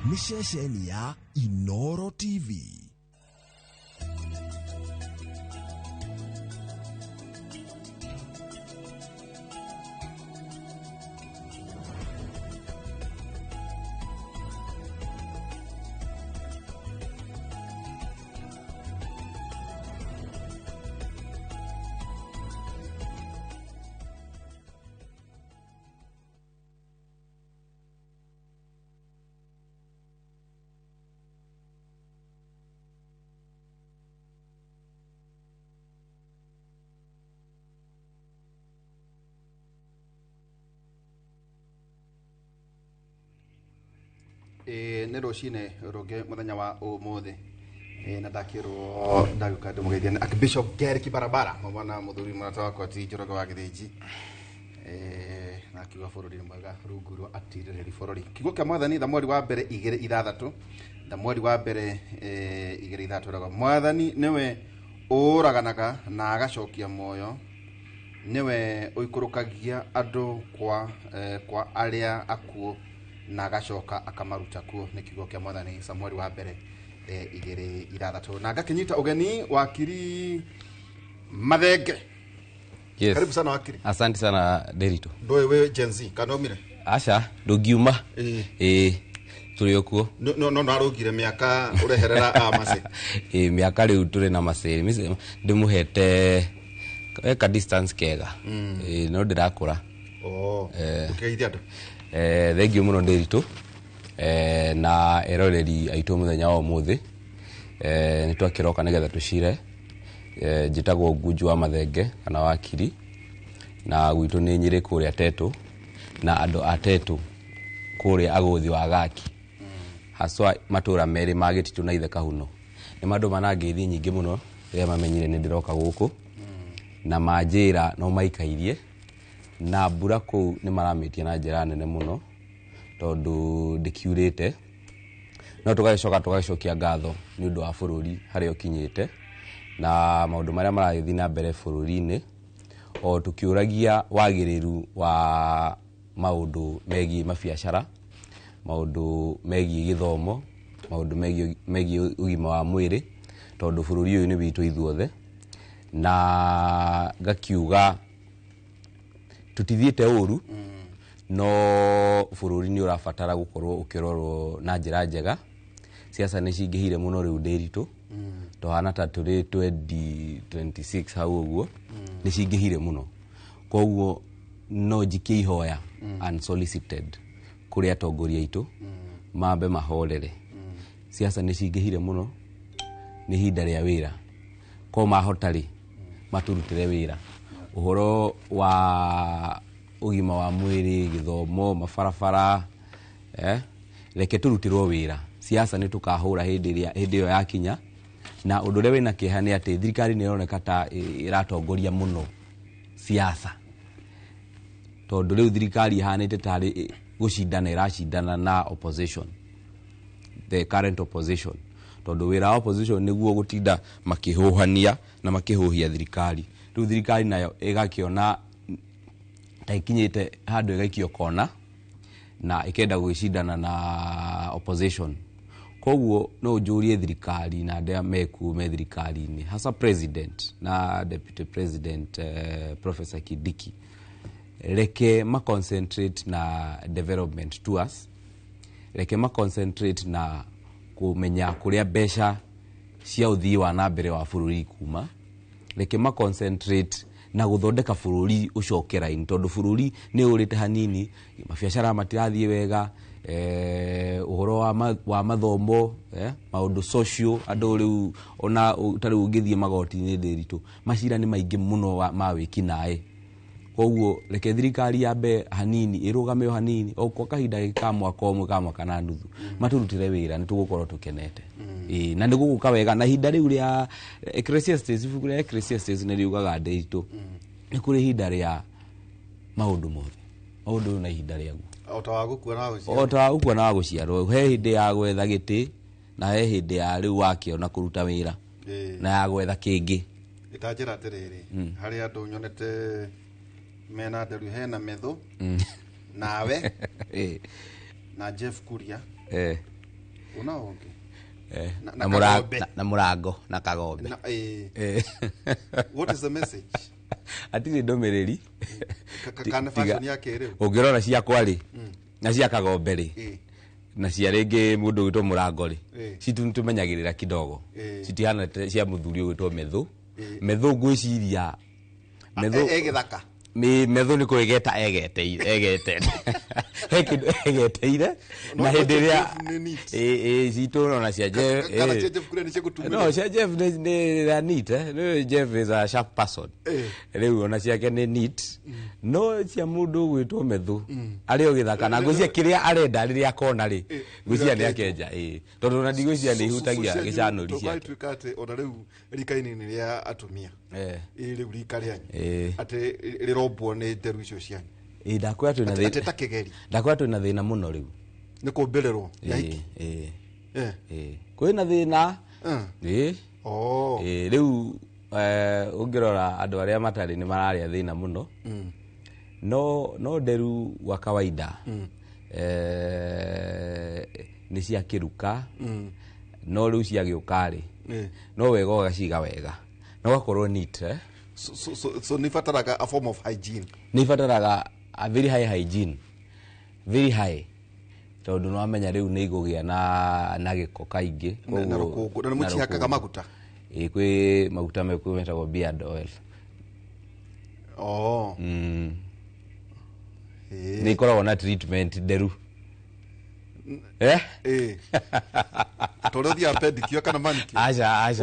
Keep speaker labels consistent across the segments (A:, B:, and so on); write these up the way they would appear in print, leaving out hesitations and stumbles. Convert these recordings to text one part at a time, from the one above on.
A: nĩ ceceni ya Inooro TV.
B: Nä rå cinä rå ngä må thenya wa å må thä na ndakä rwo ndagä ka ndä må geithia Archbishop Gereki Barabara mwana må thuri må rata wakwa ti Njoroge wa Githä nji na akiuga bå rå ri mwega rungu rwa atirä rä ri bå rå ri kiugo kä a mwathani tha mweri wa mbere 2:6 tha mweri wa mbere 2:6 ragwa mwathani nä we å raganaga na agacokia moyo nä we å ikå rå kagia andå kwa arä a akuo na agacoka akamaruta kuo nä kiugo kĩa mwathani Samueli wa mbere 2:6 na ngakinyita ugeni wakiri Mathenge.
C: Yes.
B: Karibu sana wakiri.
C: Asante sana Derito.
B: Ndoe we Gen Z kanomire.
C: Asha ndugiuma. Turi okuo.
B: No arugire miaka ureherera amase.
C: Miaka riu turi na maseri. Ndimuhete eka distance kega. No ndirakura.
B: Ukeithia andu.
C: Thengiũ mũno Ndĩritũ na eroreri aitũ mũthenya wa ũmũthĩ nĩ twakĩroka nĩgetha tũcire njĩtagwo Ngunju wa Mathenge kana wakiri na gwitũ nĩ Nyĩrĩ kũrĩa Tetũ na andũ a Tetũ kũrĩa agũthi wa Gaki haswa matũra merĩ ma Gĩtitũ na Ithe Kahuno nĩ mandũ manangĩithi nyingĩ mũno rĩrĩa mamenyire nĩ ndĩroka gũkũ na manjĩra no maikairie na mbura kũu nĩ maramĩtie na njĩra nene mũno tondũ ndĩkiurĩte no tũgagĩcokia ngatho nĩ ũndũ wa bũrũri harĩa ũkinyĩte na maũndũ marĩa marathiĩ na mbere bũrũri-inĩ o tũkĩũragia wagĩrĩru wa maũndũ megiĩ mabiacara maũndũ megiĩ gĩthomo maũndũ megiĩ ũgima wa mwĩrĩ tondũ bũrũri ũyũ nĩ witũ ithuothe na ngakiuga tutithiĩte ũru no bũrũri nĩ ũrabatara gũkorwo ũkĩrorwo na njĩra njega siasa nĩ cingĩhire mũno rĩu Ndĩritũ tũhana ta tũrĩ 2026 hau ũguo nĩ cingĩhire mũno koguo no njike ihoya unsolicited kũrĩ atongoria aitũ mambe mahorere siasa nĩ cingĩhire mũno nĩ ihinda rĩa wĩra ko mahotarĩ maturutĩre wĩra ũhoro wa ũgima wa mwĩrĩ gĩthomo mabarabara reke tũrutĩrwo wĩra siasa nĩ tũkahũra hĩndĩ ĩyo yakinya na ũndũ ũrĩa wĩna kĩeha nĩ atĩ thirikari nĩ ĩroneka ta ĩratongoria mũno siasa tondũ rĩu thirikari ihanĩte tarĩ gũcindana ĩracindana na opposition the current opposition tondũ wĩra wa opposition nĩguo gũtinda makĩhũhania na makĩhũhia thirikari rĩu thirikari nayo ĩgakĩona ta ikinyĩte handũ ĩgaikio kona na ĩkenda gũgĩcindana na opposition koguo no njũrie thirikari na andũ mekuo me thirikari-inĩ hasa president na deputy president Professor Kidiki reke ma concentrate na development to us reke ma concentrate na kũmenya kũrĩa mbeca cia ũthii wa na mbere wa bũrũri kuma reke ma concentrate na gũthondeka bũrũri ũcokera-inĩ tondũ bũrũri nĩ ũrĩte hanini mabiacara matirathiĩ wega ũhoro wa mathomo maũndũ social andũ rĩu ona ũtarĩ ũngĩthiĩ magoti-inĩ Ndĩritũ macira nĩ maingĩ mũno ma wĩki naĩ koguo reke thirikari yambe hanini ĩrũgame o hanini o kwa kahinda ka mwaka ũmwe ka mwaka na nuthu maturutĩre wĩra nĩ tũgũkorwo tũkenete na nĩ gũgũka wega na ihinda rĩu rĩa Ecclesiastes ibuku rĩa Ecclesiastes nĩ riugaga Ndĩritũ nĩ kũrĩ ihinda rĩa maũndũ mothe maũndũ na ihinda rĩaguo
B: o ta wa gũkua
C: na wa gũciarwo he hĩndĩ ya gwetha gĩtĩ na he hĩndĩ ya rĩu wakĩona kũruta wĩra na ya gwetha kĩngĩ
B: itanjĩra atĩrĩrĩ harĩ andũ nyonete mena nderu hena metho nawe na Jeff Kuria Unaonge.
C: Na murango na kagombe.
B: What is the message?
C: Atiri ndomereri.
B: Kana fashion yake rĩu.
C: Ungirora cia kwari. Na cia kagombe ri. Na cia ringi mundu gwitwo murango ri. Citu tumenyagirira kidogo. Citihana cia muthuri gwitwo methu. Methu ngwiciria. Methu
B: egithaka.
C: Methu ni kwegeta egete. Egeteire na hindiria citu na cia Jeff.
B: Kana Jeff kule ni cigutumira.
C: No, cia Jeff ni neat no, Jeff is a sharp person. Riu ona ciake ni neat. No cia mundu gwitwo methu ari ogithaka na ngwiciria kiria arenda riria akona ri ngwiciria ni akenja tondu na ndigwiciria ni ihutagia gicanuri ciake.
B: Twikate ona riu rikaini ni ria atumia riu rika rianyu ati rirobwo ni nderu icio cianyu.
C: Ndakwira twina thina.
B: Ati takigeri.
C: Ndakwira twina thina muno riu.
B: Ni kumbirerwo.
C: Kwina thina. Riu ungirora andu aria matari ni mararia thina muno. No nderu wa kawaida. Ni cia kiruka. No riu cia giukari. No wega ugaciga wega. No gakorwo neat
B: So ni fataraga a form of hygiene.
C: Ni fataraga a very high hygiene. Very high. Tondu no amenya riu ni igugia na giko kaingi.
B: Na rukungu na muchihakaga maguta.
C: Kwi maguta meku metagwo beard oil. Ni koragwo na treatment nderu.
B: Toro dia pedicure kana manicure.
C: Acha.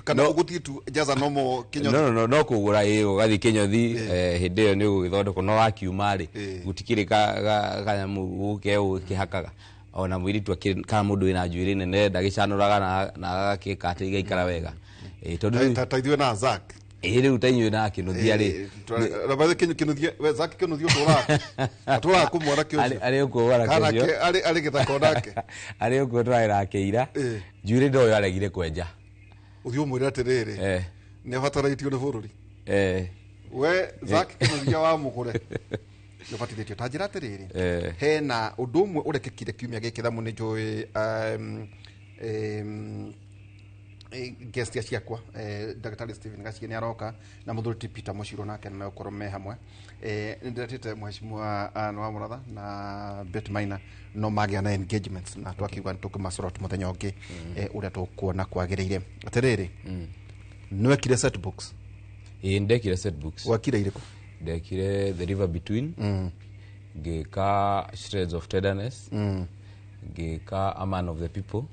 B: Kana uguti tu jaza nomo kinyothi.
C: No kugura ugathi kinyothi hindi yo ni ugithondeko no wakiuma ri gutikiri kanyamu guke ukihakaga ona mwiri tu kana mundu ina njuiri nene ndagicanuraga na agakika ati igaikara wega tondu
B: taithwe na Zak
C: riu tainywe na kinuthia ri
B: rabathe kinuthia we Zak kinuthia ndura atura kumwara kyo
C: ari ukugora kyo
B: kana ari githako nake
C: ari ukutwaira akeira njuiri ndo yo aregire kwenja
B: uthio mwira atiriri ni fataraitio ni bururi we Zak kinuthia wa mugure yobatithitio ta njira atiriri hena undu umwe urekekire kiumia gikitha mu ni njui guest ya ciakwa Dr. Steven Gacie ni aroka na muthuri Peter Mushiro nake na ukoro me hamwe ndiratite mheshimiwa wa muratha na bet minor no magia na engagements na twakiuga tukimasorot muthenya ungi uria tukuona kwagiriire atiriri nwekire set books
C: ndekire set books
B: wakire iriko
C: ndekire The River Between ngika Shreds of Tenderness ngika A Man of the People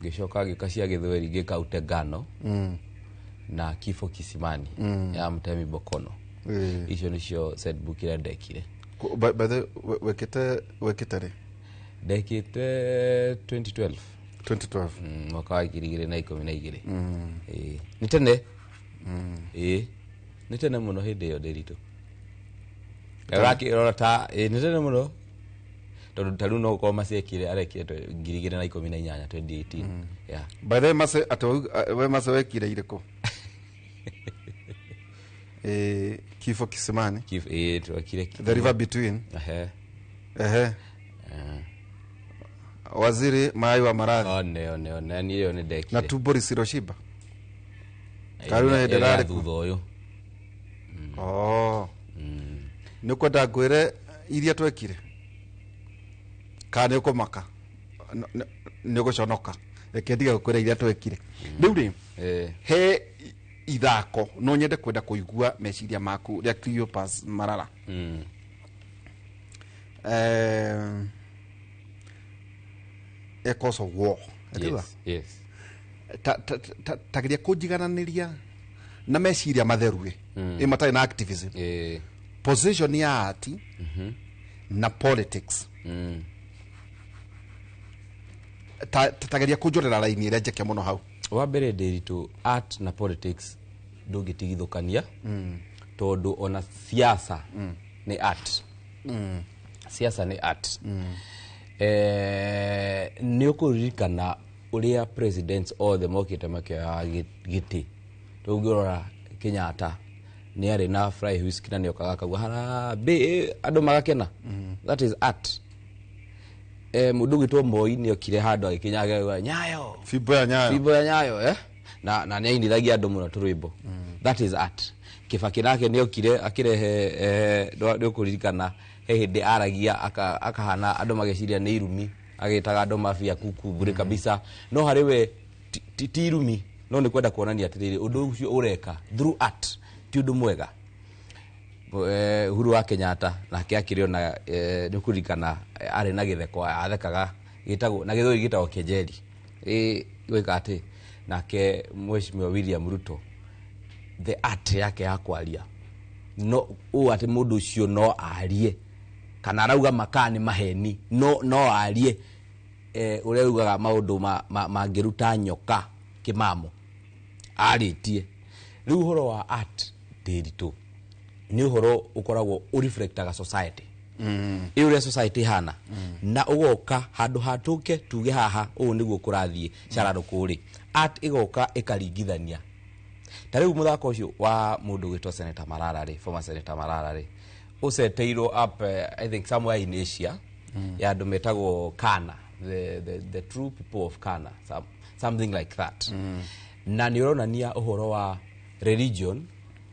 C: gicoka gikacia githweri gika Utegano na Kifo Kisimani ya Mtemi Bokono icio nicio set book ira ndekire
B: by the wekete ri
C: ndekite 2012 mwaka wa 2012 ni tene ni tene muno hindi yo ndiritu rora ta ni tene muno tondu taru no ko maciekire arekire 2018 2018
B: by the mase we mase wekire iriko Kifo Kisimani
C: twakire
B: The River Between Waziri Mai wa Maradhi
C: one ni yo ni ndekire
B: na Tubori Siroshiba karuna ndirari
C: thutha uyu
B: niko ndagwire iria twekire kana ukomaka niguconoka reke ndiga gukwira iria twekire riu ri he ithako no nyende kwenda kuigua meciria maku ria Cleopas Marara cause of war
C: yes
B: tagiria kunjigananiria na meciria matheru imatai na activism position ya ati na politics tageria kunjorera raini ira njeke muno hau
C: wa mbere ndiritu art na politics ndungitigithukania tondu ona siasa ni art siasa ni art ni ukuririkana uria presidents all the mokite makya giti tungirora Kenyatta ni ari na fry whiskey na niokaga kagwa hara be ando magakena that is art mundu gitwo Moi ni okire handu agikinyaga Nyayo
B: Fimbo ya Nyayo
C: na ni ainithagia andu muno turwimbo. That is art. Kibaki nake ni okire akirehe ndio kuririkana hindi aragia akahana andu mageciria ni irumi agitaga andu mafia kuku bure kabisa no hariwe ti irumi no ni kwenda kuonania atiriri undu ucio ureka through art ti undu mwega. Uhuru wa Kenyatta nake akiriona ni kuririkana ari na githeko athekaga gitagwo na githoi gitagwo kejeli gwika ati nake Mheshimiwa William Ruto the art yake ya kwaria no ati mundu ucio no arie kana arauga makani maheni no arie ureugaga maundu mangiruta nyoka kimamo aritie riu horo wa art ndiritu ni horo ukoragwo ureflectaga society ire society hana na ugoka handu hatuke tuge haha u niguo kurathie cararo kuri art igoka ikaringithania tariu muthako ucio wa mundu gitwa Senator Malala former Senator Malala useteiro up I think somewhere in Asia ya andu metagwo Kana the true people of Kana something like that na ni uronania uhoro wa religion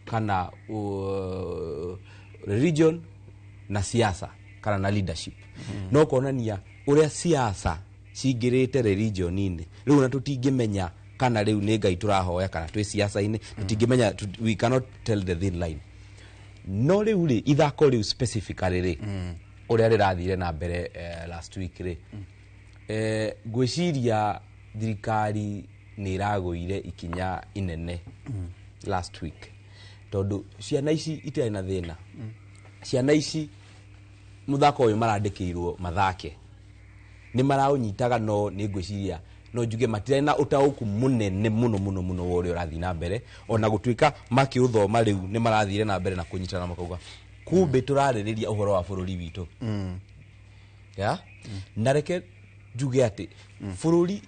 C: kana religion na siasa kana na leadership no kuonania uria siasa cingirite religion ine riu na tutingimenya kana riu ni Ngai turahoya kana twi siasa ine tutingimenya we cannot tell the thin line no riu ri ithako riu specifically ri uria rirathire na mbere last week ri gwiciria thirikari ni iragoire ikinya inene last week tondu ciana ici itia na thina ciana ici muthako uyu marandikirwo mathake ni maraunyitaga no ni gwiciria no njuge matirena utauku munene muno wori urathi na mbere ona gutwika maki uthoma riu ni marathire na mbere na kunyitana makauga kumbe turaririria uhoro wa bururi witu ya nareke njuge ati bururi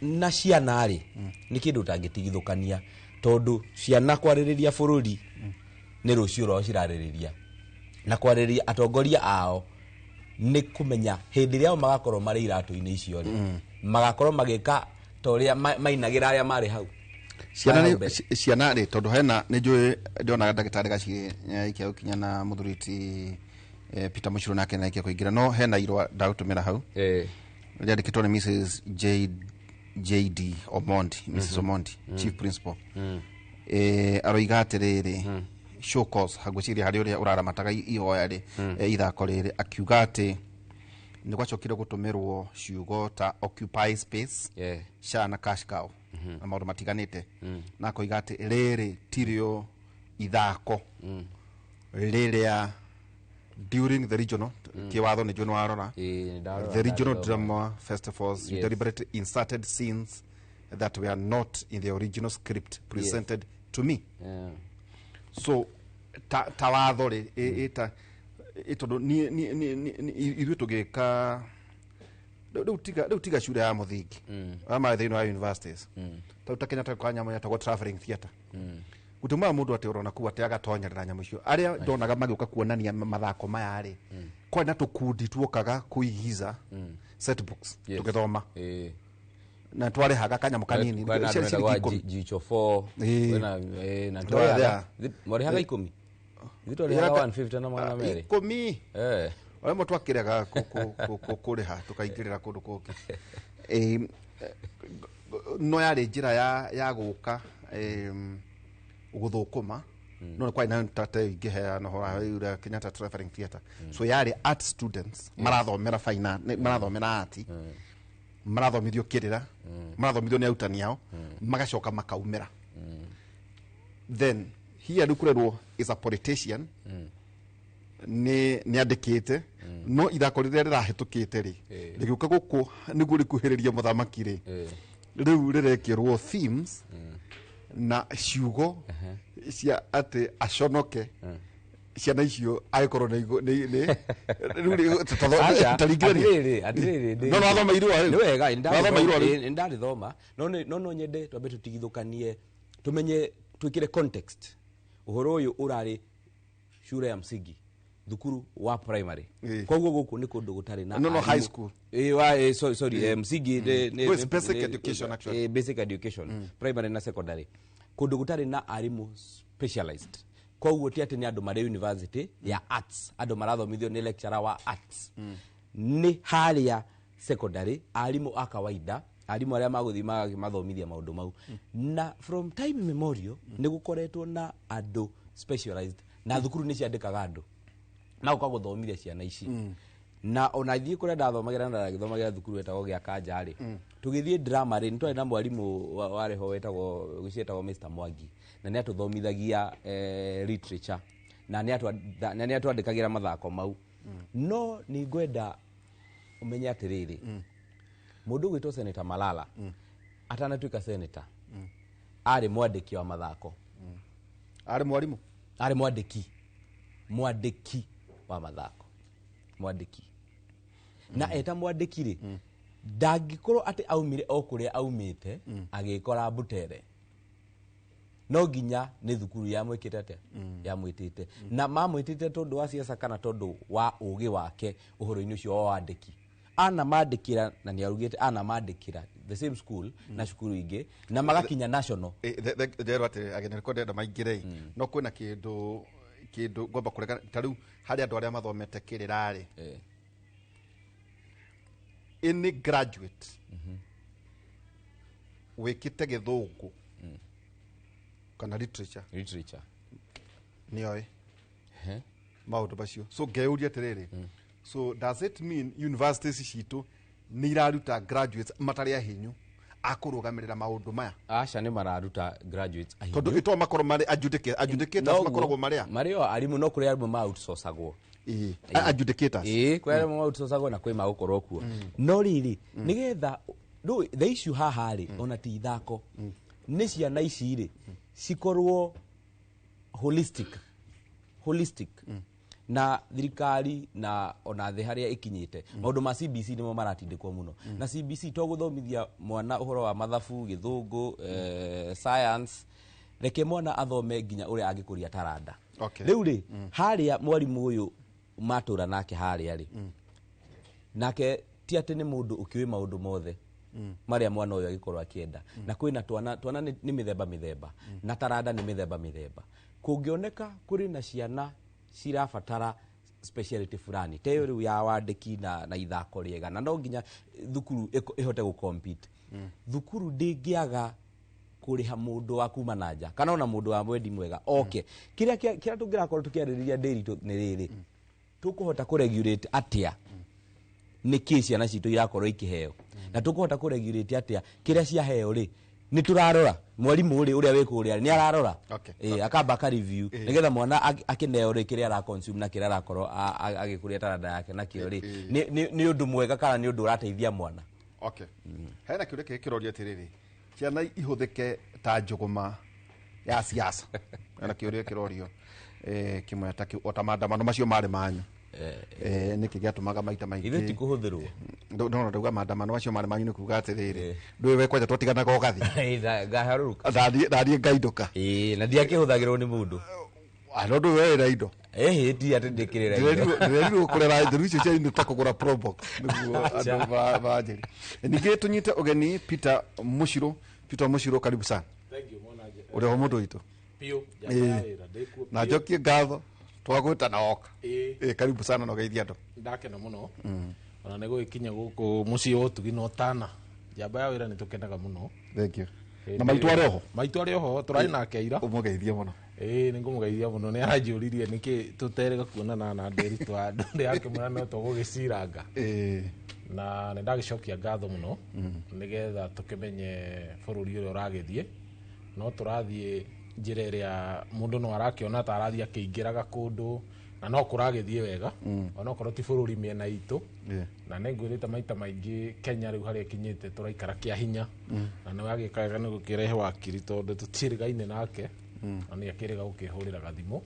C: na ciana ri ni kindu tangitigithukania tondu ciana kwaririria bururi ni rucio ro ciraririria na kwaririria atongoria ao ni kumenya hindi ria magakorwo mari iratu-ini icio ri magakorwo magika toria mainagira aria mari hau
B: ciana ri tondu hena ni njui ndiona ndagitari gaci ikia ukinya na muthuriti Peter Muchiro nake na ikia kuingira no hena irwa ndautumira hau riandikitwo ni Mrs JD Omondi Mrs Omondi Chief Principal aroiga atiriri show cause hagwiciria hari uria uraramataga ihoya ri ithako riri akiuga ati ni gwacokire gutumirwo ciugo ta occupy space sha na cash cow na maundu matiganite na koiga ati riri tirio ithako riria during the regional kiwatho ni juno arora the regional drama festivals deliberately inserted scenes that were not in the original script presented to me so tawatho ri itondo ni ithu tugika ndu tiga shure ya muthingi ama thino ya universities ta Kenya ta kwanya mo ta traveling theater gutuma mundu ati urona ku ati agatonyerera nyamu icio aria ndonaga magiuka kuonania mathako maya ri kwa na tukundi tuokaga kuigiza set books tugithoma na tware haga kanyamu kanini
C: jicho 4 na tware mori haga 10 Zito le haga 150 na mwana mere
B: 10 wale mtu akirega kuriha tukaingirira kundu kuki no yari njira ya guka uguthukuma no kwa ina tate igehe no hora Kenyatta Traveling Theater so yari art students marathomera faina marathomera art marathomithio kirira marathomithio ni autani yao magacoka makaumira then here dukurerwo is a politician ni andikite no ithako rire rirahitukite ri rigiuka guku niguo rikuhiriria muthamaki ri riu rirekirwo themes na ciugo cia ati aconoke ciana icio aikorwo ni riu taringirani no thoma irwa
C: ni wega ndari thoma no nyende twambe tutigithukanie tumenye twikire context uhoro uyu urari shure ya msingi thukuru wa primary koguo guku ni kundu gutari na
B: no high school
C: sorry msingi
B: basic education actually
C: basic education primary na secondary kundu gutari na arimu specialized koguo ti ati ni andu mari university ya arts andu marathomithio ni lecturer wa arts ni haria secondary arimu a kawaida arimu aria maguthima mathomithia maundu mau na from time immemorial ni gukoretwo na andu specialized na thukuru ni ciandikaga andu na ukaguthomithia ciana ici na ona thii kuria ndathomagira na ngithomagira thukuru etagwo gya kanja ri tugithie drama ri ntwari na mwarimu wareho wetagwo gucietagwo Mr Mwangi na ni atuthomithagia literature na ni atwandikagira mathako mau no ni ngwenda umenya atiriri mundu gwitwo Senator Malala atanatuika senator ari mwandiki wa mathako
B: ari mwarimu
C: ari mwandiki wa mathako mwandiki na eta mwandiki ri ndangikoro ati aumire okuria aumite agikora Butere no ginya ni thukuru ya mwikite ate ya mwitite na mamwitite tondu wa siasa kana tondu wa ugi wake uhoro-ini ucio wa andiki ana mandikira na ni arugite ana mandikira the same school na shukuru ingi na magakinya national
B: there ate agene recorded maingire no kwina kindu ngomba kureka tariu hari andu aria mathomete kirirari any graduate wikite githungu kana literature nioi maundu bacio so ngeuria atiriri so does it mean universities citu ni iraruta graduates matari ahinyu akurugamirira maundu maya
C: aca ni mararuta graduates ahinyu
B: tondu ito makoro mari adjudicators makoragwo
C: mario arimu no kuri arimu ma outsourcagwo
B: adjudicators
C: kwa arimu ma outsourcagwo na kwi ma gukorwo kuo no riri nigetha the issue haha ri ona ti ithako ni ciana ici ri cikorwo holistic na thirikari na ona the haria ikinyite maundu ma CBC nimo maratindikwo muno na CBC to guthomithia mwana uhoro wa mathabu githungu science reke mwana athome ginya uria angikuria taranda riu ri haria mwarimu uyu matura nake haria ri nake ti ati ni mundu ukiwi maundu mothe maria mwana uyu agikorwo akienda na kwina twana ni mithemba na taranda ni mithemba kungioneka kuri na ciana cirabatara speciality fulani teyo riu ya wandiki na ithako riega na no nginya thukuru ihote gu compete thukuru ndingiaga kuriha mundu wa kuma nanja kana ona mundu wa mwendi mwega kiria tungirakorwo tukiaririria ndiritu ni riri tukuhota ku regulate atia ni kisi na citu irakorwo ikiheo na tukuhota ku regulate atia kiria cia heo ri ni turarora mwarimu uri uria wikuria ni ararora akamba ka review nigetha mwana akineo ri kiria ara consume na kiria arakorwo agikuria taranda yake na kio ri ni undu mwega kana ni undu urateithia mwana
B: hena kiuria kikiroria tiriri ciana ihuthike ta njuguma ya siasa hena kiuria kirorio kimwe ta otamandamano macio mari manyu niki giatumaga maita maingi
C: ithe ti kuhuthirwo
B: no ndauga maandamano macio mari manyu ni kuga atiriri ndui kwenja twatiganaga ugathi
C: ngaharuruka
B: ndathie ngaiduka
C: na thia kihuthagirwo ni mundu
B: no ndu wera indo
C: ti ati ndikirira
B: ndiriro kurera indo icio cia indo ta kugura probox niguo andu bajeri ningi tunyite ugeni Peter Mushiro karibu sana
D: thank you monaje
B: uri ho mundu itu
D: pio jaira ndikuo
B: na jokie ngatho twagwita na oka karibu sana no geithia ndo
D: ndakena muno ona nego ikinya guku muci otugi no tana jamba ya wira nitukenaga muno
B: thank you na maitu ari oho turai nake ira
D: umugeithia
B: muno
D: ningumugeithia muno ni aranjuririe niki tuterega kuonana na nderi twa ndu yake mwana no tugugiciranga na nindagicokia ngatho muno nigetha tukimenye bururi uri uragithie no turathie njira iria mundu no arakiona ta arathie akiingiraga kundu na no kuragithie wega ona korwo ti bururi miena itu na ningwirite maita maingi Kenya riu haria kinyite turaikara kia hinya na no agikaga ni gukirehe wakiri tondu tutirigaine nake na ni akiriga gukihurira gathimu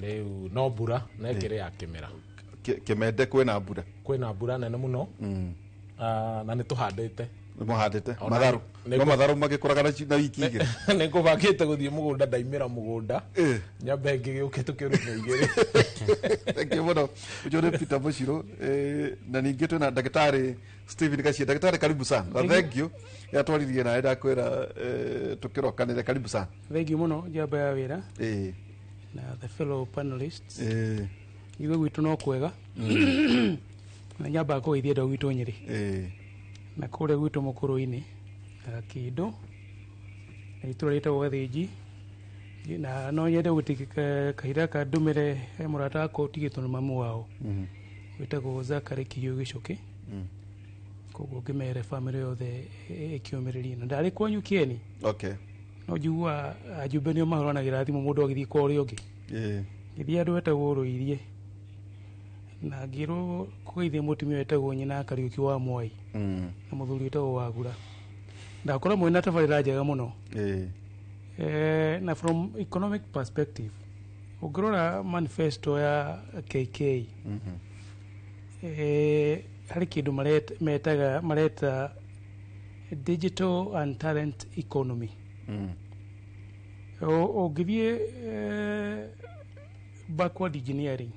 D: riu no mbura na ikire ya kimera
B: kimende kwina mbura
D: nene muno na ni tuhandite
B: muhandite matharu no matharu magikuraga na wiki igiri
D: nä ngå bakä te gå thiä må gå nda ndaimä ra må gå nda nyambe ngä gä å kä tå kä rå igä rä
B: muno ujone Peter Mushiro na ningĩ twina ndagĩtarĩ Steven Gachie. Ndagĩtarĩ karibu sana na thengio yatwaririe nawe ndakwĩra tũkĩrokanĩre karibu sana.
E: Thengio mũno njamba ya wĩra na the fellow panelists iwe gwitũ no kwega na nyamba kũgeithia ndau gwitũ Nyĩrĩ na kũrĩa gwitũ mũkũrũ-inĩ Kĩndũ na itũra rĩtagwo Gathĩnji na no nyende gũtigĩka kahinda ka ndũmĩre he mũrata wakwa ũtigĩtwo nĩ mamu wao wĩtagwo Zakari Kihiũ Gĩcũkĩ koguo ngĩmere bamĩrĩ yothe ĩkĩũmĩrĩrie na ndarĩ kwanyu Kĩeni no njigua ajumbe nĩo mahũranagĩra thimũ mũndũ agĩthiĩ kwa ũrĩa ũngĩ gĩthiĩ andũ wetagwo Rũirie na ngĩrwo kũgeithia mũtumia wetagwo nyina Kariũki wa Mwai na mũthuri wetagwo Wagura ndakora mwĩna tabarĩra njega mũno na from economic perspective ũngĩrora manifesto ya KK harĩ kĩndũ mareta digital and talent economy ũngĩthiĩ backward engineering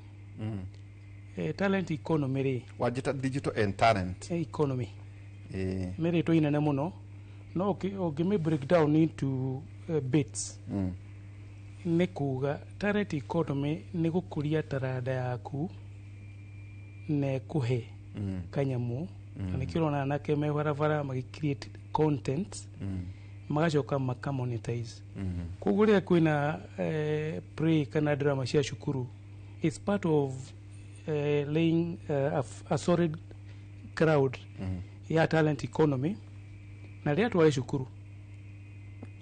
E: talent economy rĩ
B: wajita digital and talent
E: economy mĩrĩ tũ inene mũno no ũngĩmĩ break down into bits nĩ kuga talent economy nĩ gũkũria taranda yaku na ĩkũhe kanyamu na nĩkĩo ũrona anake me barabara magĩ-create content magacoka makamonetize koguo rĩrĩa kwĩna play kana drama cia cukuru it's part of laying a solid crowd ya talent economy na rĩrĩa twarĩ cukuru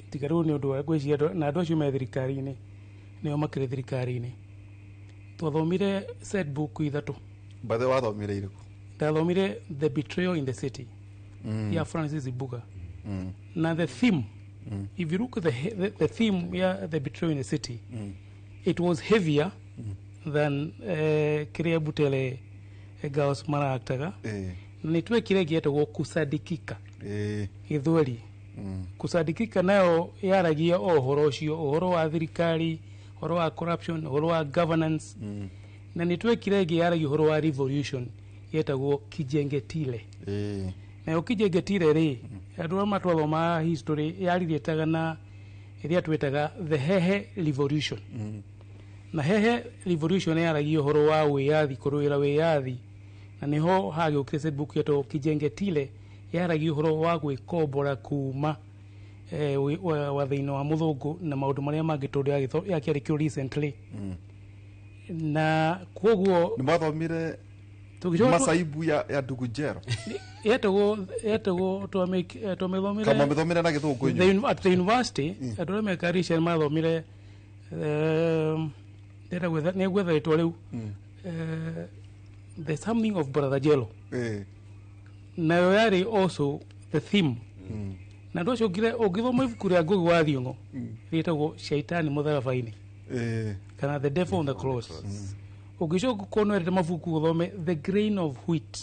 E: tiga rĩu nĩ ũndũ wa gwĩciria na andũ acio me thirikari-inĩ nĩo makĩrĩ thirikari-inĩ twathomire set book ithatũ
B: bathe wathomire irĩkũ
E: ndathomire The Betrayal in the City ya Francis Ibuga na the theme if you look at the theme ya The Betrayal in the City it was heavier than kĩrĩa Butele girls maraktaga na nĩtwekire gĩetagwo kusadikika gĩthweri kusadikika nayo yaragia ũhoro ũcio ũhoro wa thirikari ũhoro wa corruption ũhoro wa governance na nĩtwekire ĩngĩ yaragia ũhoro wa revolution yetagwo Kijengetile nayo Kijengetile rĩ andũ arĩa matwathoma history yaririetaga na ĩrĩa twetaga the Hehe Revolution na Hehe Revolution yaragia ũhoro wa wĩyathi kũrũĩra wĩyathi na nĩho hagĩũkire set book yetagwo Kijengetile yaragia ũhoro wa gwĩkombora kuma wathĩinĩ wa mũthũngũ na maũndũ marĩa mangĩ tondũ yakĩarĩkio recently na koguo
B: nĩ mathomire masaibu ya Ndugujero
E: yetagwo twamĩthomire
B: kama mĩthomire na gĩthũngũ
E: at the university andũ arĩa meka research mathomire nĩgwetha rĩtwa rĩu the something of Brother Jello nayo yarĩ also the theme na andũ acio ũngĩthoma ibuku rĩa Ngugi wa Thiong'o rĩtagwo Shaitani Mũtharaba-inĩ kana The Devil on the Cross ũngĩcoka kuonerete mabuku ũthome The Grain of Wheat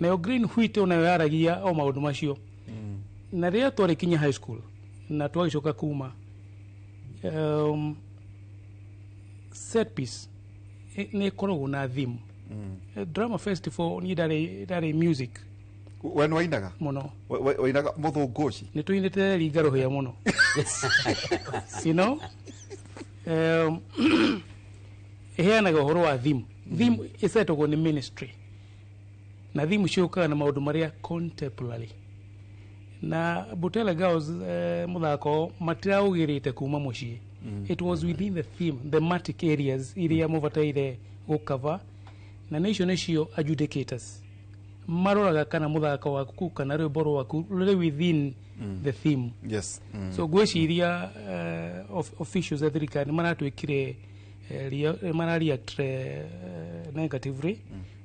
E: nayo Grain Wheat onayo yaragia o maũndũ macio na rĩrĩa twarĩkinya high school na twagĩcoka kuma set piece nĩ ĩkoragwo na theme drama festival nĩ ndarĩ music
B: we nĩ wainaga
E: mũno
B: wainaga mũthũngũ ũci
E: nĩ tũinĩte ringa rũhĩa mũno you know ĩheanaga ũhoro wa theme ĩcetagwo nĩ ministry na theme ciũkaga na maũndũ marĩa contemporary na Butele Girls mũthako matiraũgĩrĩte kuma mũciĩ it was within the theme thematic areas iria mũbataire gũcover na nĩcio nĩcio adjudicators maroraga kana mũthako waku kana rwĩmbo rwaku rũrĩ within the theme so gwĩciria officials a thirikari maratwĩkire marareact negatively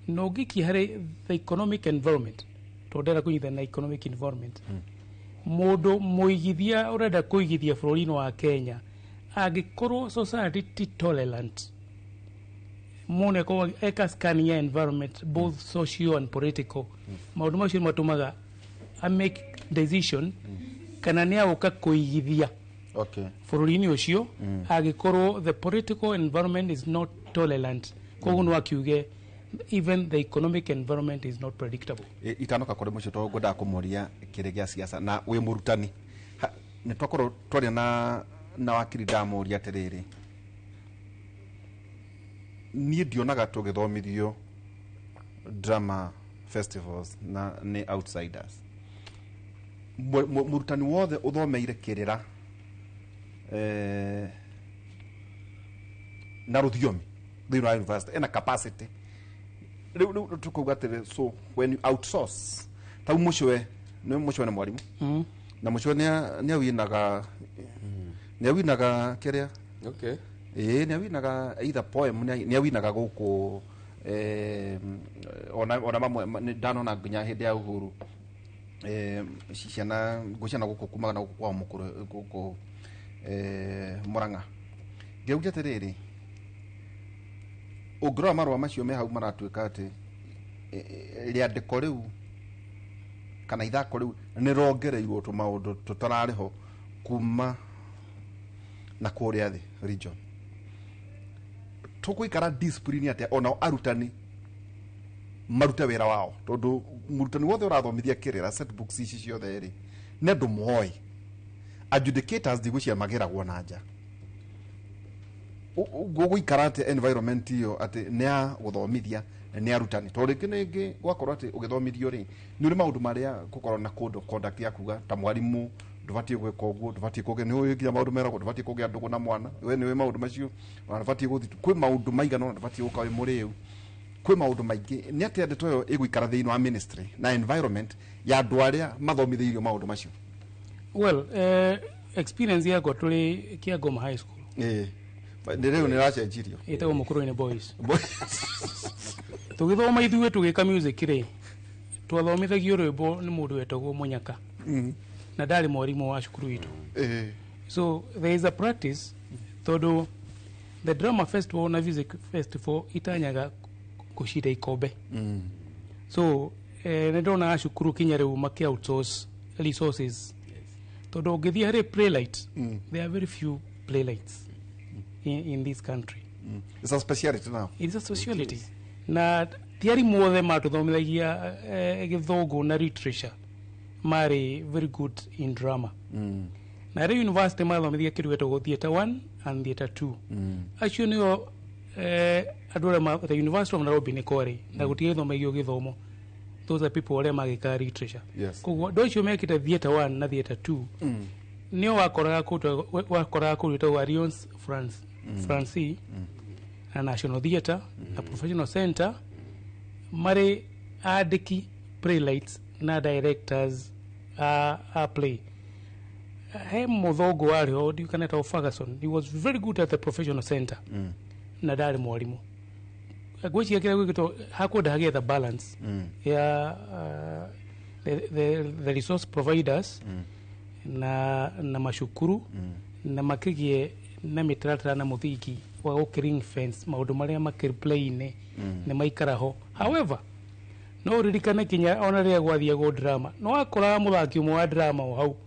E: no ũngĩkia harĩ the economic environment tondera kũnyita na economic environment mũndũ mũigithia ũrenda kũigithia bũrũri-inĩ wa Kenya angĩkorwo society tolerant mũno ko eka scan ya environment both social and political maũndũ macio matũmaga a make decision kana nä agåka kå igithia bũrũri-inĩ ũcio agĩkorwo the political environment is not tolerant koguo no akiuge even the economic environment is not predictable.
B: Itanoka kũrĩ mũcio to ngwendaga kũmũria kĩrĩ gĩa siasa na wĩ mũrutani nĩ twakorwo twaria na wakiri ndamũria atĩrĩrĩ niĩ ndionaga tũgĩthomithio drama festivals na nĩ outsiders mũrutani wothe ũthomeire kĩrĩra na rũthiomi thĩinĩ wa university ena capacity rĩu tũkauga atĩrĩ so when you outsource tau mũcwe nĩ mwarimũ na mũcwe nĩawinaga kĩrĩa nĩawinaga either poem nĩawinaga gũkũ ona mamwe ndanona nginya hĩndĩ ya ũhuru ciana gũkũ kumaga na gũkũ kwa mũkũrũ gũkũ Murang'a ngeuge atĩrĩrĩ ũngĩrora marũa macio me hau maratuĩka atĩ rĩandĩko rĩu kana ithako rĩu nĩ rongereirwo tũmaũndũ tũtararĩ ho kuma na kũrĩa thĩ region tũgũikara discipline atĩ onao arutani marute wĩra wao tondũ mũrutani wothe ũrathomithia kĩrĩra set books ici ciothe rĩ nĩ andũ moĩ adjudicators ndigũcia magĩragwo na nja gũgũikara atĩ environment iyo atĩ nĩ ya gũthomithia nĩ arutani tondũ rĩngĩ nĩngĩ gwakorwo atĩ ũgĩthomithio rĩ nĩ ũrĩ maũndũ marĩa gũkorwo na code of conduct ya kuga ta mwarimũ ndũbatiĩ gwĩka ũguo ndũbatiĩ kũgĩa nĩ ũĩ nginya maũndũ meragwo ndũbatiĩ kũgĩa ndũgũ na mwana we nĩ ũĩ maũndũ macio ona ndũbatiĩ gũthiĩ kwĩ maũndũ maigana ona ndũbatiĩ gũka wĩ mũrĩu kwĩ maũndũ maingĩ nĩ atĩ ndeto ĩyo ĩgũikara thĩinĩ wa ministry na environment ya andũ arĩa mathomithĩirio maũndũ macio.
E: Well, experience yakwa tũrĩ Kĩangoma high school
B: rĩu nĩ racenjirio
E: ĩtagwo Mũkũrũ-inĩ boys tũgĩthoma ithuĩ tũgĩka music rĩ twathomithagio rwĩmbo nĩ mũndũ wetagwo Mũnyaka na ndarĩ mwarimũ wa cukuru witũ so there is a practice tondũ the drama festival na music festival itanyaga gũcinda ikombe so nĩ ndona cukuru kinya rĩu makĩ outsource resources tondũ ũngĩthiĩ harĩ playwright there are very few playwrights in this country.
B: It's a speciality now.
E: It's a speciality. Na tiari mothe matuthomithagia gĩthũngũ na literature marĩ very good in drama. Na rĩ university mathomithia kĩndũ gĩtagwo theatre 1 and theatre 2. Acio nĩo andũ arĩa the University of Nairobi nĩ kwarĩ na gũtirĩ gĩthomithio gĩthomo. Those are people arĩa magĩka literature. Koguo andũ acio mekĩte theatre 1 na theatre 2 nĩo wakoraga kũndũ gĩtagwo Alliance France na National Theatre na Professional Center marĩ andĩki playwrights na directors a play. He mũthũngũ warĩ ho ndikanetwo Ferguson, he was very good at the Professional Center na ndarĩ mwarimũ gwĩciria kĩrĩa gwĩkĩtwo hakwenda hagĩetha balance ya the resource providers na macukuru na makĩgie na mĩtaratara na mũthingi wa gũkĩring fence maũndũ marĩa makĩrĩ play-inĩ nĩ maikara ho. However no ririkane kinya ona rĩrĩa gwathiagwo drama no akoraga mũthaki ũmwe wa drama o hau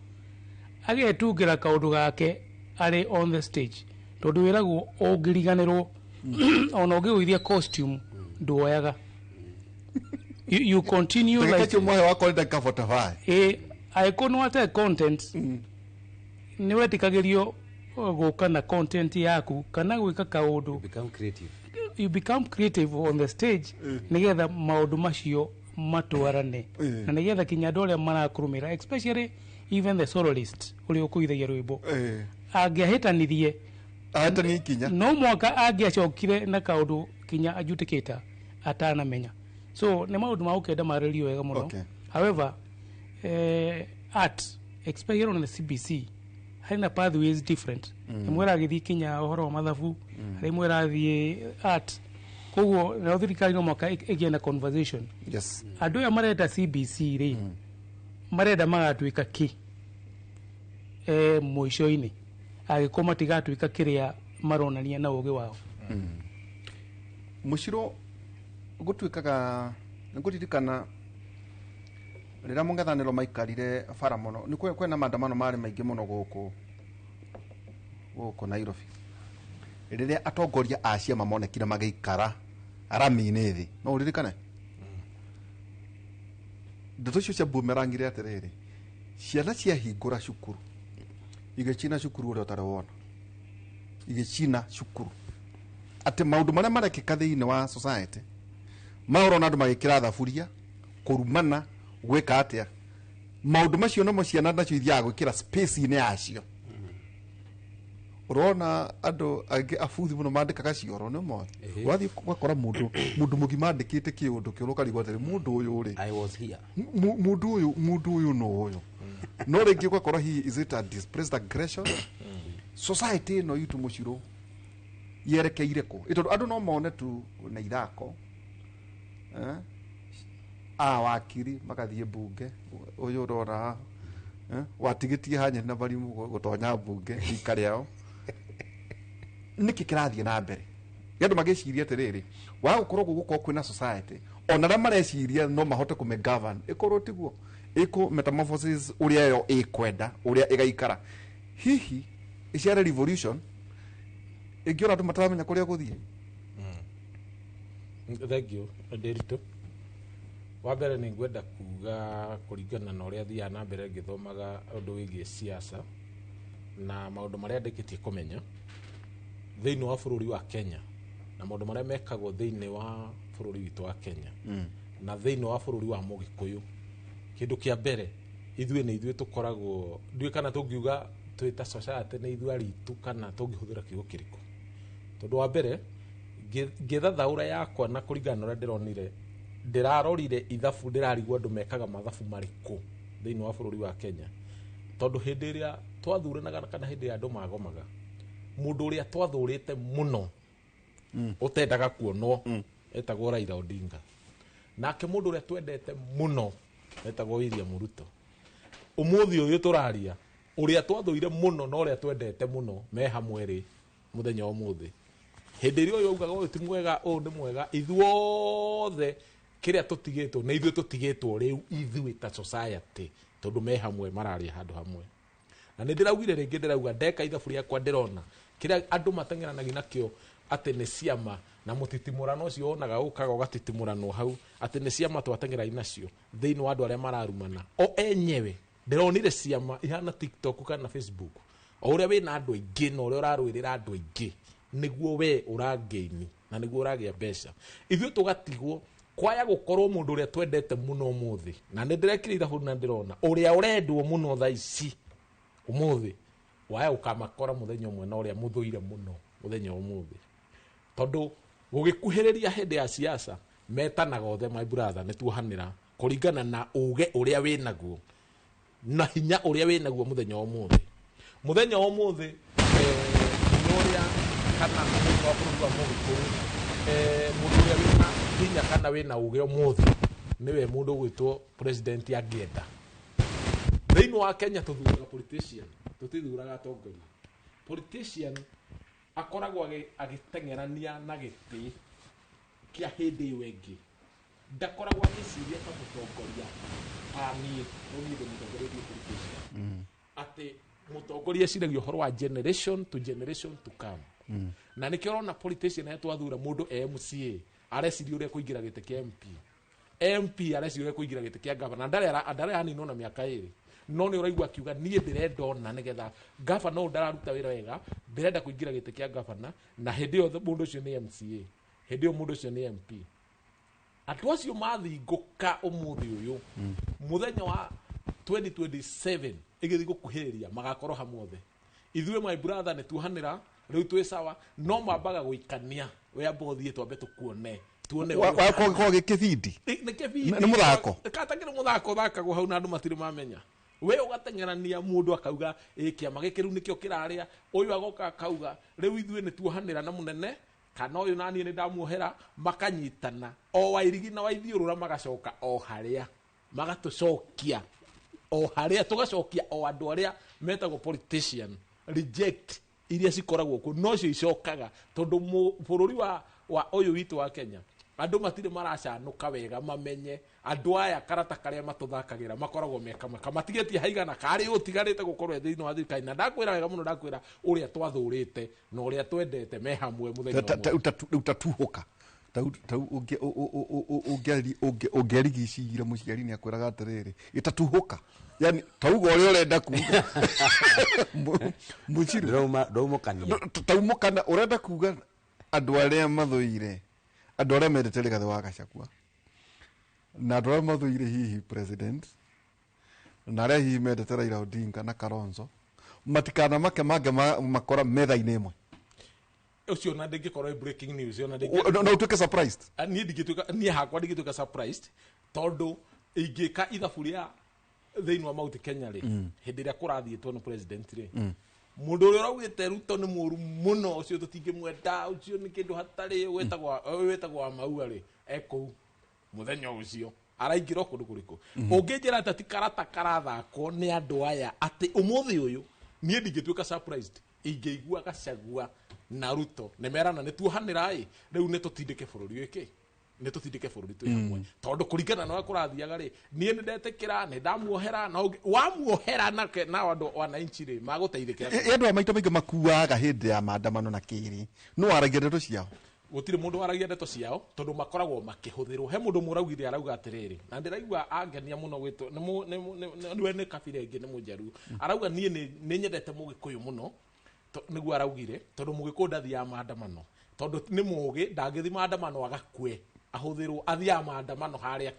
E: agetungĩra kaũndũ gake arĩ on the stage tondũ wĩragwo ũngĩriganĩrwo ona ũngĩgũithia costume nduoyaga you continue like aĩkũ no ate content nĩ wetikagĩrio gũka na content yaku kana gwĩka kaũndũ you become creative on the stage nĩgetha maũndũ macio matwarane na nĩgetha kinya andũ arĩa marakũrũmĩra especially even the soloist ũrĩa ũkũithagia rwĩmbo angĩahĩtanithie no mwaka angĩacokire na kaũndũ kinya adjudicator atanamenya so nĩ maũndũ ma gũkenda marĩrio wega mũno. However art especially on the CBC harĩ pathways different ĩmwe ĩragĩthiĩ kinya ũhoro wa mathabu harĩ ĩmwe ĩrathiĩ art koguo na thirikari no mwaka ĩgĩe na conversation andũ aya marenda CBC rĩ marenda magatuĩka kĩ mũico-inĩ agĩkorwo matigatuĩka kĩrĩa maronania na ũgĩ wao.
B: Mũcirũ gũtuĩkaga ngũririkana rira mungethaniro maikarire bara muno ni kwena maandamano mari maingi muno guku Nairobi rĩrĩa atongoria a ciama monekire magĩikara rami-inĩ thĩ no ũririkane ndeto icio cia boomerangire atĩrĩrĩ ciana ciahingũra cukuru igĩcina cukuru ũrĩa ũtarĩ wona igĩcina cukuru atĩ maũndũ marĩa marekĩka thĩinĩ wa society maũrona andũ magĩkĩra thaburia kũrumana gwĩka atĩa maũndũ macio namo ciana nacio ithiaga gwĩkĩra space-inĩ yacio urona andu angi abuthi muno mandikaga cioro no mo wathi gwakora mundu mugima andikite kiundu kiuruka rigwa tiri mundu uyu ri
C: I was here
B: mundu uyu no uyu no ringi gwakora he is it a displaced aggression society no yitu muciro yerekeire ko ito andu no mone tu na ithako wakiri makathie bunge uyu urora watigitie hanya na bari gutonya bunge ikariao niki kirathie na mbere yandu magiciria atiriri wa gukorwo guguko kwina society ona ra mareciria no mahote ku govern ikorwo tiguo iko metamorphosis uria yo ikwenda uria igaikara hihi iciara revolution igiora andu mataramenya kuria guthie
D: thank you Derito wa mbere ni ngwenda kuga kuringana na uria thia na mbere ngithomaga undu wigie siasa na maundu maria ndikitie kumenya thĩinĩ wa bũrũri wa Kenya na maũndũ marĩa mekagwo thĩinĩ wa bũrũri witũ wa Kenya na thĩinĩ wa bũrũri wa Mũgĩkũyũ kĩndũ kĩa mbere ithuĩ tũkoragwo ndũĩ kana tũngiuga twĩta society nĩ ithuĩ aritũ kana tũngĩhũthĩra kiugo kĩrĩkũ tondũ wa mbere ngĩthathaũra yakwa na kũringana na ũrĩa ndĩronire ndĩrarorire ithabu ndĩrarigwo andũ mekaga mathabu marĩkũ thĩinĩ wa bũrũri wa Kenya tondũ hĩndĩ ĩrĩa twathuranaga kana hĩndĩ ĩrĩa andũ magomaga mundu uria twathurite muno utendaga kuonwo etagwo Raila Odinga nake mundu uria twendete muno etagwo William Ruto umuthi uyu turaria uria twathuire muno na uria twendete muno me hamwe ri muthenya umuthi hindi ri uyu ugaga uyu ti mwega uyu ni mwega ithuothe kiria tutigitwo na ithuĩ tutigitwo riu ithuĩ ta society tondu me hamwe mararia handu hamwe na nĩ ndĩraugire rĩngĩ ndĩrauga ndeka ithabu rĩakwa ndĩrona kĩrĩa andũ mateng'eranagia nakĩo atĩ nĩ ciama na mũtitimũrano ũcio wonaga ũkaga ũgatitimũranwo hau atĩ nĩ ciama twateng'erania nacio thĩinĩ wa andũ arĩa mararumana o enyewe ndĩronire ciama ihana TikTok kana Facebook o ũrĩa wĩna andũ aingĩ na ũrĩa ũrarũĩrĩra andũ aingĩ nĩguo we ũrangeini na nĩguo ũragĩa mbeca ithuĩ tũgatigwo kwaya gukorwo mundu uria twendete muno umuthi na nĩ ndĩrekire ithabu na ndĩrona ũrĩa ũrendwo muno thaa ici umuthi waya ukamakora muthenya umwe na uria muthuire muno muthenya umuthi tondu gugikuhiriria hindi ya siasa metanaga othe my brother ni tuhanira kuringana na uge uria winaguo na hinya uria winaguo muthenya umuthi uria kana mundu wa bũrũri wa Mũgĩkũyũ mundu uria wina hinya kana wina uge umuthi niwe mundu gwitwo president angĩenda thĩinĩ wa Kenya tuthuraga politician tutithuraga atongoria politician akoragwo agĩteng'erania na gĩtĩ kĩa hĩndĩ ĩyo ĩngĩ ndakoragwo agĩciria ta mũtongoria niĩ mũtongoria politician atĩ mũtongoria eciragia ũhoro wa generation to come na nĩkĩo ũrona politician aya twathura mũndũ MCA areciria ũrĩa kũingĩra gĩtĩ kĩa MP areciria ũrĩa kũingĩra gĩtĩ kĩa governor ndarĩ haninwo na mĩaka ĩrĩ no nĩ ũraigua akiuga niĩ ndĩrenda ona nĩgetha governor ndararuta wĩra wega ndĩrenda kũingĩra gĩtĩ kĩa governor na hĩndĩ ĩyo mũndũ ũcio nĩ MCA hĩndĩ ĩyo mũndũ ũcio nĩ MP andũ acio mathingũka ũmũthĩ ũyũ mũthenya wa 2027 ĩgĩthiĩ gũkuhĩrĩria magakorwo hamwe othe ithuĩ my brother nĩ tuhanĩra rĩu twĩ sawa no mambaga gũikania we amba ũthiĩ twambe tũkuone tuone
B: kwa gĩkĩbindi nĩ mũthako
D: katakĩrĩ mũthako thakagwo hau na andũ matirĩ mamenya we ũgateng'erania mũndũ akauga kĩama gĩkĩ rĩu nĩkĩo kĩrarĩa ũyũ agoka akauga rĩu ithuĩ nĩ tuohanĩra na mũnene kana ũyũ naniĩ nĩ ndamuohera makanyitana o Wairigi na Waithiũrũra magacoka o harĩa magatũcokia o harĩa tũgacokia o andũ arĩa metagwo politician reject iria cikoragwo kuo no cio icokaga tondũ bũrũri wa ũyũ witũ wa Kenya andu matire maracanuka wega mamenye andu aya karata karia matuthakagira makoragwo meka matigetie haigana kari utigarite gukorwo thiini wa thirikari na ndakwira wega muno ndakwira uria twathurite na uria twendete me hamwe muthenya
B: utatuhuka ungerigicire muciari ni akwiraga atiriri itatuhuka yani tauga uria urenda kuga muciro taumukana urenda kuga andu aria mathuire andu aria mendete Rigathi wa Gachagua na andu aria mathuire hihi president na aria hihi mendete Raila Odinga na Kalonzo matikana make makora metha-ini imwe
D: ucio na ndingikorwo breaking news ona
B: no tuke surprised
D: ni ndingituka ni hakwa ndingituka surprised tondu ingika ithaburia thiini wa Mount Kenya ri hindi ria kurathiitwo ni president ri mundu uria uraugite Ruto ni muru muno ucio tutingimwenda ucio ni kindu hatari wetagwa maua ri eko muthenya ucio araingirwo kundu kuriku unginjira ati karata karathako ni andu aya ati umuthi uyu ni ndingituka surprised ingeigua Gachagua na Ruto nemerana ni tuhanira riu ni tutindike bururi iki ni tutindike bururi twi hamwe tondu kuringana na kurathiaga ri nie ni ndetikira ni ndamuohera na wamuohera na andu wananchi ri maguteithikira
B: andu amaito maingi makuaga hindi ya maandamano na kiri no aragia ndeto ciao
D: gutire mundu aragia ndeto ciao tondu makoragwo makihuthirwo he mundu muraugire arauga atiriri na ndiraigua angenia muno gwitu ni kabira ingi ni mujaru arauga nie ni nyendete mugikuyu muno niguo araugire tondu mugikuyu ndathia maandamano tondu ni mugi ndagithi maandamano agakue ahuthirwo athia maandamano haria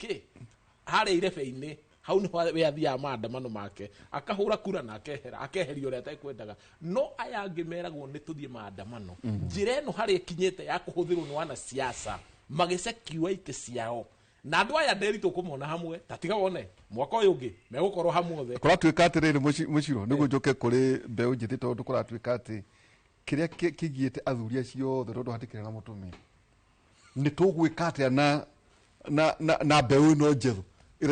D: haria irebe-ini hau ni we athia maandamano make akahura kura na akeherio uria atekwendaga no aya angi meragwo ni tuthie maandamano njira ino haria kinyete ya kuhuthirwo ni wana siasa magicekiwa ite ciao na andu aya nderito kumona hamwe tatiga wone mwaka uyu ungi megukorwo hamwe othe
B: kuratwika atiriri muciro niguo njoke kuri mbeu njithi tondu kuratwika ati kiria kigiite athuri acio tondu hatikire na mutumia ni tugwika atia na mbeu ino njithu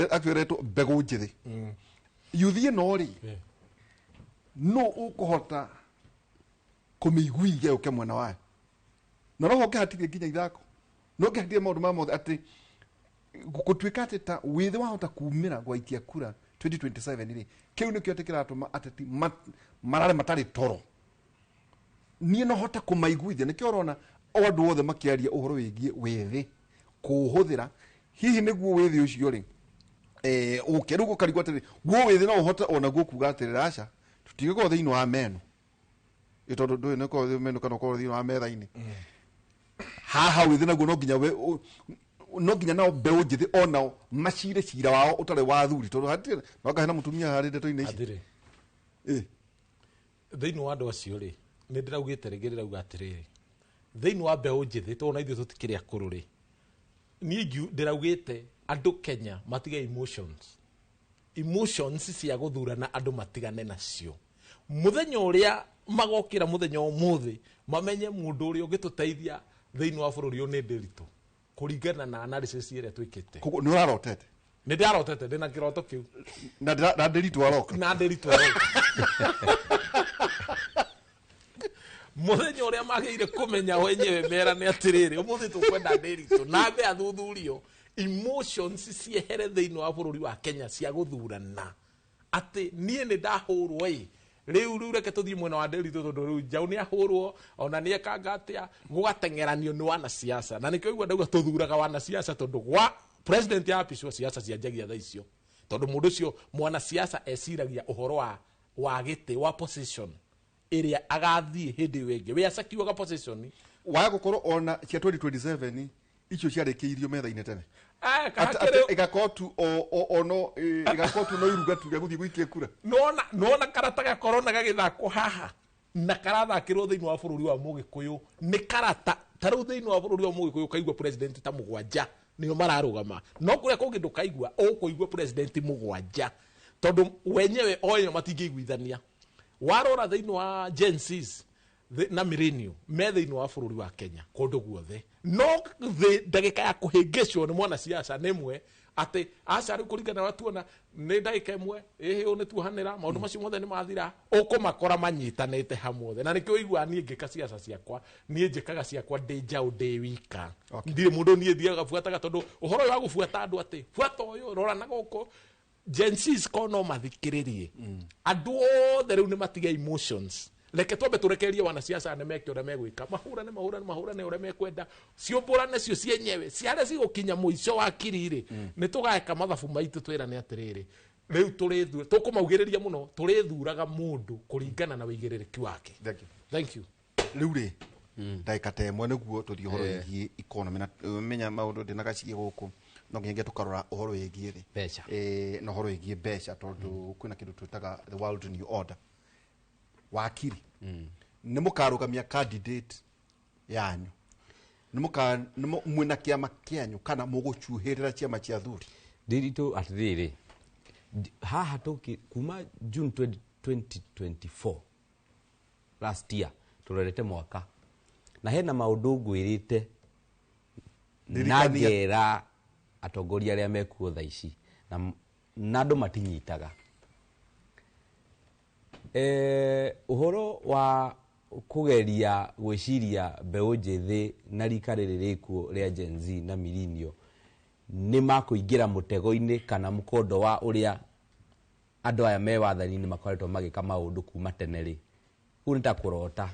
B: akiretwo mbegu njithi yuthie no ri no ukuhota kumiguithia uke mwena wayo na roho ngihatirie nginya ithako no ngihatie maundu ma mothe ati gutwika ati ta withi wahota kumira gwaikia kura 2027 ri kiu nikio tikiratuma ateti marare matari toro nie no hota kumaiguithia nikio urona andu othe makiaria uhoro wigie withi kuhuthira hihi niguo withi ucio ri ukerugo karigwa ati guo withi no uhota ona guo kuga ati rasha tutigeko thiini wa meno itondo ndu ne ko meno kana ko thiini wa metha-ini haha withi naguo no nginya no nginya nao mbeu njithi onao macire cira wao utare wa thuri tondu hatire no kahena mutumia hari ndeto-ini ici
D: thiini wa andu acio ri ni ndiraugite ringi ndirauga atiriri thiini wa mbeu njithi tondu na ithuĩ tutikiria kuru ri ni ndiraugite andu Kenya matiga emotions cia guthurana andu matigane nacio muthenya uria magokira muthenya umuthi mamenye mundu uria ungituteithia thiini wa bururi ni ndirito kuringana na analysis iria twikite
B: koguo ni urarotete
D: ni ndarotete ndina kiroto kiu
B: na ndirito aroka
D: na ndirito aroka muthenya uria magire kumenya wenyewe mera ni atiriri umuthi tukwenda ndirito na be athuthurio emotions ciehere thiini wa bururi wa Kenya cia guthurana ati nie ni ndahurwo riu reke tuthie mwena wa ndirito tondu riu jau ni ahurwo ona ni ekanga atia gugatengeranio ni wana siasa na nikio igwa ndauga tuthuraga wana siasa tondu gwa president ya pisho siasa cianjagia tha icio tondu mundu ucio mwana siasa esiragia uhoro wa gite wa position iria agathie hindi wenge we asakiwaga position
B: wa gukorwo ona cia 2027 icio ciarekiirio metha-ini tene igakotu ono igakotu no irugatu gya guthie gwikia kura
D: nona karata ga corona gagithako haha na karathakirwo thiini wa bururi wa Mugikuyu ni karata taru thiini wa bururi wa Mugikuyu kaigwa president ta mugwanja nio mararugama no kuria kungi ndukaigwa ukuigwa president mugwanja tondu wenyewe oyo matingiguithania warora thiini wa Gen Zs na millennium metha-ini wa bururi wa Kenya kundu guothe no ndagika ya kuhingicwo ni mwana siasa nimwe ati aca riu kuringana na tuona ni ndagika imwe ihiu ni tuhanira maundu macio mothe ni mathira ukumakora manyitanite hamwe na nikio igua nie ngika ciaca ciakwa nie njikaga ciakwa ndi njau ndi wika ndire mundu nie thiaga buataga tondu uhoro wa gubuata andu ati buata uyu rora na guko Gen Z's kono mathikiririe andu othe riu ni matiga emotions leke twambe turekerie wanasiasa anemeke ure megwika mahurane ure mekwenda ciumbũrane cio cienyewe ciare cigukinya muico wa kiriri ni tugaeka mathabu maitu twirane atiriri riu tukumaugiriria muno turithuraga mundu kuringana na wigirĩrĩki wake. Thank you.
B: Riu ri ndaika temwe niguo tuthii horo yigie economy na menya maundu ndinaga cie guku no nginya tukarora uhoro yigie ri
C: beca
B: no horo yigie beca tondu kwina kindu twitaga the world new order wakiri ni mukarugamia candidate yanyu ni mwina kiama kianyu kana muguchuhirira ciama cia thuri
C: ndirito atiriri haha toki kuma June 2024 last year turorete mwaka na hena maundu ngwirite nagera atongoria aria mekuo tha ici na andu matinyitaga uhoro wa kugeria gwiciria mbeu njithi na rika ririkuo ria Gen Z na milinio ni makuingira mutego-ini kana mukondo wa uria andu aya me wathani-ini makoretwo magika maundu kuma tene ri u ni ta kurota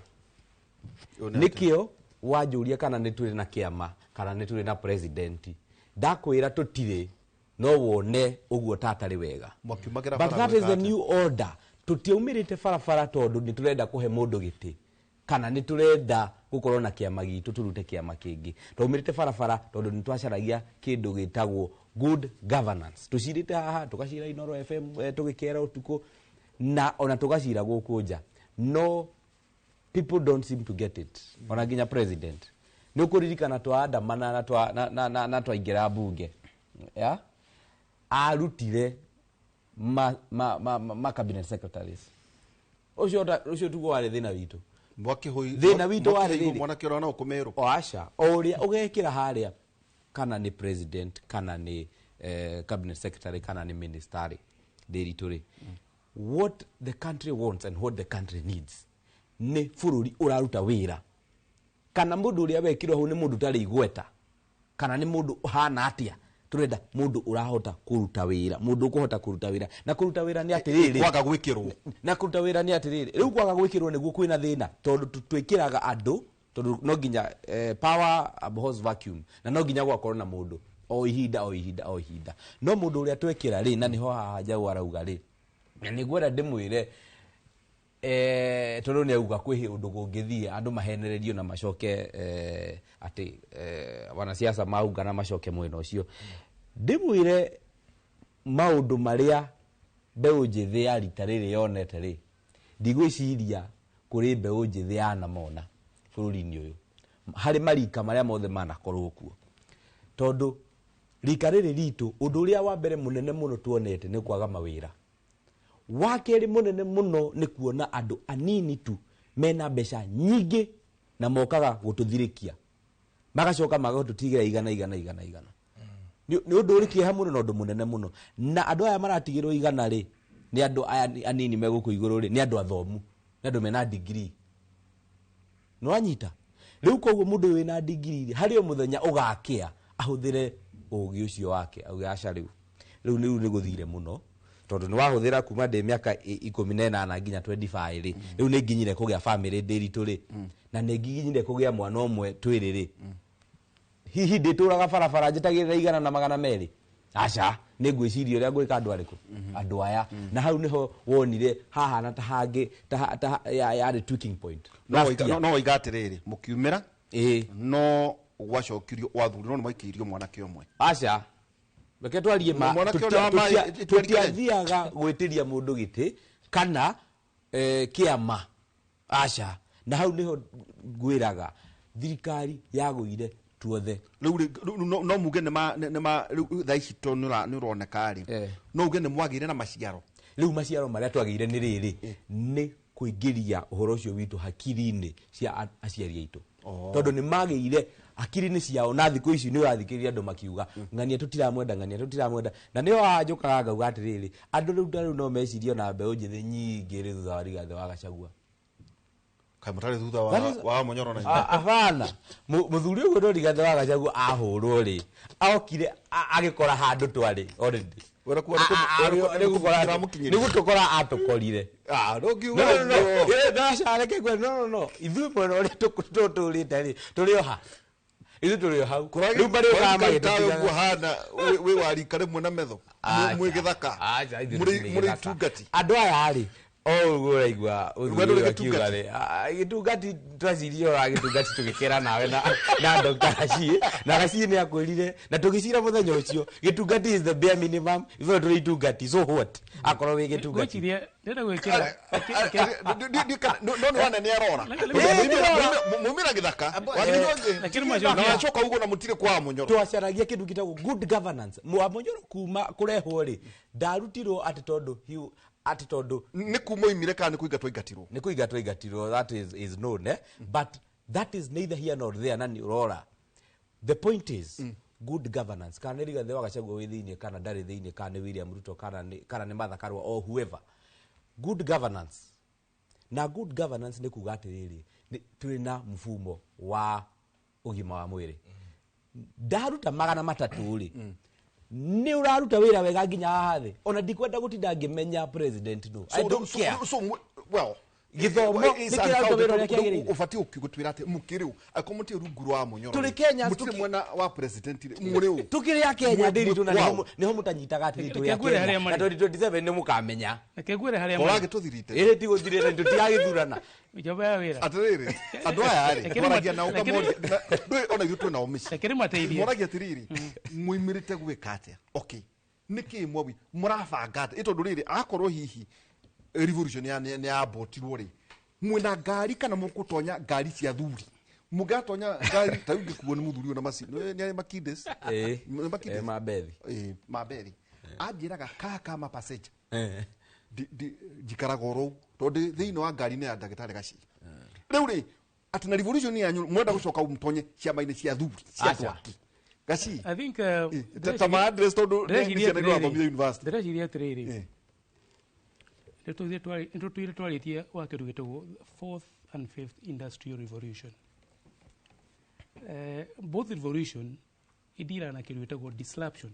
C: nikio wanjuria kana ni turi na kiama kana ni turi na president ndakwira tutire no wone uguo tatari wega but that is the new order tutiumirite farafara tondu ni turenda kuhe mundu giti kana ni turenda gukorwo na kiama gitu turute kiama kingi tuumirite farafara tondu ni twacaragia kindu gitagwo good governance tucirite haha tukacira Inoro FM tugikera utuko na ona tugacira guku nja no people don't seem to get it ona nginya president ni ukuririkana twaandamana na twaingira bunge ya arutire ma cabinet secretaries ucio tugo wari thina witu thina witu wari
B: mwana kira na ukumero
C: oasha oria ugekira haria kana ni president kana ni cabinet secretary kana ni minister deritore what the country wants and what the country needs ni fururi uraruta wira kana mundu uria wekirwo hu ni mundu tari igweta kana ni mundu hana atia turenda mundu urahota kuruta wira mundu ukuhota kuruta wira na kuruta wira ni atiriri
B: kwaga gwikirwo
C: na kuruta wira ni atiriri riu kwaga gwikirwo niguo kwina thina tondu twikiraga andu tondu no nginya power abhors vacuum na no nginya gwakorwo na mundu o ihinda no mundu uria twekira ri na niho haja warauga ri ni gwera ndimwire tondu ni auga kwihi undu gungithie andu mahenererio na macoke ati wanasiasa mauga na macoke mwena ucio ndimwire maundu maria mbeu njithi ya rita riri yonete ri ndigwiciria kuri mbeu njithi ya namona bururi-ini uyu hari marika maria mothe manakorwo kuo tondu rika riri ritu undu uria wa mbere munene muno tuonete ni kwaga mawira wakeri munene muno ni kuona andu anini tu mena mbeca nyingi na mokaga gututhirikia magacoka magotutigira igana ni undu uri kieha muno na undu munene muno na andu aya maratigirwo igana ri ni andu aya anini meguku iguru ri ni andu athomu ni andu mena degree no anyita riu koguo mundu wina degree hari o muthenya ugakia ahuthire ugi ucio wake augaca riu ni guthire muno tondu ni wahuthira kuma de miaka 18 nginya 25 ri riu ni nginyire kugia family ndiritu ri na ni nginyire kugia mwana omwe twiri ri hihi ndituraga farafara njitagirira igana na magana meri aca ni ngwiciria uria ngwika andu ariku andu aya na hau niho wonire haha na tahangi ya tweaking point
B: no igatiriri mukiumira no gwacokirio wathuri no maikirio mwana kiomwe
C: aca reke twarie tutiathiaga gwitiria mundu giti kana kiama aca na hau niho ngwiraga thirikari yaguire tuothe
B: no muge nema thaici to ni uroneka ri no uge ni mwagire na maciaro
C: riu maciaro maria twagire ni riri ni kuingiria uhoro ucio witu hakiri-ini cia aciari aitu tondu ni magire akiri ni ciao na thiku ici ni urathikiriria andu makiuga ng'ania tutiramwenda na ni wanjukaga ngauga atiriri andu riu no mecirio na mbeu njithi nyingi ri thutha wa Rigathi wa Gachagua
B: kamutari thutha wa Munyoro na
C: afana muthuri uguo ndo Rigathi wa Gachagua ahurwo ri aokire agikora handu twari already ni gutukora atukorire ndachareke gwe no ithuĩ mwena ũrĩa tũtũrĩte rĩ tũrĩ o ha ithuĩ tũrĩ o hau rĩu bari ũkamagĩtũtigaga
B: hana wĩ warika rĩmwe na metho mwĩ gĩthaka mũrĩ itungati
C: andũ aya rĩ ũguo ũraigua ũkiuga rĩ gĩtungati twacirie ora gĩtungati tũgĩkera nawe na Dr. Rashid na Rashid nĩ akwĩrire na tũgĩcira mũthenya ũcio gĩtungati is the bare minimum ithuĩ tũrĩ itungati so what akorwo wĩ gĩtungati
E: ndĩrenda gwĩkĩra
B: no wana nĩ arora mumira gĩthaka na wacoka uguo na mũtirĩ kwa Munyoro
C: twacaragia kĩndũ gĩtagwo good governance Munyoro kuma kũrehwo rĩ ndarutirwo ati tondu
B: ni kuma imire kana ni
C: kuingatwo ingatirwo that is known but that is neither here nor there nani urora the point is good governance kana Rigathi wa Gachagua wi thiini kana ndari thiini kana William Ruto kana ni Martha Karua or whoever good governance ni kuga atiriri twina mfumo wa ugima wa mwiri ndaruta magana matatu ri ni uraruta wira wega nginya hathi ona ndikwenda gutinda ngimenya president no I don't care
B: so well
C: githomo nikiraruta wira uria kiagirire
B: ufati ukigutwira ati mukiriu akomuti rungu rwa Munyoro
C: tuli Kenya
B: mutire mwena wa president muri
C: tukiri ya Kenya ndiri tuna niho mutanyitaga ati tuli ya Kenya na 2027 ni mukamenya
E: akegwire haria
B: orage tuthirite
C: ire ti guthirite tutigagithurana
E: ijoba ya wira
B: atiriri andu aya ari twaragia na uga mori ona yutu na omici
E: akiri mateithia
B: moragia atiriri muimirite gwika atia okay niki mwabi murabanga ito nduriri akorwo hihi revolution ya botirwo ri mwina ngari kana mukutonya ngari cia thuri mugatonya ngari ta ungikuo ni muthuri ona macini ni makides mabethi anjiraga kama passenger jikaraga oro tondu thiini wa ngari ni ya ndagitari Gachi riu ri ati na revolution yanyu mwenda gucoka umtonye ciama-ini cia thuri cia twaki Gachi
E: I think
B: tama address tondu ni cia ndio athomithia university
E: ndĩreciria atĩrĩrĩ nĩtũtwire twarĩtie wa kĩndũ gĩtagwo 4th and 5th industrial revolution both revolution idira na kĩndũ gĩtagwo disruption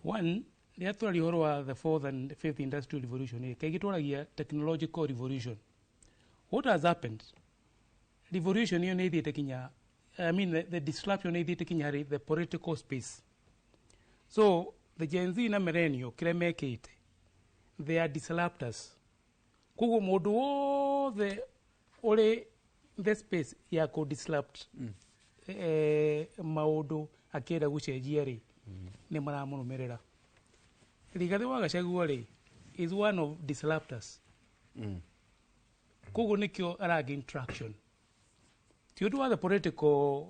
E: one rĩrĩa tũraria ũhoro wa the 4th and 5th industrial revolution kaingĩ twaragia technological revolution what has happened revolution hiyo nĩ ĩthiĩte kinya the disruption nĩ ĩthiĩte kinya harĩ the political space so the Gen Z na millennial kĩrĩa mekĩte they are disruptors koguo mũndũ wothe ũrĩ the space ya disrupt maũndũ akĩenda gũcenjia rĩ nĩ maramũrũmĩrĩra Rigathi wa Gachagua rĩ is one of disruptors koguo nĩkĩo aragain traction ti ũndũ wa the political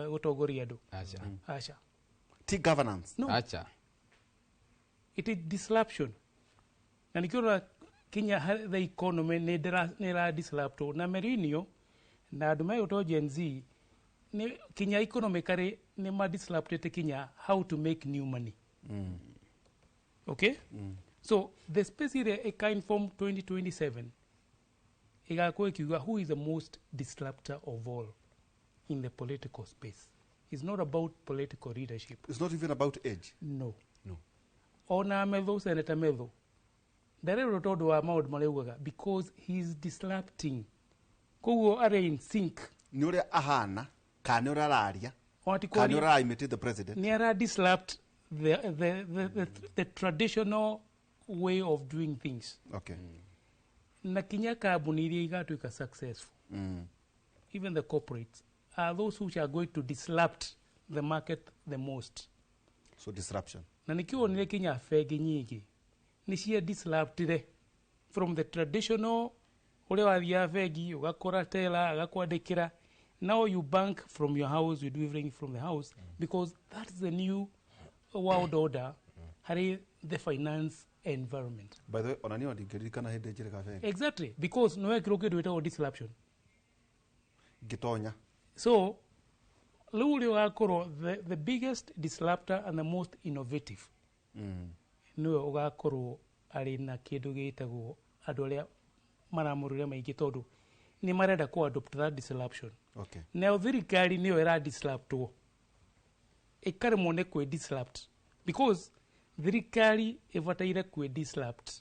E: gũtongoria andũ acha
B: ti governance
E: no
C: acha
E: it is disruption na nikiona kinya the economy ni ra disrupt na merinio na andu mayo Gen Z ni kinya economically ni ma disrupted kinya how to make new money okay so the space here a kind from 2027 igakwo ikiuga who is the most disruptor of all in the political space. It's not about political leadership.
B: It's not even about age.
E: No. Ona Medho, Senator Medho, ndarero tondu wa maundu maraugaga because he's disrupting. Koguo are in sync.
B: Ni uria ahana kana uria araria kana uria imitate the president.
E: Ni ara disrupt the traditional way of doing things.
B: Okay.
E: Na kinya kambuni iria igatuika successful. Even the corporates are those who are going to disrupt the market the most.
B: So disruption.
E: Na nikiwonire kinya fegi nyingi ni cia disruptire from the traditional uria wathia fegi ugakora tela agakwandikira. Now you bank from your house, you're delivering from the house because that's the new world order. Hari the finance environment.
B: By the way, onani ondingiririkana hindi njire kafegi.
E: Exactly, because no ekiro kindu wetagwo disruption.
B: Gitonya.
E: So Luli wakoro the biggest disruptor and the most innovative. Niwe ugakoro ari na kindu gitagwo andu aria maramurire maingi tondu ni marenda ku adopt that disruption.
B: Okay.
E: Now thirikari niyo ira disruptwo. Ikarimo ne kwe disrupt because thirikari ivataire kwe disrupt.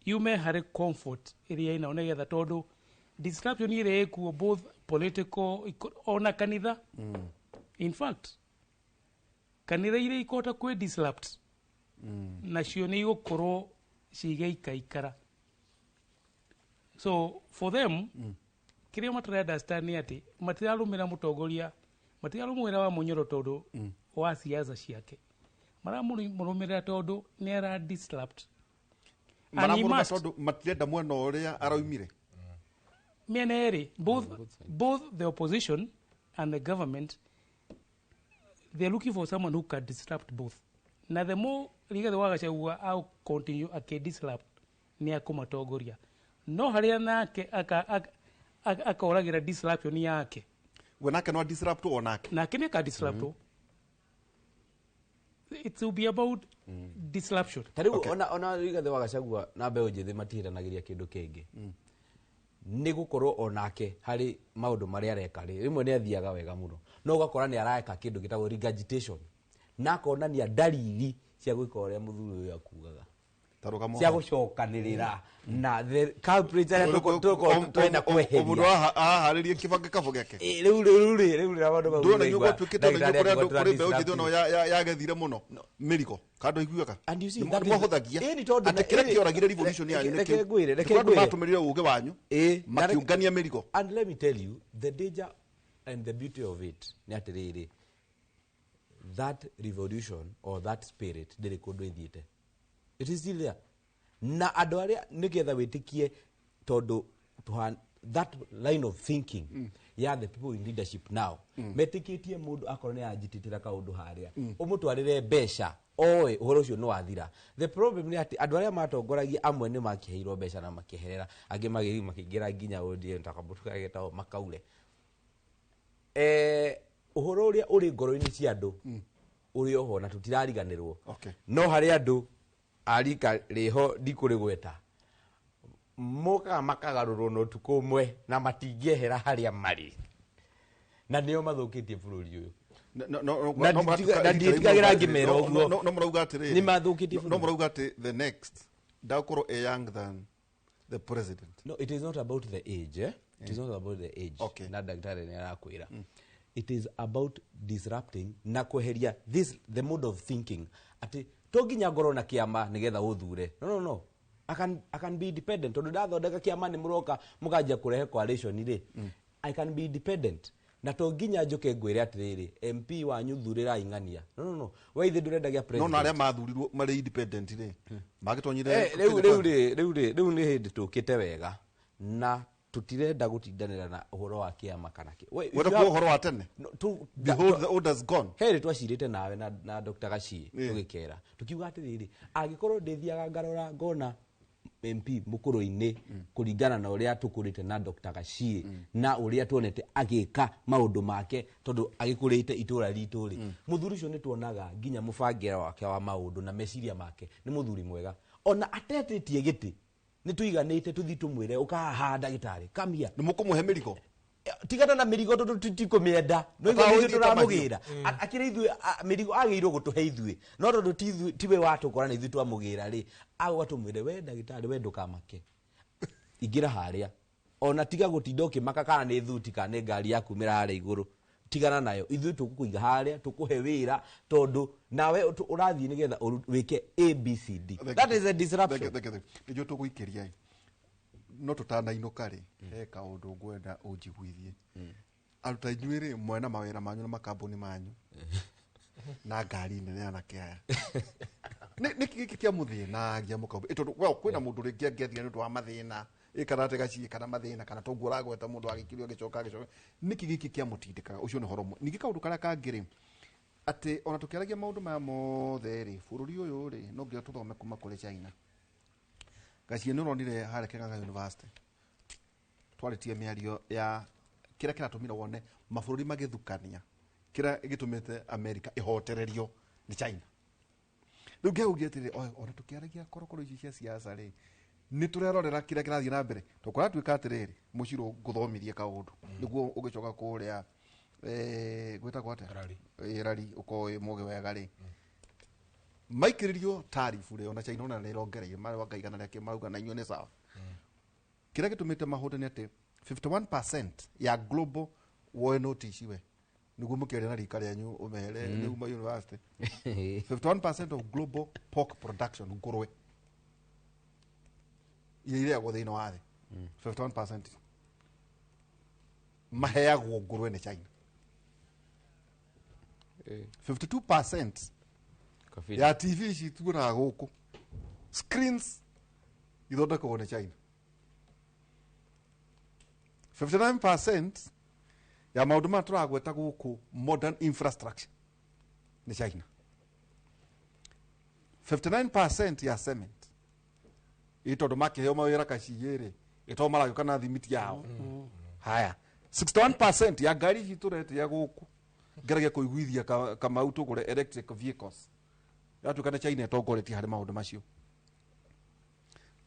E: Yume hare comfort area ina onegetha tondu disruption ire ekuo both political ona kanitha. In fact kanitha ire ikota kwe disrupt nacio ni igũkorwo cigeikaikara. So for them kiria matara understand ni ati matirarumira mutongoria matirarumira wa munyoro tondu wa siasa ciake maramurumira tondu ni ara disrupt
B: maramurumira tondu matirenda mwena uria araumire.
E: Miena eri both the opposition and the government, they're looking for someone who can disrupt both. Na the more riga the wagacagua au continue disrupt ni akumatongoria no haria nake akauragira disruption yake
B: we nake no disrupt onake
E: nake ni ka disrupt. It will be about disruption.
C: Tariu ona riga the wagacagua na mbeu njithi matiriranagiria kindu kingi ni gukorwo onake hari maundu maria areka ri rimwe ni athiaga wega muno no ugakora ni areka kindu gitagwo regurgitation na konania dalili cia gwika uria muthuri uyu akugaga cia gucokanirira na the culprit aria twenda kweheria
B: mundu aharirie kibanga kabo geke
C: riu na bandu bau
B: ndona nyugo twikite na nyugo andu kuri mbeu njithi no yagethire muno miriko kando iguaka mwahuthagia ati kire kioragire revolution yanyu
C: reke ngwire
B: matumirire uge wanyu makiungania miriko.
C: And let me tell you the danger and the beauty of it ni atiriri that revolution or that spirit ndiri kundu ithiite. It is still there. Na andu aria nigetha witikie tondu that line of thinking ya the people in leadership now metikitie mundu akorwo ni ajititira kaundu haria umutwarire besha oe uhoro ucio no athira. The problem ni ati andu aria matongoragia amwe ni makiheirwo besha na makiherera angi magiri makingira nginya odie ntakabutuka getao makaure uhoro uria uri ngoro-ini cia andu uri oho na tutirariganirwo. No hari andu arika riho ndikurigweta moka makagarurwo no tukumwe na matingehera haria mari na nio mathukitie bururi uyu na nditigagira ngimera uguo
B: no murauga atiri
C: ni mathukitie
B: no murauga ati the next dakoro a young than the president.
C: No, it is not about the age it is not about the age na daktari ni arakwira it is about disrupting na kweheria this the mode of thinking ati toginya ngoro na kiama nigetha uthure no I can be independent tondu ndathondeka kiama ni muroka mukanjia kurehe coalition ri I can be independent na toginya njuke ngwire atiriri MP wanyu thurira ingania no we ithe ndurendagia president
B: no na aria mathurirwo mari independent ri magitonyire
C: riu ni hindi tukite wega na tutirenda gutindanira na uhoro wa kiama kana ki
B: wera ku uhoro wa tene behold the orders gone
C: heri twacirite nawe na Dr. Gachie tugikera tukiuga atiriri agikorwo ndithiaga ngarora ngona MP mukuru-ini kuringana na uria tukurite na Dr. Gachie na uria tuonete agika maundu make tondu agikurite itura ritu ri muthuri ucio ni tuonaga nginya mubangira wake wa maundu na meciria make ni muthuri mwega ona atetetie giti ni tuiganite tuthi tumwire ukaha ndagitari kamia
B: ni mukumuhe miriko
C: tigana na mirigo tondu tutikumenda no ithuĩ turamugira akira ithuĩ mirigo agirwo gutuhe ithuĩ no tondu tiwe watukora na ithuĩ twamugira ri agwa tumwire we ndagitari we ndukamake igira haria ona tiga gutinda ukimaka kana ni thuti kana ni ngari yaku mira haria iguru tigana nayo ithuĩ tukukuiga haria tukuhe wira tondu nawe urathii nigetha wike ABCD. That is a disruption.
B: Nijo tuguikeria no tutanainũka ri eka undu ngwenda unjiguithie aruta inyuĩ mwena mawĩra manyu na makambuni manyu na ngari nene ya nakaya nĩ gĩkĩ kĩa mũthĩnagia mũkambu tondu well kwĩna mũndũ rĩngĩ angĩathire nĩ ũndũ wa mathĩna ĩkarate Gachie kana mathĩna kana tongu ũragweta mũndũ agĩkirio agĩcoka nĩkĩ gĩkĩ kĩa mũtindĩkaga ũcio nĩ horo ningĩ kaũndũ karĩa kangĩ atĩ ona tũkĩaragia maũndũ maya mothe rĩ bũrũri ũyũ rĩ no nginya tũthome kuma kũrĩ China. Gachie nĩ ũronire harĩa Kenyatta University twaritie mĩario ya kira kiratumira wone mabũrũri magithukania kira gitumite America ihotererio ni China rĩu ngeugia atĩrĩ ona tukiaragia korokoro ici cia siasa rĩ ni turerorera kira kirathii na mbere tukora twika atĩrĩrĩ muciro guthomithie kaundu niguo ugicoka kuria gwita kwate rari uko moge wega rĩ maikiririo tarifu rĩ ona China ona nirongereire mari wakaigana rĩake mauga na inyone sawa kira gitumite mahude ni ati 51% ya global war notice we niguo mukiaria na rika ryanyu umehere ni uma university 51% of global pork production ngurwe ile ya gothe ino wathe 51% maheagwo ngurwe ni China 52% ya TV ici tuona guku screens ithondekagwo ni China 59% ya maundu ma turagweta guku modern infrastructure ni China 59% ya cement ito ndo makiheo mawira kacigiri ito maragioka na thimiti yao haya 61% ya ngari ici turete ya guku ngeragia kuiguithia kama utugure electric vehicles yatukana China itongoretie hari maundu macio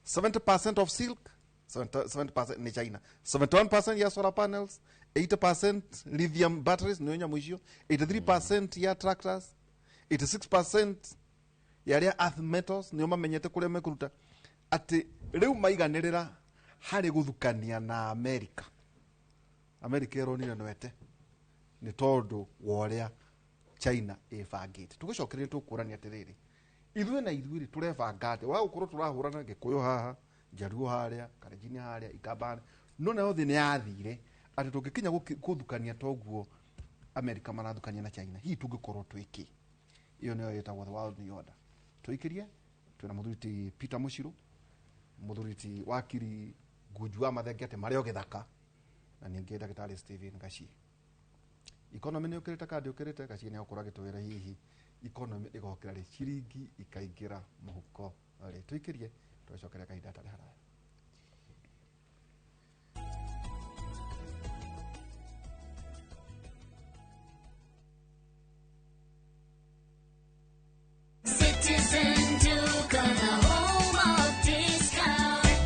B: 70% of silk 70% ni China 71% ya solar panels 80% lithium batteries nyonya mwisho 83% ya tractors 86% ya ria earth metals nyo mamenyete kuria mekuruta ati riu maiganirira hari guthukania na America eronire nwete ni tondu woria China ifangite tugicokereria tukurania atiriri ithuĩ na ithuĩ turebangate wa gukorwo turahurana Gikuyu haha Jaruo haria Kalenjin haria Ikambani no na yothe ni yathire ati tungikinya kuthukania toguo America marathukania na China hi tungikorwo twiki iyo niyo yetagwo the world new order tuikirie twina muthuriti Peter Muchiru muthuriti wakiri Ngujua mathengete mario githaka na ningi Dr. Steven Gachi economy ni ukirite kandi ukirite Gachi ni ukura gitwira hihi economy igokira ri ciringi ikaingira muhuko ri tuikirie twacokera kahinda tari haraya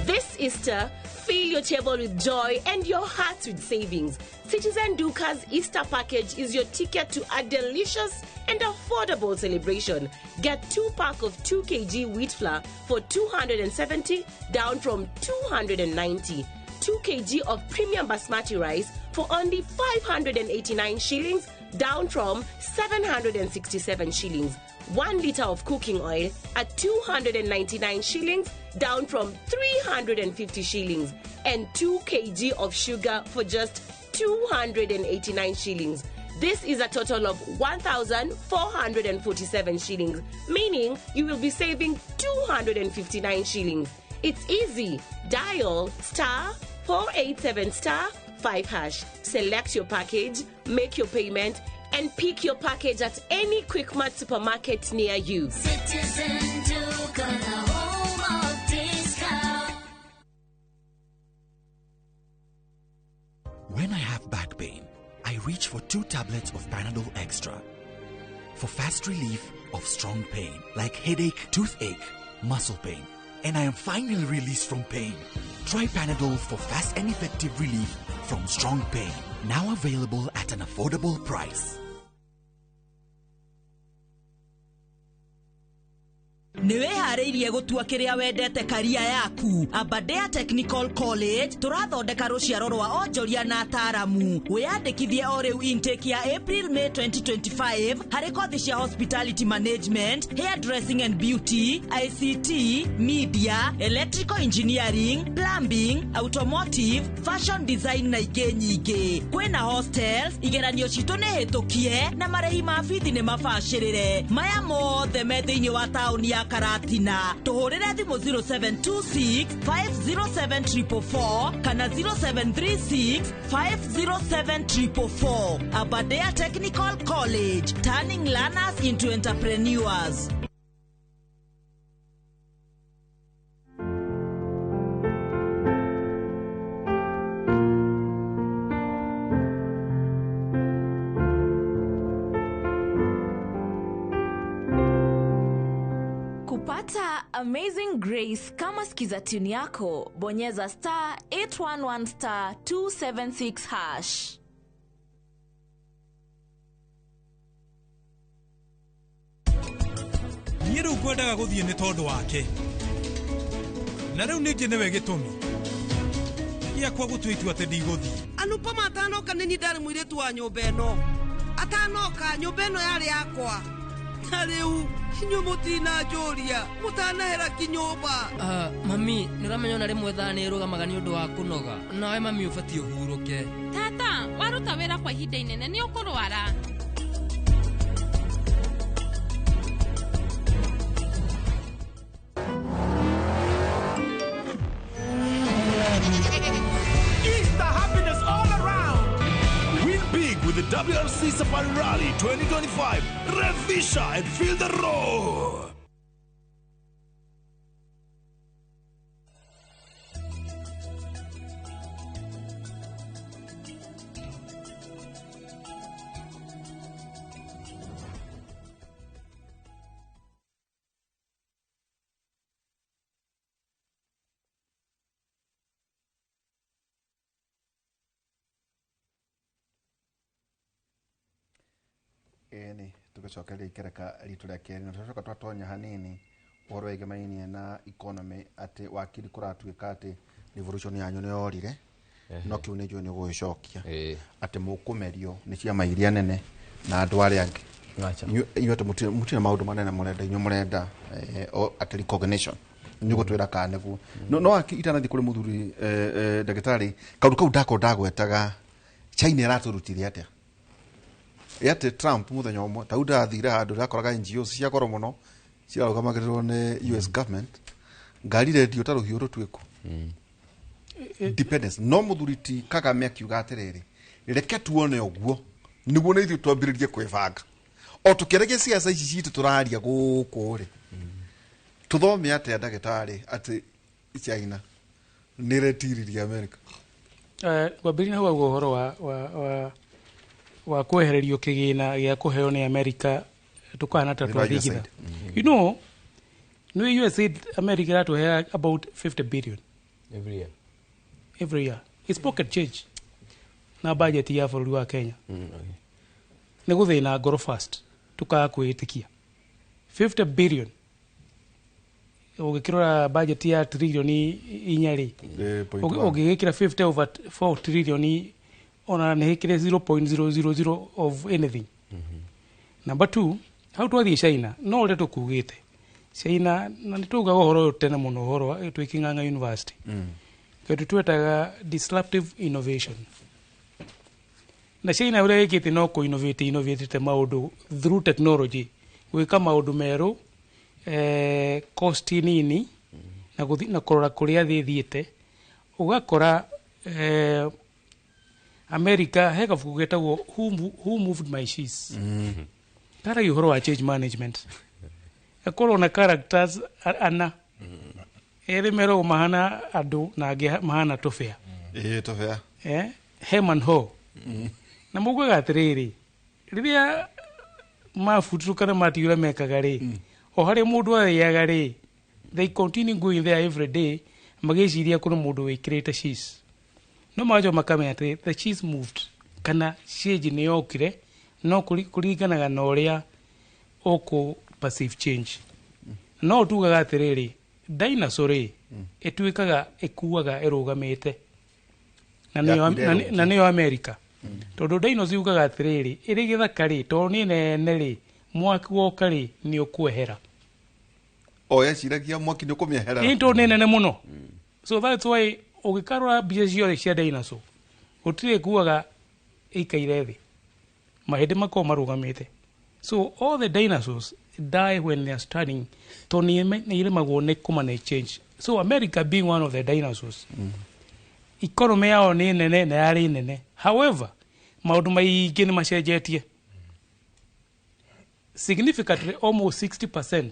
F: This Easter, fill your table with joy and your heart with savings. Citizen Duca's Easter package is your ticket to a delicious and affordable celebration. Get 2-pack of 2 kg wheat flour for 270 down from 290. 2 kg of premium basmati rice for only 589 shillings down from 767 shillings. 1 liter of cooking oil at 299 shillings down from 350 shillings, and 2 kg of sugar for just 289 shillings. This is a total of 1,447 shillings, meaning you will be saving 259 shillings. It's easy. Dial *487*5#. Select your package, make your payment, and pick your package at any Quickmart supermarket near you.
G: Citizen Duke, the home of discount.
A: When I have back pain, I reach for 2 tablets of Panadol Extra. For fast relief of strong pain, like headache, toothache, muscle pain, and I am finally released from pain. Try Panadol for fast and effective relief from strong pain. Now available at an affordable price.
H: Niweharĩirie gũtua kĩrĩa wendete career yaku. Aberdare Technical College tũrathondeka rũciaro rwa onjoria na ataramu. Wĩyandĩkithie o rĩu intake ya April May 2025 harĩ kothi cia hospitality management, hairdressing and beauty, ICT, media, electrical engineering, plumbing, automotive, fashion design na ingĩ nyingĩ. Kwĩna hostels, igeranio citũ nĩ hĩtũkie na marĩhi ma bithi nĩ mabacĩrĩre. Maya mothe me thĩinĩ wa taũni ya Karatina. Tuhurire thimũ 0726 507 444 kana 0736 507 444. Aberdare Technical College, turning learners into entrepreneurs.
I: Pata Amazing Grace kama skiza tune yako, bonyeza *811*276#.
J: Niĩ rĩu ngwendaga gũthiĩ nĩ tondũ wake, na rĩu ningĩ nĩwe gĩtũmi gĩakwa gũtua itua atĩ ndigũthiĩ.
K: Anupama atanoka nini ndarĩ mũirĩtu wa nyũmba ĩno, atanoka nyũmba ĩno yarĩ yakwa, na rĩu inyuĩ mũtinanjũria mũtanahera kinyũmba.
L: Mami, nĩũramenya ona rĩmwe thaa nĩĩrũgamaga nĩ ũndũ wa kũnoga, nawe mami ũbatiĩ ũhurũke.
M: Tata, waruta wĩra kwa ihinda inene nĩ ũkũrwara.
N: Easter happiness all around. Win big with the WRC Safari Rally 2025. Revisha and feel the roar.
B: Ni tugicokeria ikereka ritu rĩa kerĩ na tũcoka twatonya hanini ũhoro wĩgemainie na economy atĩ wakiri kũratuĩka atĩ revolution yanyu nĩ yorire no kĩu nĩ njũĩ nĩ gũgĩcokia atĩ mũkũmerio nĩ ciama iria nene na andũ arĩa angĩ inyuĩ atĩ mũtirĩ maũndũ manene mũrenda inyuĩ mũrenda atĩ recognition nĩ gũtwĩra kana nĩguo no itanathi kũrĩ mũthuri ndagĩtarĩ kaũndũ kau ndagwetaga China ĩratũrutire atĩa yate Trump muthenya umwe tau ndathire handu rakoraga NGOs cia goro muno cirarũgamagĩrĩrwo nĩ US government ngari redio ta rũhiũ rũtuĩku dependence no mũthuriti Kagame akiuga atĩrĩrĩ reke tuone ũguo nĩguo nĩ ithuĩ twambĩrĩrie kwĩbanga o tũkĩregia ciaca ici citũ tũraria gũkũ rĩ tũthome atĩa ndagĩtarĩ atĩ China nĩ retiririe America
E: kwambĩrĩria hau ũhoro wa kwehererio kĩgĩna gĩa kũheo nĩ America tukana ta twathigitha. You know, no USAID America ratũhe about 50 billion every year. It's pocket change na budget ya bũrũri wa Kenya. Nĩ gũthĩna ngoro fast tukaga kwĩĩtĩkia 50 billion ũgĩkĩrora budget ya trilioni 4 ũgĩgĩkĩra 50 over 4 trilioni ona nĩ hĩkĩre 0.000 of anything. Number 2, how twathiĩ China no ũrĩa tũkugĩte China na nĩ tugaga ũhoro ũyũ tene mũno ũhoro twĩ King'ang'a University kĩndũ twetaga disruptive innovation na China ũrĩa ĩkĩte no innovate maũndũ through technology gwĩka maũndũ merũ cost nini na kũrora kũrĩa thĩ thiĩte ũgakora America he gabuku getagwo who moved my shoes kara ũhoro wa change management akorwo na characters ana ere mero mahana andũ na angĩ mahana tofea
B: tofea
E: hem and ho na mugaga atĩrĩrĩ rĩrĩa mafutukana matiũra mekaga rĩ o harĩ mũndũ arĩaga rĩ they continue going there every day magĩciria kũrĩ mũndũ wĩkĩrĩte shoes no majo makamenya atĩ the cheese moved kana change nĩ yokire no kũringanaga na ũrĩa ũkũ passive change no tugaga atĩrĩrĩ dinosaur ĩtuĩkaga ĩkuaga ĩrũgamĩte na nĩyo America tondũ dinosaur yugaga atĩrĩrĩ ĩrĩ gĩthaka rĩ tondũ nĩ nene rĩ mwaki woka rĩ nĩ ũkwehera
B: yeciragia mwaki nĩ ũkũmĩehera
E: nĩ tondũ nĩ nene mũno so that's why ũgĩkarora mbica ciothe cia dinosaur gũtirĩ kuaga ĩikaire thĩ mahĩndĩ makorwo marũgamĩte so all the dinosaurs die when they are standing to nĩ iremagwo nĩ kũmanage change so America being one of the dinosaurs economy yao nĩ nene na yarĩ nene however maũndũ maingĩ nĩ macenjetie significantly almost 60%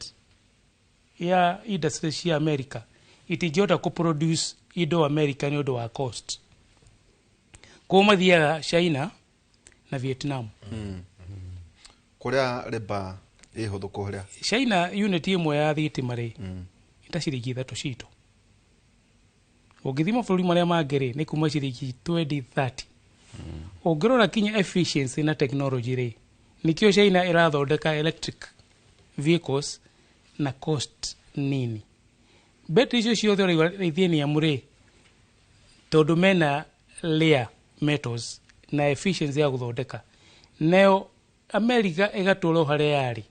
E: ya industry cia America itingĩhota kũproduce indo America nĩ ũndũ wa cost kũu mathiaga China na Vietnam
B: kũrĩa reba hũthũ kũrĩa
E: China unit ĩmwe ya thitima rĩ ita ciringi 3 citũ. Ũngĩthima bũrũri marĩa mangĩ rĩ nĩ kuma ciringi 20-30. Ũngĩrora kinya efficiency na technology rĩ nikĩo China ĩrathondeka electric vehicles na cost nini. Betri icio ciothe ũrĩithie nĩ amu rĩ tondũ mena layer metals na efficiency ya gũthondeka. Neo America ĩgatũra harĩa yarĩ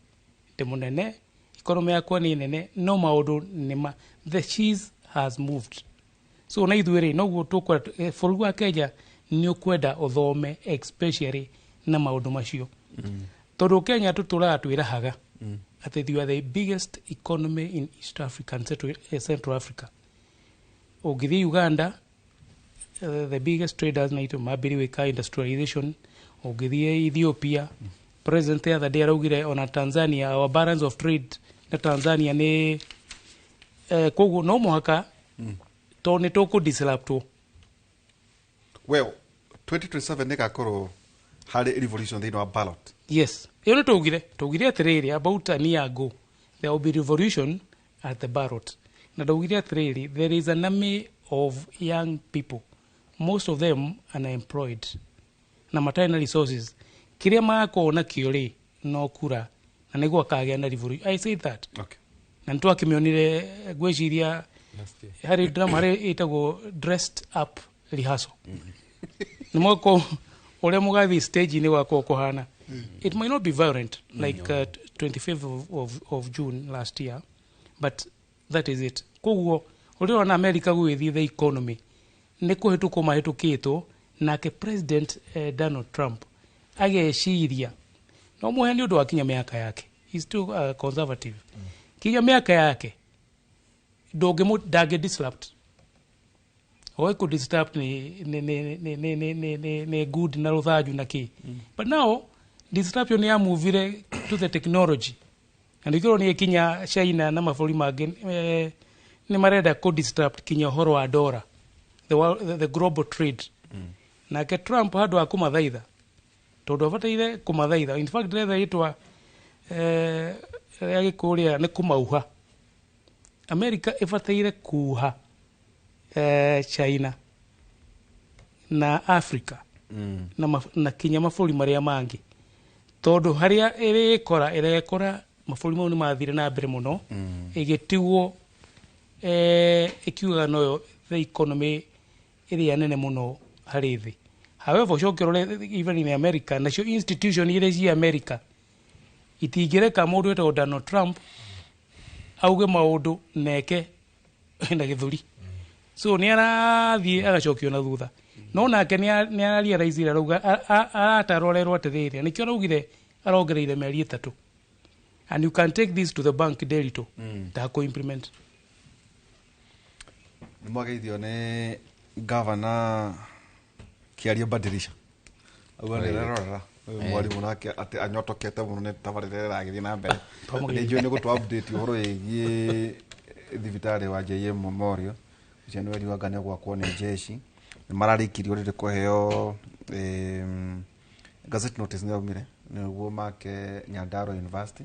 E: ndĩ mũnene, economy yakwa nĩ nene, no maũndũ nĩma the cheese has moved. So na ithuĩ rĩ noguo tũkwenda bũrũri wa Kenya nĩ ũkwenda ũthome especially na maũndũ macio. Tondũ Kenya tũtũraga twĩrahaga atĩ they are the biggest economy in East Africa and Central Africa. Ũngĩthiĩ Uganda the biggest traders na itũ mambĩrĩ gwĩka industrialization. Ũngĩthiĩ Ethiopia president the other day araugire ona Tanzania our balance of trade na Tanzania nĩ koguo no mũhaka to nĩ tũkũ-disruptwo.
B: Well, 2027 nĩ gakorwo harĩ revolution thĩinĩ wa ballot.
E: Yes, ĩyo nĩ tũgire atĩrĩrĩ about a year ago there will be revolution at the ballot. Na tũgire atĩrĩrĩ there is an army of young people, most of them unemployed na matarĩ na resources. Kĩrĩa magakorwo nakĩo rĩ no kura na nĩguo akagĩa na revolution. I say that.
B: Okay.
E: Na nĩtwakĩmĩonire gwĩciria harĩ drama harĩ ĩtagwo dressed up rehearsal. Nĩ mwako ũrĩa mũgathiĩ stage-inĩ wakwo kũhana. It might not be violent like 25th of June last year, but that is it. Koguo ũrĩa na America gũgĩthiĩ the economy nĩ kũhĩtũkwo mahĩtũkĩtwo nake President Donald Trump ageciria no mũhe nĩ ũndũ wa kinya mĩaka yake. He's still conservative. Kinya mĩaka yake ndangĩ disrupt. Oĩ ku disrupt nĩ good na rũthaju na kĩ. But now disruption ya movire to the technology. Na nĩkĩrwo nĩ kinya China na mabũrũri mangĩ nĩ marenda ku disrupt kinya ũhoro wa dollar, the global trade. Nake Trump handũ ha kũmathaitha tondũ abataire kũmathaitha. In fact retha ĩtwa ya gĩkũrĩa nĩ kũmauha. America ĩbataire kuha China na Africa na kinya mabũrũri marĩa mangĩ tondũ harĩa ĩrekora mabũrũri mau nĩ mathire na mbere mũno ĩgĩtigwo ĩkiugaga noyo the economy ĩrĩa nene mũno harĩ thĩ. However ũcokerore even in America nacio institution iria cia America itingĩreka mũndũ wĩtagwo Donald Trump auge maũndũ neke na gĩthũri. So nĩ arathiĩ agacokio na thutha. No nake nĩ ararealize arauga aratarorerwo atĩrĩrĩ nĩkĩo araugire arongereire mĩeri 3 and you can take this to the bank derito ta implement.
B: Nĩ mwageithio nĩ governor Kiaria Badirisha. Agua nĩ rerora mwarimũ nake atĩ anyotokete mũno nĩ tabarĩre ragĩthiĩ na mbere. Nĩ njũĩ nĩ gũtũ update ũhoro ĩgiĩ thibitarĩ wa JM Memorial. January wa gane gwakwo nĩ jeshi nĩ mararĩkirio rĩrĩ kũheo gazette notice nĩ yaumire nĩguo make Nyandarua University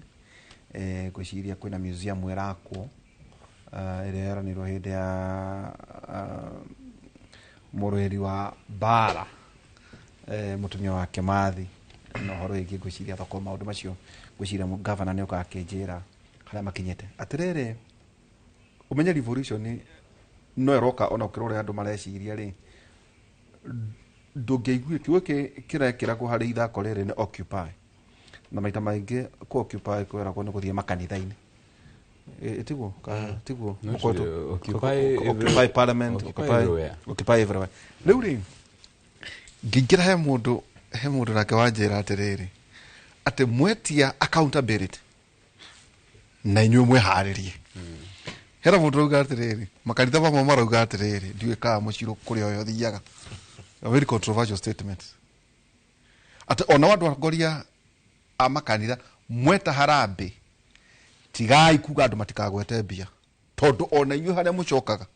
B: gwĩciria kwĩna museum ĩrakwo ĩrĩa yaranĩrwo hĩndĩ ya mũrũĩri wa bara mũtumia wa Kimathi na ũhoro wĩgiĩ gwĩciria thoko maũndũ macio gwĩciria governor nĩ ũgakĩnjĩra harĩa makinyĩte. Atĩrĩrĩ ũmenye revolution no eroka ona ũkĩrora andũ mareciria rĩ ndũngĩigua kiugo kĩrekĩragwo harĩ ithako rĩrĩ nĩ occupy na maita maingĩ ku occupy kwĩragwo nĩ gũthiĩ makanitha-inĩ tiguo occupy parliament occupy everywhere. Rĩu rĩ ngĩingĩra he mũndũ nake wanjĩra atĩrĩrĩ atĩ mwetia accountability na inyuĩ mwĩharĩrie. Hera mũndũ rauga atĩrĩrĩ makanitha mamwe marauga atĩrĩrĩ ndiũĩ kana mũcirũ kũrĩa ũyũ thiaga. A very controversial statement. Atĩ ona andũ atongoria a makanitha mweta harambĩ tigai kuga andũ matikagwete mbia tondũ ona inyuĩ harĩa mũcokaga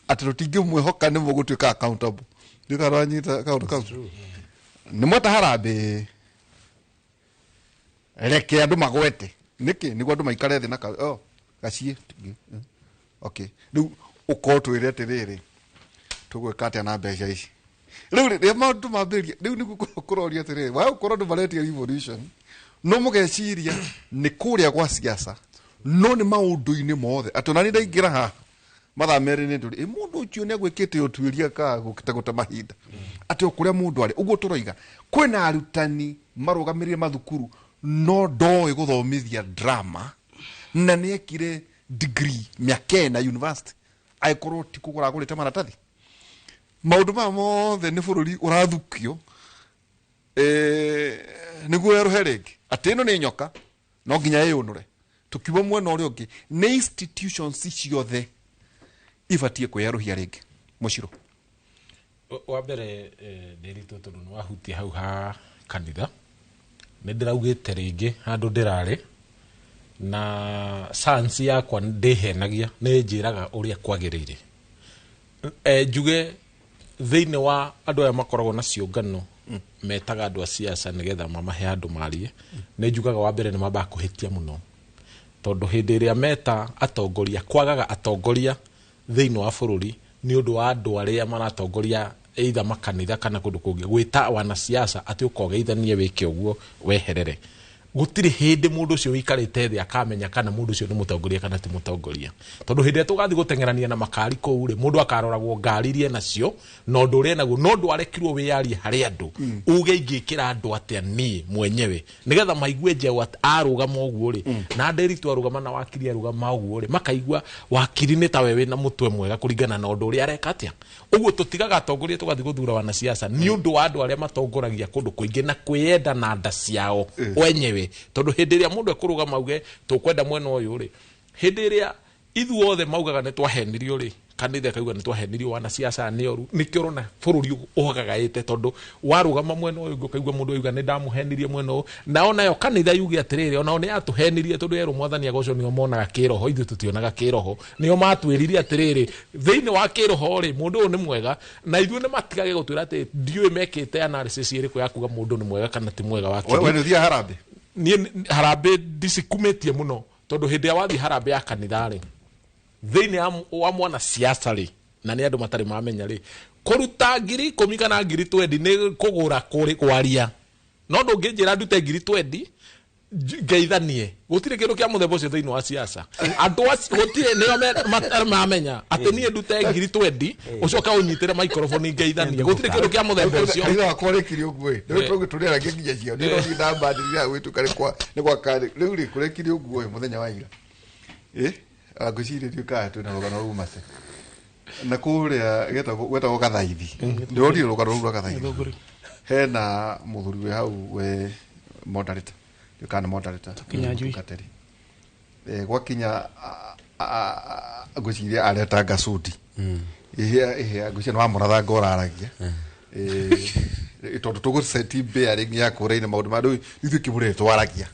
B: atĩ tũtingĩmwĩhoka nĩ mũgũtuĩka accountable. Ndiũĩ kana wanyita kaũndũ kau. Nĩ mweta harambĩ reke andũ magwete niki niguo andu maikare thi na gacie okay riu uko twire atiriri tugwika atia na mbeca ici riu ri maundu mambiria riu niguo kuroria atiriri wa ukorwo ndu maretia revolution no mugeciria ni kuria gwa siasa no ni maundu-ini mothe atonani ndaingira ha mathaa meri ni nduri mundu ucio ni agwikite utwiria ka gukita mahinda ati okuria mundu ari uguo turoiga kwina arutani marugamirire mathukuru no ndoi guthomithia drama na ni ekire degree miaka na university aikorwo ti kugura gurite maratathi maundu ma mothe ni bururi urathukio niguo eruherenge ati ino ni nyoka no nginya yunure tukiwa mwena uria ungi ni institutions ciothe ibatie kweruhia ringi muciro
D: wa mbere ndirito tondu ni wahutia hau ha kanitha ni ndiraugite ringi handu ndirari na science yakwa ndihenagia ni njiraga uria kwagirire njuge thiini wa andu aya makoragwo na ciungano metaga andu a siasa nigetha mamahe andu marie ni njugaga wa mbere ni mamba kuhitia muno tondu hindi iria meta atongoria kwagaga atongoria thiini wa bururi ni undu wa andu aria maratongoria either makanitha kana kundu kungi gwita wana siasa ati ukogeithanie wike uguo weherere gutiri hindi mundu ucio wikarite thi akamenya kana mundu ucio ni mutongoria kana ti mutongoria tondu hindi tugathi gutengerania na makari kou ri mundu akaroragwo ngaririe nacio no ndure naguo no ndwarekirwo wiyarie hari andu uge ingikira andu atia ni mwenyewe nigetha maigue je wat arugama uguo ri na nderitu arugama na wakiri arugama uguo ri makaigua wakiri ni ta wewe na mutwe mwega kuringana na undu uri areka atia uguo tutigaga atongoria tugathi guthura wana siasa ni undu wa andu aria matongoragia kundu kuingi na kwiyenda na nda ciao wenyewe tondu hindi iria mundu ekuruga mauge tukwenda mwena uyu ri hindi iria ithuothe maugaga ni twahenirio ri kanitha kaigua ni twahenirio wana siasa ni oru nikio rona bururi uhagagaite tondu warugama mwena uyu ukaigua mundu yuga ni ndamuhenirie mwena uyu naona yo kanitha yugi atiriri ona ni atuhenirie tondu yeru mwathani agoco nio monaga kiroho ithu tutionaga kiroho nio matwirire atiriri thiini wa kiroho ri mundu uyu ni mwega na ithu ni matigage gutwira ati ndiui mekite analysis iriku ya kuga mundu ni mwega kana ti mwega wake
B: wewe ni thia harambe
D: ni harambe disikumetie muno tondu hindi ya wathi harambe ya kanitha ri thiini wa mwana siasa ri na ni andu matari mamenya ri kuruta ngiri 10 kana ngiri 20 ni kugura kuri kwaria no ndunginjira ndute ngiri 20 ngeithanie gutire kindu kia muthemba ucio thiini wa siasa andu gutire nio mamenya ati nie ndute ngiri 20 ucoka unyitire microphone ngeithanie gutire kindu kia muthemba ucio
B: ila wakorekire uguo ndio tugiturira nginya cio ndio ni ndamba ndira witu kare kwa ni kwa kare riu ri kurekire uguo muthenya wa ira agocire tuka tu na rugano rumase na kuria gwetagwo gathaithi ndio ri rugano rwa gathaithi hena muthuri we hau we moderator kana moderator kateri gwakinya agocire areta gasudi agocire no amuratha ngoraragia tondu tugu seti bearing ya kureina maundu madu ithu kibure twaragia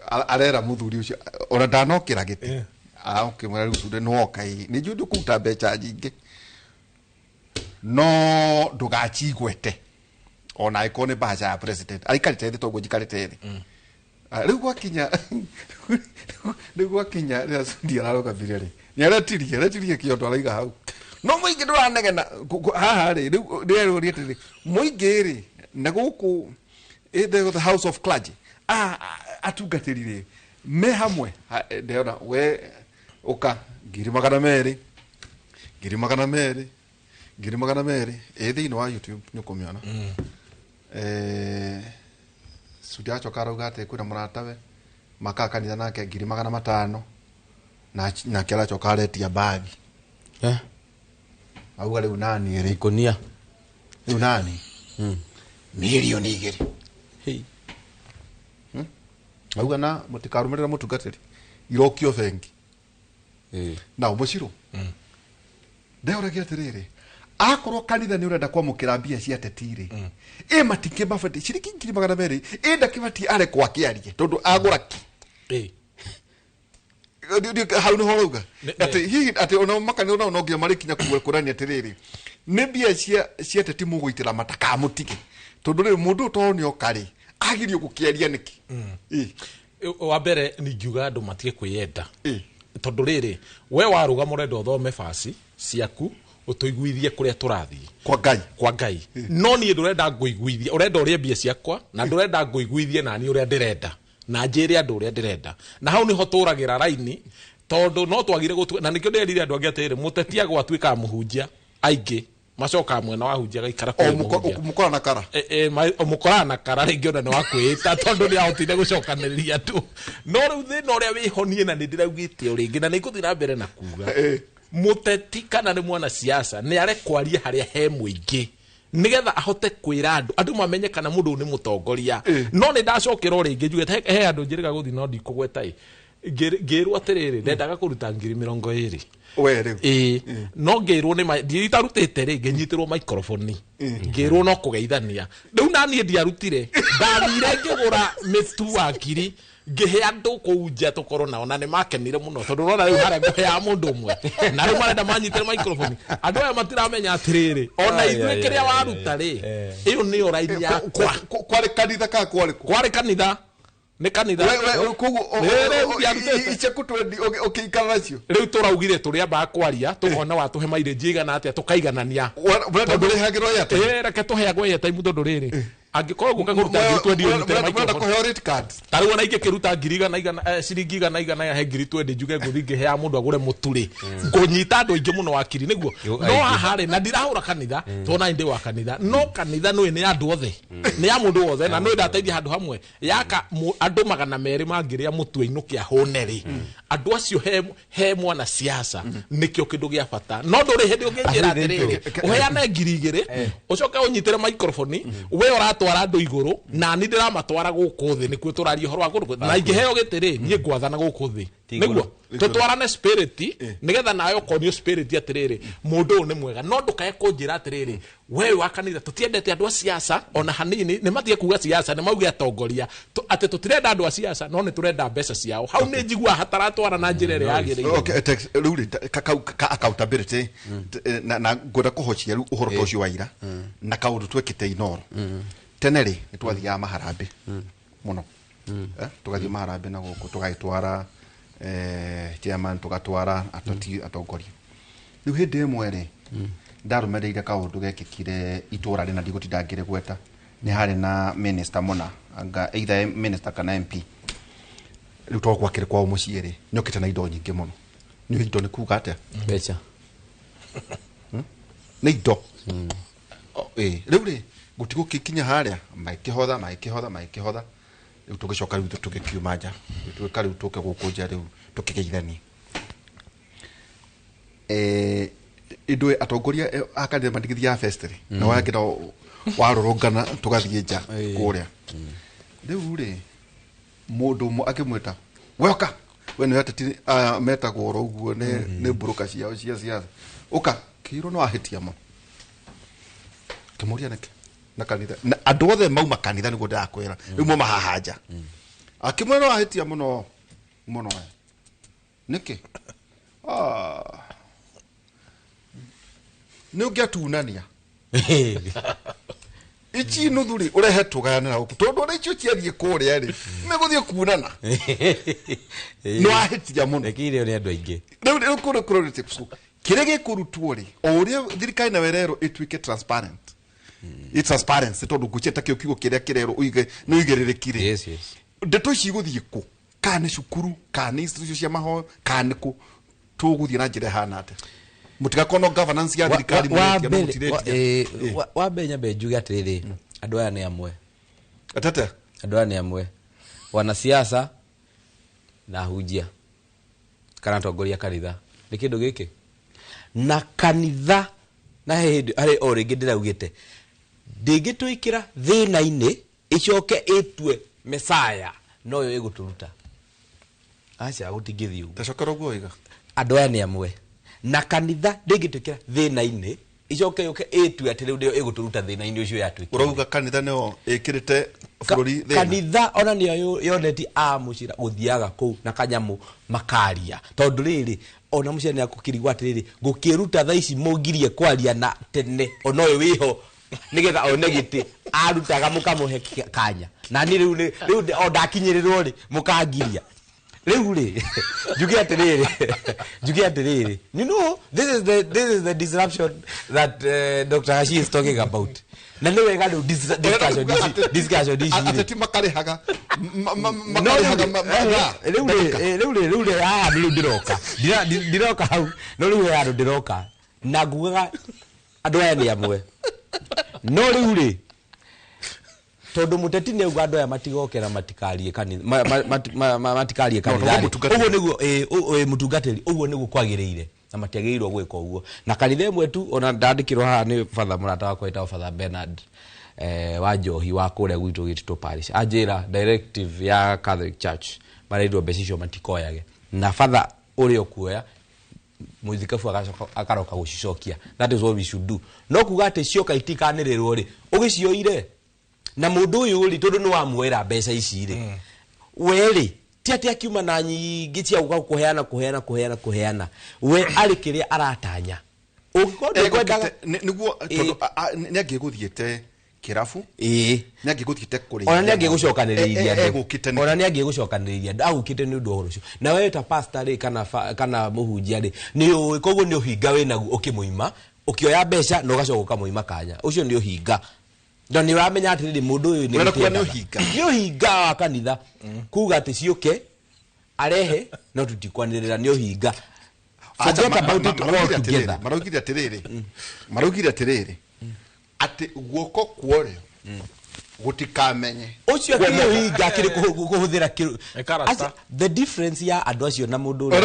B: arera muthuri ucio ona ndanokira giti ukimwera riu sude no kai ni jundu kuta becha nyingi no ndugachigwete ona ikone baja ya president aikarite thi togo jikarite thi riu gwakinya ria sundi araroka birere ni aratirie kiondo araiga hau no muingi nduranegena haha ri riu ri muingi ri na guku the house of clergy atugatirire me hamwe ndeona we uka ngiri magana meri thiini wa YouTube nyukumiona sudia chokarauga ate kwina muratawe makakanitha nake ngiri 500 na kila chokaretia bagi auga riu nani ri
C: ikonia
B: riu nani milioni igiri auga na mutikarumirira mutungatiri irokio bengi na umuciro ndeoragia atiriri akorwo kanitha ni urenda kwamukira mbia cia tetiri matingi mabati ciringi 200 enda kibati are kwa kiarie tondu agura ki hau ni horuga ati hihi ati ona makanitha no ngia marikinya kurania atiriri ni mbia cia teti muguitira mataka mutige tondu ri mundu tonio kari agirio gukiaria niki
D: wa mbere ningiuga andu matige kwiyenda tondu riri we waruga murenda uthome basi ciaku utuiguithie kuria turathii kwa ngai no ni ndurenda nguiguithie urenda uria mbia ciakwa na ndurenda nguiguithie na ni uria ndirenda na njire andu uria ndirenda na hau niho turagira raini tondu no twagire gutu na nikio ndirire andu angi atiri muteti agwatuika muhunjia aingi macoka mwena wa hunjia gaikara kwa
B: mukora na kara
D: mukora na kara ringi ona ni wakwita tondu ni ahotire gucokaniriria tu no riu thina uria wihonie na ndiraugite uringi na nikuthira mbere na kuga muteti kana ni mwana siasa ni arekwaria haria he muingi nigetha ahote kwira andu mamenye kana mundu ni mutongoria no ni ndacokera ringi njugete he andu njiriga guthi no ndikugweta ngirwo atiriri ndendaga kuruta 20,000
B: we
D: no ngirwo ni nditarutite ringi nyitirwo microphone ngirwo no kugeithania riu nani ndiarutire ndathire ngigura mitu wa kiri ngihe andu kuunja tukoro nao na ni makenire muno tondu rona riu hara nguhe ya mundu umwe na riu marenda manyitire microphone andu aya matiramenya atiriri ona ithuĩ kiria waruta ri iyo ni oraini yakwa
B: kwari kanitha ka kwari
D: kanitha ni kanitha
B: ice kutwendi ukikara nacio
D: riu turaugire turia ba kwaria tukona watuhe maire njigana atia tukaiganania
B: urenda ndurihagirwo yate
D: reke tuheagwo yate tondu riri angikorwo guka kuruta 20
B: kuheo rate card
D: tari wona ingĩkĩruta ciringi igana ya he 20 njuge ngũthi ngĩhea mũndũ agũre mũturi ngũnyita andũ aingĩ mũno wakiri nĩguo no haha rĩ na ndirahũra kanitha tona ndĩ wa kanitha no kanitha nĩ nĩ andũ othe nĩ ya mũndũ wothe na nĩ ndateithia handũ hamwe yaka andũ 200 mangĩrĩa mũtu ainũke ahũne rĩ andũ acio he mwana siasa nĩkĩo kĩndũ gĩa bata no ndũrĩ hĩndĩ ũngĩnjĩra atĩrĩrĩ ũheane 2,000 ũcoke ũnyitĩre microphone we twara andu iguru na ni ndiramatwara guku thi nikuo turaria horo wa guku na ingiheo gitiri nie ngwathana guku thi niguo tutwarane spirit nigetha nayo konio spirit atiriri mundu ni mwega no ndukae kunjira atiriri we wa kanitha tutiendete andu a siasa ona hanini ni matie kuga siasa ni mauge atongoria ati tutirenda andu a siasa no ni turenda mbeca ciao hau ni njigua hataratwara na njira ria yagirire
B: okay ruri accountability na ngoda kuhocia ru uhoro tocio waira na kaundu twekite inoro teneri nitwathiaga maharambe muno tugathie maharambe na guku tugaitwara chairman tugatwara atongoria riu hindi imwe ri ndarumereire kaundu gekikire itura rina ndigutinda ngire gweta ni hari na minister muna anga either minister kana MP riu twakwakire kwa muciĩ ri nyokite na indo nyingi muno ni indo ni kuga atia
C: mbeca
B: ni indo riu ri gutigo kikinya haria maikihotha riu tugicoka riu tugikiuma nja tuka riu tuke guku nja riu tukigeithania indwe atongoria akadema ndigithia festival na wagira warorongana tugathie nja kuria riu ri mundu mo akimwita weoka we ni atati meta goro uguo ne buruka ciao cia uka kiro no ahitia mo kimuria nake na kanitha na andu othe mauma kanitha niguo ndakwira riu mo mahahanja akimwe no ahitia muno niki ni ungiatunania ichi nuthuri urehe tugayanira guku tondu na icio ciathie kuria ri meguthie kunana no ahitia muno
C: nekire ni andu aingi
B: riu kuru kirege kurutwo ri o uria thirikari na werero itwike transparent it's transparency tondu gucheta kio kigo kiria kirero uige no igererekire
C: yes
B: ndeto ici guthie ku kana cukuru kana institution cia maho kana ku tuguthie na njira hana ate mutigakono governance ya thirikari
C: wa benya benjuga atiriri andu aya ni amwe
B: atata
C: andu aya ni amwe wana siasa na hujia kana tongoria kanitha ni kindu giki na kanitha na hindi ari o ringi ndiraugite ndingituikira thina-ini icoke itwe mesaya no yo iguturuta acha gutingithio
B: tacoka roguo iga
C: andu aya ni amwe na kanitha ndingituikira thina-ini icoke yoke itwe ati riu ndio iguturuta thina-ini ucio yatwikira
B: urauga kanitha nio ikirite bururi thina
C: kanitha ona niyo yoneti mucira guthiaga ku na kanyamu makaria tondu riri ona mucene akukirigwa atiriri ngukiruta tha ici mungirie kwaria na tene ona uyu wiho nigetha one giti arutaga mukamuhe kanya na ni riu o ndakinyirirwo ri mukangiria riu ri jugi atiriri you know this is the disruption that Dr. Hashi is talking about na ni wega discussion
B: ateti makarehaga
C: riu ndiroka hau no riu ya ndiroka na ngugaga andu aya ni amwe no riu ri tondu muteti ne uga andu aya matigokera matikarie kanitha matikarie kanitha uguo niguo mutungatiri uguo niguo kwagiriire na matiagiriirwo gwika uguo na kanitha imwe tu ona ndandikirwo haha ni father murata wakwa etagwo Father Bernard wa Njohi wa kuria gwitu Gitito Parish ajira directive ya Catholic Church mareirwo mbeca matikoyage na father uri okuoya muthikafu akaroka gucicokia. That is what we should do. No kuga ati cioka itikanirerwo ri ugicioire na mundu uyu ri tondu ni wamwera mbeca ici ri weri tiati akiuma na nyingi cia uga kuheana we ari kiria aratanya ugikonde kwenda
B: niguo tondu ni angiguthiete kirafu
C: ni
B: angiguthiete kuri
C: ona ni angigucokaniriria ona ni angigucokaniriria agukite ni undu horo cio na we ta pastor ri kana muhunjia ri ni koguo ni uhinga we naguo ukimuima ukioya mbeca no gacoka muima kanya ucio ni uhinga ndo ni uramenya ati mundu uyu ni uhinga wa kanitha kuga ati ciuke arehe no tutikwanirira ni uhinga forget about it all together
B: marugire atiriri ati guoko kuore gutikamenye
C: ucio kiri uhinga kiri kuhuthira the difference ya andu acio na mundu uri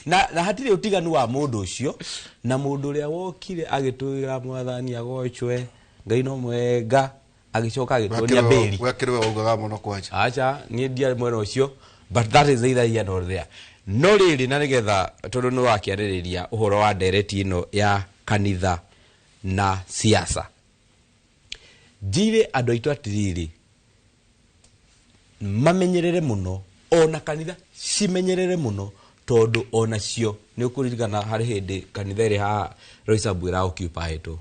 C: na hatire utiganu wa mundu ucio na mundu uri wokire agituira mwathani agochwe ngai no mwenga agicoka agitonia beli
B: gwakirwe ugaga muno kwacha
C: acha ni ndia mwena ucio but that is either here or there no riri na nigetha tondu no wakiaririria uhoro wa ndereti ino ya kanitha na siasa dire andu aitu atiriri mamenyerere muno ona kanitha cimenyerere muno tondu ona cio ni ukuririkana hari hindi kanitha iri ha Roisabwira occupy to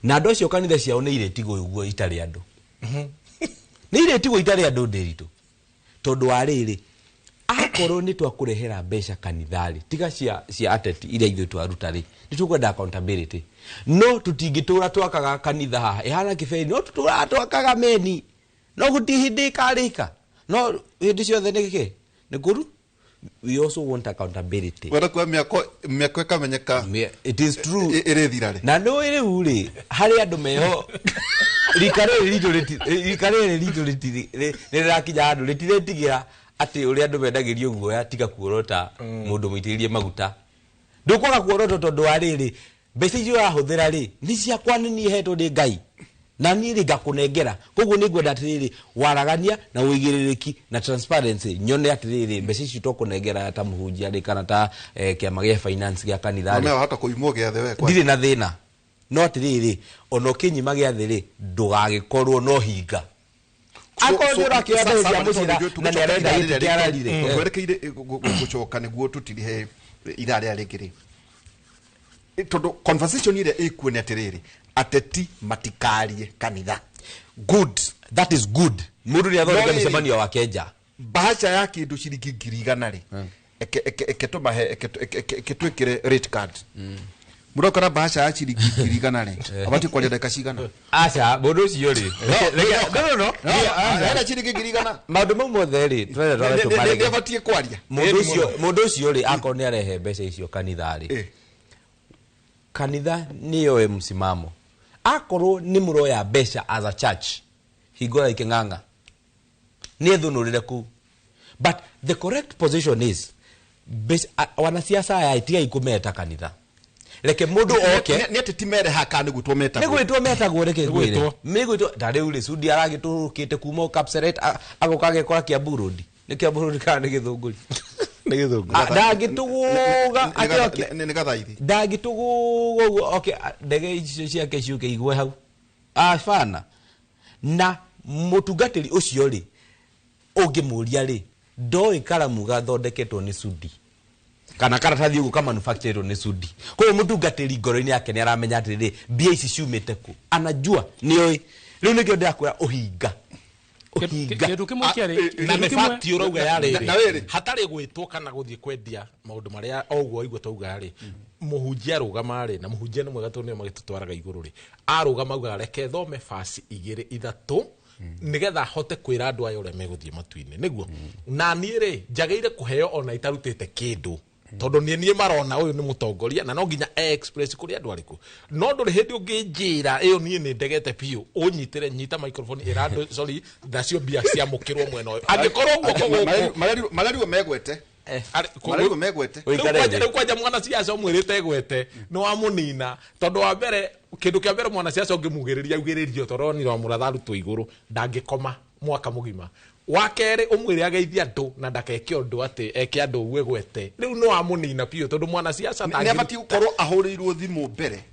C: na andu acio kanitha ciao ni iretigo uguo itari andu ni iretigo itari andu nderitu tondu ariri akoro ni twakurehera mbeca kanithari tiga cia ateti iria ithu twarutari ni tukwenda accountability no tutingitura twakaga kanitha haha ihana kibei no tutura twakaga meni no gutihindika rika no hindi ciothe ni giki ni kuru we also want accountability
B: wala kwa miako kamenyeka
C: it is true
B: irethirare
C: na no ire uri hari andu meho rikare rito rirakinya andu ritiretigira ati uri andu mendagirio guoya tiga kuorota mundu muitiririe maguta ndukwaga kuorota tondu ariri mbeca icio ahuthira ri ni cia kwanini hetwo ndi Ngai na ni ri ngakunengera koguo ni ngwenda atiriri waragania na uigiririki na transparency nyone atiriri mbeca icio tokunengera ta muhunjia ri kana ta kiama gia finance gia kanitha
B: ri hata kuimwo gia the we kwa
C: ndiri na thina no atiriri ono kinyima gia the ri ndugagikorwo no hinga akondora kiathia mucira na ni arenda gitiararire
B: werekeire gucoka niguo tutirihe iraria rikiri tondu conversation ire ikuo ni atiriri ateti matikarie kanitha
C: good that is good mundu ni athondeka mcemanio wa Kenya
B: bacha ya kindu ciringi 100 ri eketwikire rate card murokora bacha ya ciringi 100 ri abati kwaria ndeka cigana
C: acha mundu ucio ri no
B: ana ciringi 100
C: maundu mau mothe ri twende
B: twale abatie kwaria
C: mundu ucio ri akoni arehe mbeca icio kanitha ri kanitha niyo msimamo akoro ni muroya mbeca as a church higora ikenganga ni ethunurire ku but the correct position is wanasiasa ya itiga ikumeta kanitha reke mundu oke
B: ni ateti mere haka ni gutwometa
C: ni gwitwometa goreke gwire migwitwo tare ule sudi aragiturukite kuma Kapseret agokage kora kia Burundi ni kia Burundi kana githunguri ni githunguri ndagituguga atioke
B: ni gathaithi
C: ndagituguga okay ndege icio cia keshuke igwe hau fana na mutungatiri ucio ri ungimuria ri ndoi karamu gathondeketwo ni sudi kana karatathi ugu kama manufacturer ni sudi kwa mutungatiri ngoro-ini yake ni aramenya atiriri mbia ici ciumite ku anajua ni oi riu ni kio ndakwira uhinga
E: Kĩndũ kĩmwe kĩarĩ
D: na nĩ fact urauga yarĩ hatarĩ gwĩtwo kana gũthiĩ kwendia maũndũ marĩa oguo igwe tauga rĩ mũhunjia arũgama rĩ na mũhunjia nĩ mwega tondũ nĩ magĩtũtwaraga igũrũ rĩ arũgama auga reke thome basi 2-3 nigetha hote kwĩra andũ aya ũrĩa megũthiĩ matu-inĩ nĩguo na niĩ rĩ njagĩire kũheo ona itarutĩte kĩndũ tondu nie marona uyu ni mutongoria na no nginya express kuri andu ariku no nduri hindi unginjira iyo nie ni ndegete piu unyitire nyita microphone irando sorry ndacio bia cia mukirwo mwena uyu angikorwo guko
B: malario megwete malario megwete
D: rĩu kwanja mwana ciaca umwirite gwete no amunina tondu wa mbere kindu kia mbere mwana ciaca ungimugiriria ugiririo toroni wa muratharu iguru ndangikoma mwaka mugima wakere umwire ageithia ndu na ndakeke undu ati eke andu uwe gwete riu no amunina pio tondu mwana ciaca
B: nĩ abati gukorwo ahũrĩirwo thimũ mbere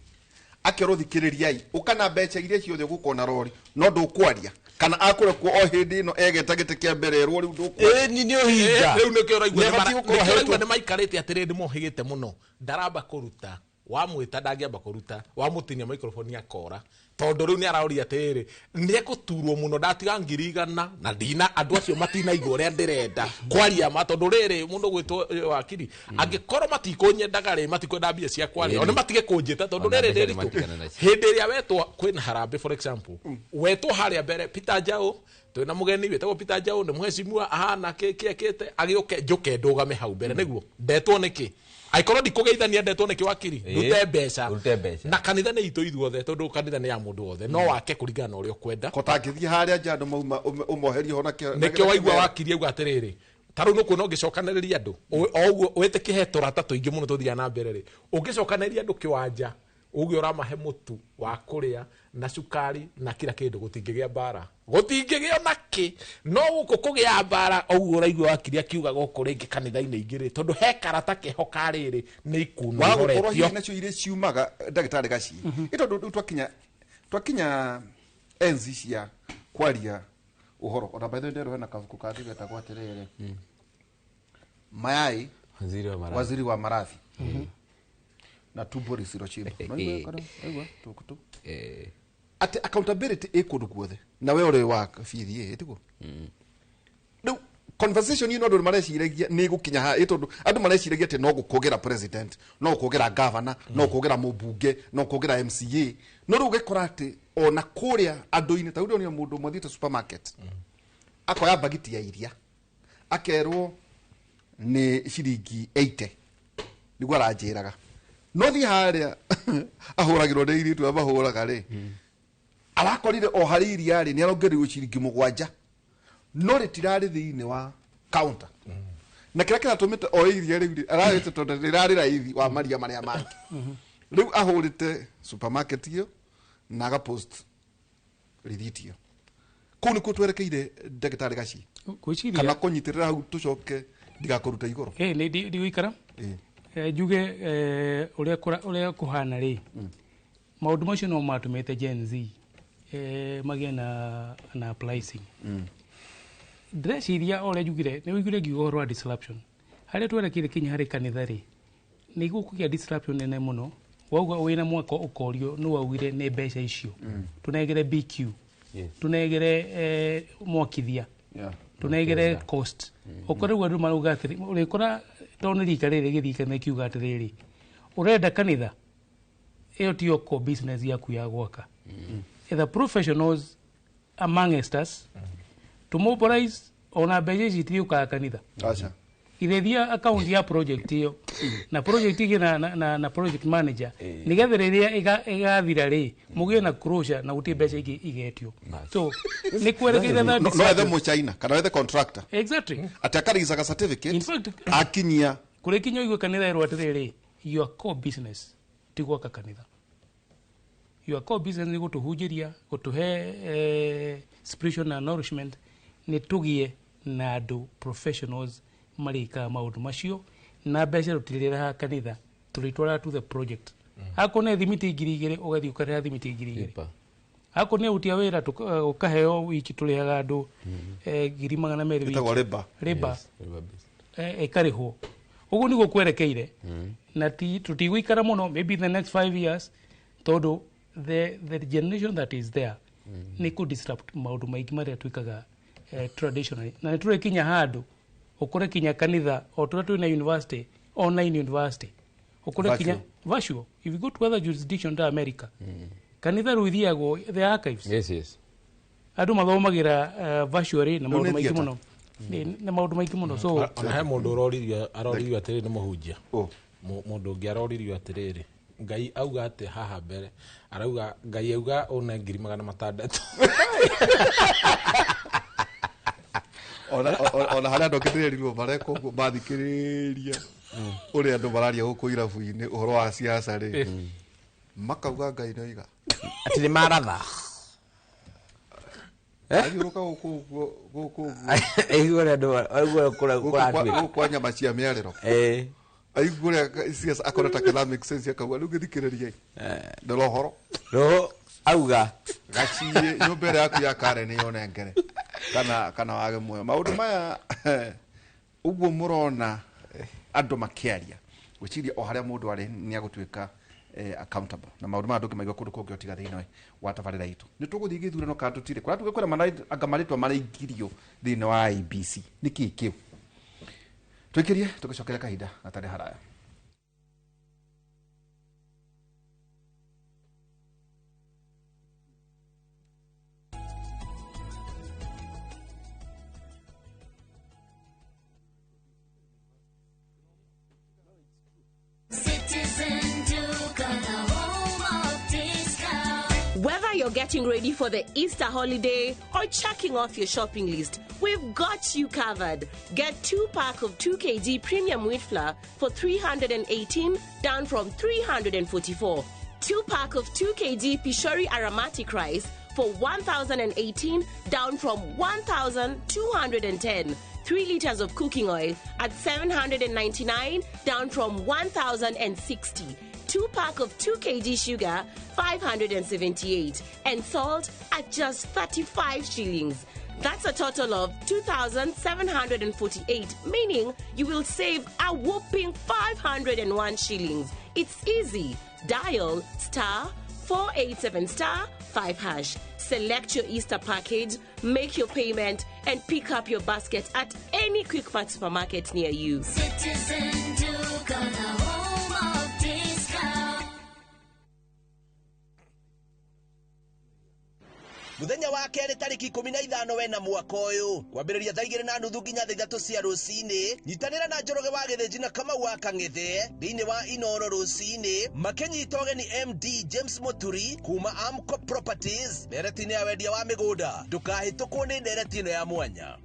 B: akerwo thikĩrĩriai ukana mbeca iria ciothe gukona rori no ndũkwaria kana akurekwo o hindi ino egeta gĩtĩ kĩa mbere erwo riu ndũkwaria
D: ni uhinga riu nĩkĩo ũraigua nĩ maikarĩte atĩrĩ ndĩmohĩgĩte mũno ndaramba kũruta wamwĩta ndangĩamba kũruta wamũtinia microphone akora tondu riu ni araũria atĩrĩ nĩ egũturwo mũno ndatiga 100,000 na ndina andũ acio matinaigua ũrĩa ndĩrenda kwaria ma tondu rĩrĩ mũndũ gwĩtwo wakiri angĩkorwo matikũnyendaga rĩ matikwenda mbia cia kwaria o nĩ matige kũnjĩta tondu rĩrĩ rĩritũ hĩndĩ ĩrĩa wetwo kwĩna harambĩ for example wetwo harĩa mbere Peter Njau twina mugeni wetagwo Peter Njau nĩ mheshimiwa ahana kĩekĩte agĩũke njũke ndũgame hau mbere nĩguo ndetwo nĩkĩ aikorwo ndikugeithania ndetwo nĩ kiwakiri rute mbeca na kanitha nĩ itũ ithuothe tondu kanitha nĩ ya mũndũ wothe no wake kũringana na ũrĩa ũkwenda
B: kotangĩthiĩ harĩa nja andũ mauma ũmoherio hona
D: nĩkĩo waigua wakiri auga atĩrĩrĩ tarũ nuko no ngicokanĩrĩria andũ o ũguo wĩtĩkĩhe tũrata tũingĩ mũno tũthiaga na mbere rĩ ũngĩcokanĩrĩria andũ kĩwanja uge uramahe mutu wa kuria na cukari na kila kindu gutingigĩa mbara gutingigĩa naki no guko kugia mbara oguo raigua wakiria kiuga guko ringi kanitha-inĩ ingĩ tondu he karata kehoka rĩrĩ nĩ ikuno
B: wagukorwo hihi nacio iria ciumaga ndagĩtarĩ gaci itondu twakinya enzi cia kwaria uhoro ona by the way ndero hena kavuku kathi getagwo atĩrĩrĩ Mayai waziri wa marathi na tumbo risirochimba aigua tukutu ati accountability ĩkũndũ guothe na we ũrĩ wa bithi ĩtiguo rĩu conversation ino andũ mareciragia nĩ gũkinya ha ĩtondũ andũ mareciragia atĩ no gũkũgĩra president no gũkũgĩra governor no gũkũgĩra mũmbunge no gũkũgĩra MCA no rĩu gĩkora atĩ ona kũrĩa andũ-inĩ ta ũrĩa mũndũ mwathiĩte supermarket akoya bagiti ya iria akerwo nĩ ciringi 80 nĩguo aranjĩraga no thi harĩa ahũragĩrwo nĩ iritu amahũraga rĩ arakorire o harĩ iria rĩ nĩ arongereirwo ciringi 7 no rĩtirarĩ thĩinĩ wa counter na kĩrĩa kĩratũmĩte o iria rĩu ararĩte tondũ rĩrarĩ raithi wa maria marĩa mangĩ rĩu ahũrĩte supermarket iyo na agapost rĩthiti iyo kũu nĩkuo twerekeire ndagĩtarĩ gaci kana kũnyitĩrĩra hau tũcoke ndigakũruta igũrũ
E: nĩ ndigũikara njuge ũrĩa kũhana rĩ maũndũ macio no matũmĩte Gen Z magĩe na pricing ndĩreciria ũrĩa njugire nĩ wĩiguire ngiuga ũhoro wa disruption harĩa twerekeire kinya harĩ kanitha rĩ nĩ gũkũgĩa disruption nene mũno wauga wĩna mwaka ũkorio nĩ waugire nĩ mbeca icio tũnegere BQ tũnegere mwakithia tũnegere cost ũkorwo andũ marauga atĩrĩ ũrĩkora tondũ rika rĩrĩ gĩthikana kiuga atĩrĩrĩ ũrenda kanitha ĩyo tiyo core business yaku ya gwaka the professionals amongst us to mobilize ona mbeca ici tiriũkaga kanitha irethia account ya project iyo na project igi na project manager nigetha rĩrĩa igathira rĩ mũgĩe na closure na gũtirĩ mbeca ingĩ igetio so nĩ kwerekeire that
B: no ethe mũchaina kana ethe contractor
E: exactly
B: ati akarigicaga certificate akinyia
E: kũrĩ kinya igwe kanitha ĩrwo atĩrĩrĩ your core business ti gwaka kanitha your core business nĩ gũtũhunjĩria gũtũhe spiritual na nourishment nĩ tũgie na andũ professionals marika maũndũ macio na mbeca rũtirĩra kanitha tũrĩtwara to the project akone thimiti 2,000 ũgathiĩ ũkarĩha thimiti 2,000 akone utia wĩra ũkaheo wiki tũrĩhaga andũ 200,000
B: wiki riba
E: ĩkarĩhwo ugu niguo kwerekeire na tutigwikara muno maybe the next 5 years todo the generation that is there ni ku disrupt maundu maingi maria twikaga traditionally na nitule kinya handu ukore kinya kanitha o turia na university online university ukore kinya virtual if you go to other jurisdictions in America kanitha ruithiagwo the archives
C: yes
E: andu mathomagira virtually na maundu maingi muno na maundu maingi muno so
D: ona he mundu aroririo atiri ni muhunjia mundu ungi aroririo atiriri Ngai auga ati haha mbere arauga Ngai auga ona 600
B: ona haria ndokithirirwo bareko bathikiriria uri andu bararia guku irabu-ini uhoro wa siasa ri makauga Ngai noiga
C: ati ni maratha
B: agiruka guku
C: igore ndo agora
B: kwa nyama cia miariro aigure siasa akora ta economic sense akauga ndu githikiriria ndoro horo
C: auga
B: gaciye nyumbere yaku ya kare ni yone ngere kana wage moyo maundu maya uguo murona andu makiaria gwiciria o haria mundu ari ni agutwika accountable na maundu maya ndungi maigwa kundu kungi otiga thiini wa tabarira itu ni tuguthii githurano kana tutire kuria tugikwira anga maritwa maraingirio thiini wa IBC niki kiu twikirie tugicokera kahinda gatari haraya.
F: Whether you're getting ready for the Easter holiday or checking off your shopping list, we've got you covered. Get 2-pack of 2 kg premium wheat flour for 318, down from 344. 2-pack of 2 kg Pishori aromatic rice for 1,018, down from 1,210. 3 liters of cooking oil at 799, down from 1,060. 2-pack of 2 kg sugar, 578, and salt at just 35 shillings. That's a total of 2,748, meaning you will save a whopping 501 shillings. It's easy. Dial *487*5#. Select your Easter package, make your payment, and pick up your basket at any Quick Mart supermarket near you.
G: Citizen Duke on the home of discount.
O: Muthenya wa keri tariki 15 wena mwaka uyu kwambiriria thaa 2:30 nginya thaa 3 cia rucini nyitanira na Njoroge wa Githĩnji na Kamau wa Kang'ethe thiini wa Inooro rucini makinyita ũgeni MD James Muturi kuma Amco Properties ndereti-inĩ ya wendia wa migunda ndukahĩtũkwo nĩ ndereti ĩno ya mwanya.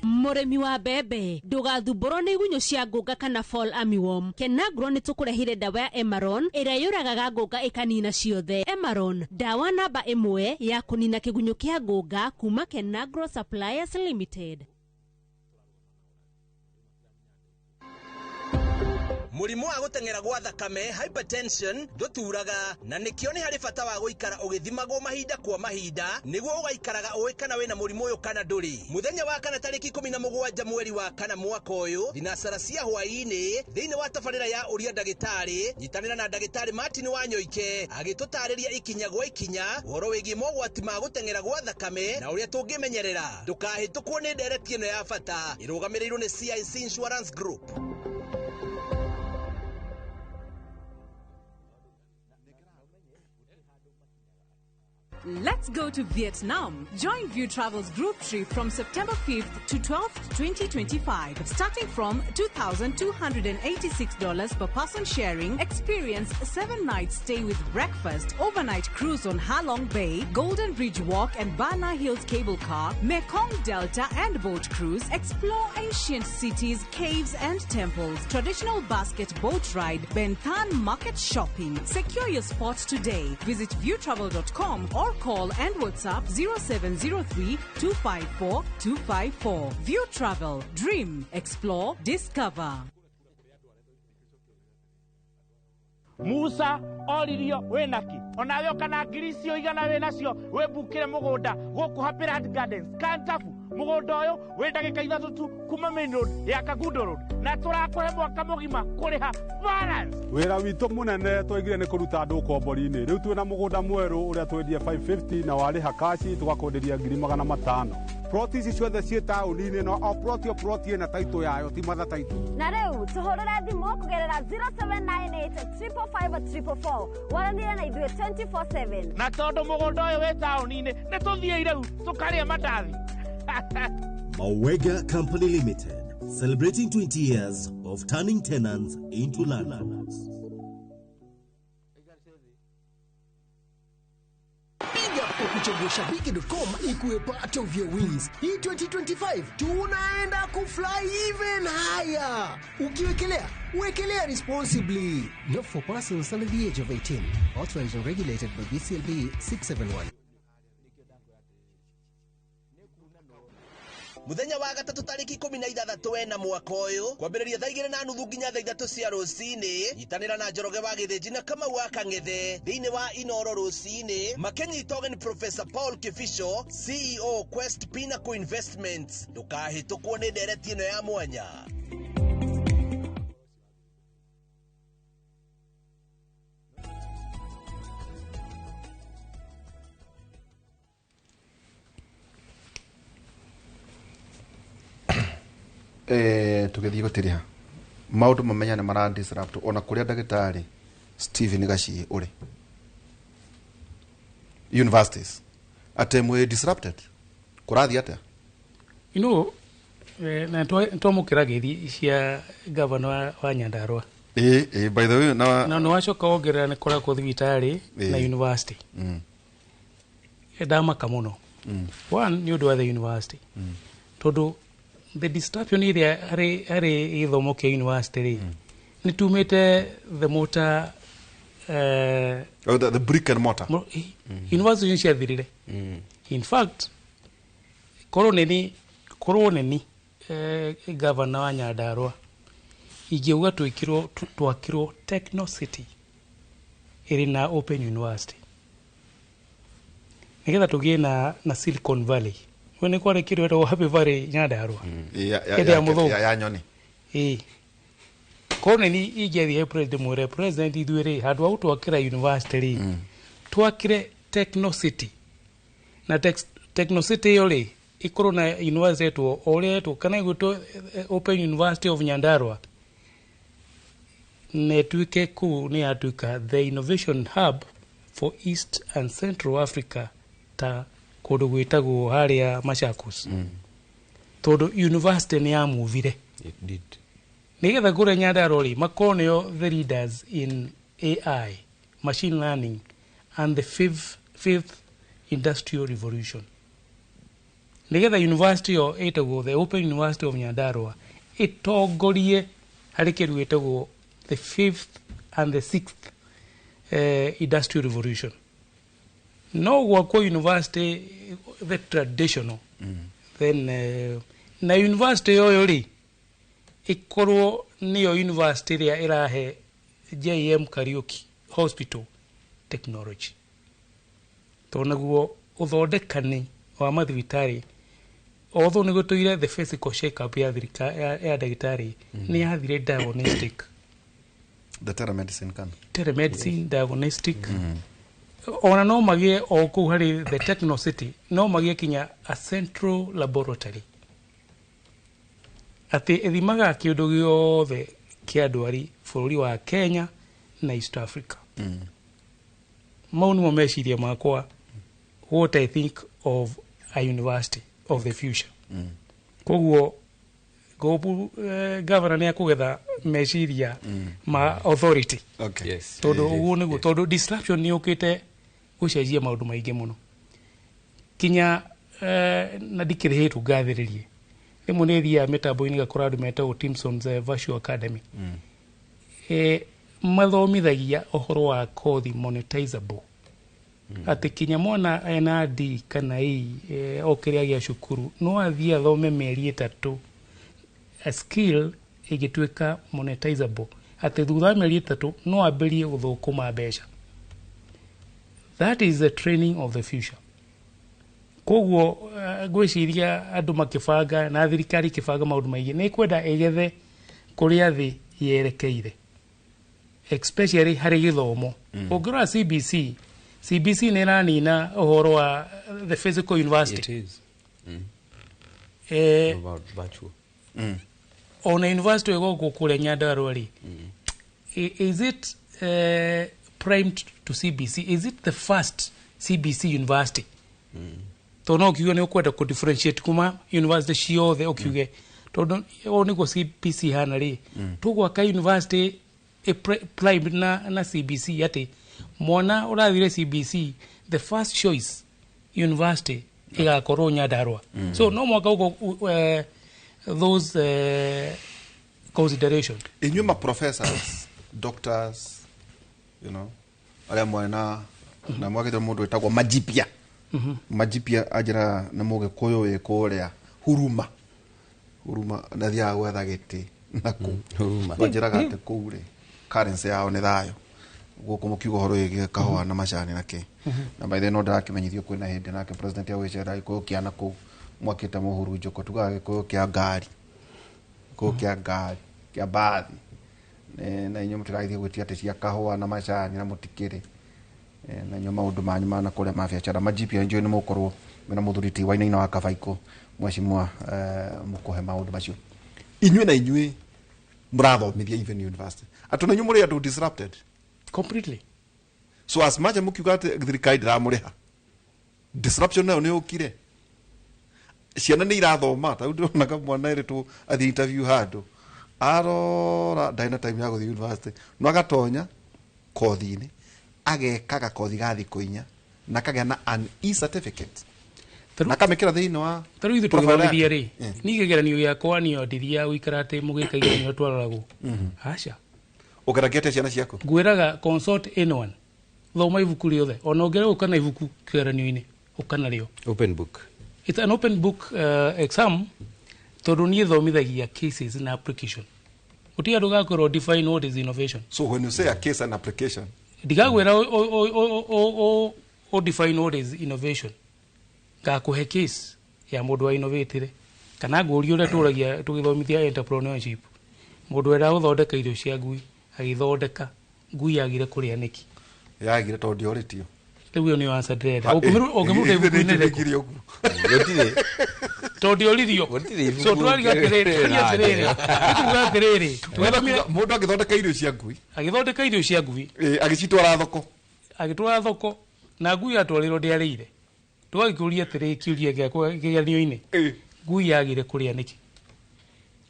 P: Murimi wa bebe ndugathumbũrwo nĩ igunyũ cia ngũnga kana fall armyworm. Kenagro nĩ tũkũrehire dawa ya Emaron ĩrĩa yũragaga ngũnga ĩkanina ciothe. Emaron, dawa namba 1 ya kũnina kĩgunyũ kĩa ngũnga kuma Kenagro Suppliers Limited.
O: Murimu wa gutengera gwa thakame hypertension nduturaga na nikio ni hari bata wa guikara ugithimagwo mahinda kwa mahinda niguo ugaikaraga uwe kana wina murimu uyu kana nduri. Muthenya wa kana tariki 17 mweri wa kana mwaka uyu thinacara cia hwaini thiini wa tabarira ya uria ndagitari nyitanira na ndagitari Martin Wanyoike agitutariria ikinya gwa ikinya uhoro wigie mogwati ma gutengera gwa thakame na uria tungimenyerera ndukahĩtũkwo ni ndereti ĩno ya bata irugamirirwo ni CIC Insurance Group.
Q: Let's go to Vietnam. Join View Travel's group trip from September 5th to 12th, 2025. Starting from $2,286 per person sharing, experience a 7-night stay with breakfast, overnight cruise on Ha Long Bay, Golden Bridge Walk and Bana Hills cable car, Mekong Delta and boat cruise, explore ancient cities, caves and temples, traditional basket boat ride, Ben Thanh market shopping. Secure your spot today. Visit viewtravel.com or call and WhatsApp 0703 254 254. View Travel. Dream. Explore. Discover.
R: Musa oririo wenaki onawe kana grisio igana we nacio we bukire mugunda guku Happyland Gardens Kantafu mugunda uyu we ndagika ithatu tu kuma main road ya Kagundo road na turakuhe mwaka mugima kuriha balance
S: wira witu munene twegire ni kuruta andu kombori-ini riu twina mugunda mweru uria twendie 550 na wariha kashi tugakonderia 500,000 ploti ici ciothe ciĩ taũni-inĩ no o ploti ĩna taitũ yayo ti matha taitũ
T: na rĩu tũhũrĩre thimũ kũgerera 0798-555-444 waranire na ithuĩ 24/7
R: na tondũ mũgũnda ũyũ wĩ taũni-inĩ nĩ tũthiĩ rĩu tũkarĩa mandathi
U: Mawega Company Limited, celebrating 20 years of turning tenants into landlords.
V: Kuchagua shabiki.com ikuwe part of your wins. Hii 2025 tunaenda kufly even higher. Ukiwekelea, wekelea responsibly. Not for persons under the age of 18. Authorized and regulated by BCLB 671.
O: Muthenya wa gatatu tariki 16 wena mwaka uyu kwambiriria thaa 2:30 nginya thaa 3 cia rucini nyitanira na Njoroge wa Githĩnji na Kamau wa Kang'ethe thiini wa Inoro rucini makenyitwo ni Professor Paul Kifisho CEO Quest Pinnacle Investments ndukahĩtũkwo ni ndereti ĩno ya mwanya.
B: Tugithii gutiria maundu mamenyane mara disrupt ona kuria ndagitari Stephen Gachi uri universities atemwe disrupted kurathi atia
E: na twamukira githi cia governor wa Nyandarua
B: by the way
E: na no wacoka ongerera ni kora ku thibitari na university ndamaka muno one ni undu wa the university tondu the disruption iria ari ithomo kia university ni tumite the motor
B: the brick and mortar
E: university cia thirire in fact koroneni governor wa Nyandarua igiuga twakirwo Techno City iri na open university nigetha tugie na Silicon Valley wene kware kirwero Happy Valley Nyandarua
B: ya nyoni
E: koroneni igethi president ithuire handu au twakira university twakire Techno City na Techno City yole ikorwo na university to ore to kana guto Open University of Nyandarua netwike ku ni atuka the innovation hub for East and Central Africa ta kundu gwitagwo haria Machakos tondu university ni ya movire
C: it did
E: nigetha kure Nyandarua ri makorwo nio the leaders in AI machine learning and the fifth industrial revolution nigetha university o etagwo the Open University of Nyandarua itongorie hari kiru etagwo the 5th and the 6th industrial revolution no gwakwo university the traditional then na university yoyo ri ikorwo niyo university ria irahe JM Kariuki Hospital technology tonaguo uthondekani wa mathibitari although ni gutuire the physical shake up ya ndagitari ni yathire diagnostic
B: the telemedicine
E: diagnostic ona no magie o ku hari the Techno City no magie kinya a central laboratory ati ethimaga kiundu giothe kia ndwari bururi wa Kenya na East Africa mau ni mo meciria makwa what I think of a university of the future. Koguo governor nä akågetha meciria ma authority. Tondå å guo nä guo tondå disruption nä å kä te gå cenjia maå ndå maingä må no kinya na ndikä rä hä tu ngathä rä rie rä mwe nä thiaga mä tambo-inä gakora andå metagwo Timson's Virtual Academy mathomithagia ohoro wa kothi monetizable atä kinya mwana ena D kana E okä rä a gä a cukuru no athiä athome mĩeri 3 a skill ĩgĩtuĩka ka monetizable atä thutha wa mĩeri 3 no ambĩrie gũthũkũma mbeca. That is the training of the future. Koguo ngwĩciria andũ makĩbanga na thirikari ĩkĩbanga maũndũ maingĩ nĩ kwenda ĩgethe kũrĩa thĩ yerekeire especially harĩ gĩthomo. Ũngĩrora CBC nĩ ĩranina ũhoro wa the physical university.
C: It is. About virtual.
E: On a university go kũrĩa Nyandarua rĩ is it primed to CBC? Is it the first CBC university? To no kiuga nĩ ũkwenda kũ differentiate kuma university ciothe ũkiuge tondũ o nĩguo CBC hana rĩ tũgwaka university primed na CBC atĩ mwana ũrathire CBC the first choice university ĩgakorwo Nyandarua. So no mwaka ũguo those consideration.
B: Inyuĩ ma professors, doctors, you know, arĩa mwena na mwagĩte mũndũ wĩtagwo majipia. Majipia ajira na mũgĩkũyũ wĩ kũrĩa huruma na thiaga gwetha gĩtĩ na kũ wanjĩraga atĩ kũu rĩ currency yao nĩ thayũ gũkũ mũkiuga ũhoro wĩgiĩ kahũa na macani na kĩ na by the way no ndarakĩmenyithio kwĩna hĩndĩ nake president ya gwĩcera gĩkũyũ kĩa na kũu mwakĩte mũhuru njoko tugaga gĩkũyũ kĩa ngari kĩa bathi na inyuĩ mũtĩragĩthiĩ gwĩtia atĩ cia kahũa na macani na mũtikĩrĩ na inyuĩ maũndũ manyu mana kũrĩa ma biacara majipia njũĩ nĩ mũkorwo mena mũthuri ti Wainaina wa Kabaiko mweshimwa mũkũhe maũndũ macio inyuĩ na inyuĩ mũrathomithia even university atũ na inyuĩ mũrĩ andũ disrupted
E: completely.
B: So as much as mũkiuga atĩ thirikari ndĩramũrĩha disruption nayo nĩ ũkire ciana nĩ irathoma ta ndĩronaga mwana ĩrĩtwo athiĩ interview handũ arora ndaina time ya gũthiĩ university no agatonya kothi-inĩ agekaga kothi ga thikũ 4 na kagĩa na an e-certificate na kamekĩra thĩinĩ wa
E: tarũ ithu tũgĩthomithia rĩ niĩ kĩgeranio gĩakwa nĩyo ndiria gũikara atĩ mũgĩka igeranio twaroragwo aca
B: ũgeragia atĩa ciana ciaku
E: ngwĩraga consult anyone thoma ibuku rĩothe ona ũngĩra ũkana ibuku kĩgeranio-inĩ ũkana rĩo
C: open book.
E: It's an open book exam tondũ niĩ thomithagia cases na application gũtirĩ andũ gakorwo define what is innovation.
B: So when you say a case and application
E: ndigagwĩra o define what is innovation ngakũhe case ya mũndũ wa innovatire kana ngũria ũrĩa tũragia tũgĩthomithia entrepreneurship mũndũ wenda gũthondeka irio cia ngui agĩthondeka ngui yagire kũrĩa nĩki
B: yagire tondũ ndĩoritio
E: rĩu ĩyo nĩyo answer ndĩrenda ũngĩmũruta ibuku-inĩ rĩkũ gũtirĩ tondũ ndĩoririo so tũrariga atĩrĩrĩ nĩkuga atĩrĩrĩ
B: mũndũ agĩthondeka irio cia ngui agĩcitwara thoko na ngui atwarĩrwo ndĩarĩire tũgagĩkũria atĩrĩ kĩũria gĩakwa kĩgeranio-inĩ ngui yagire kũrĩa nĩki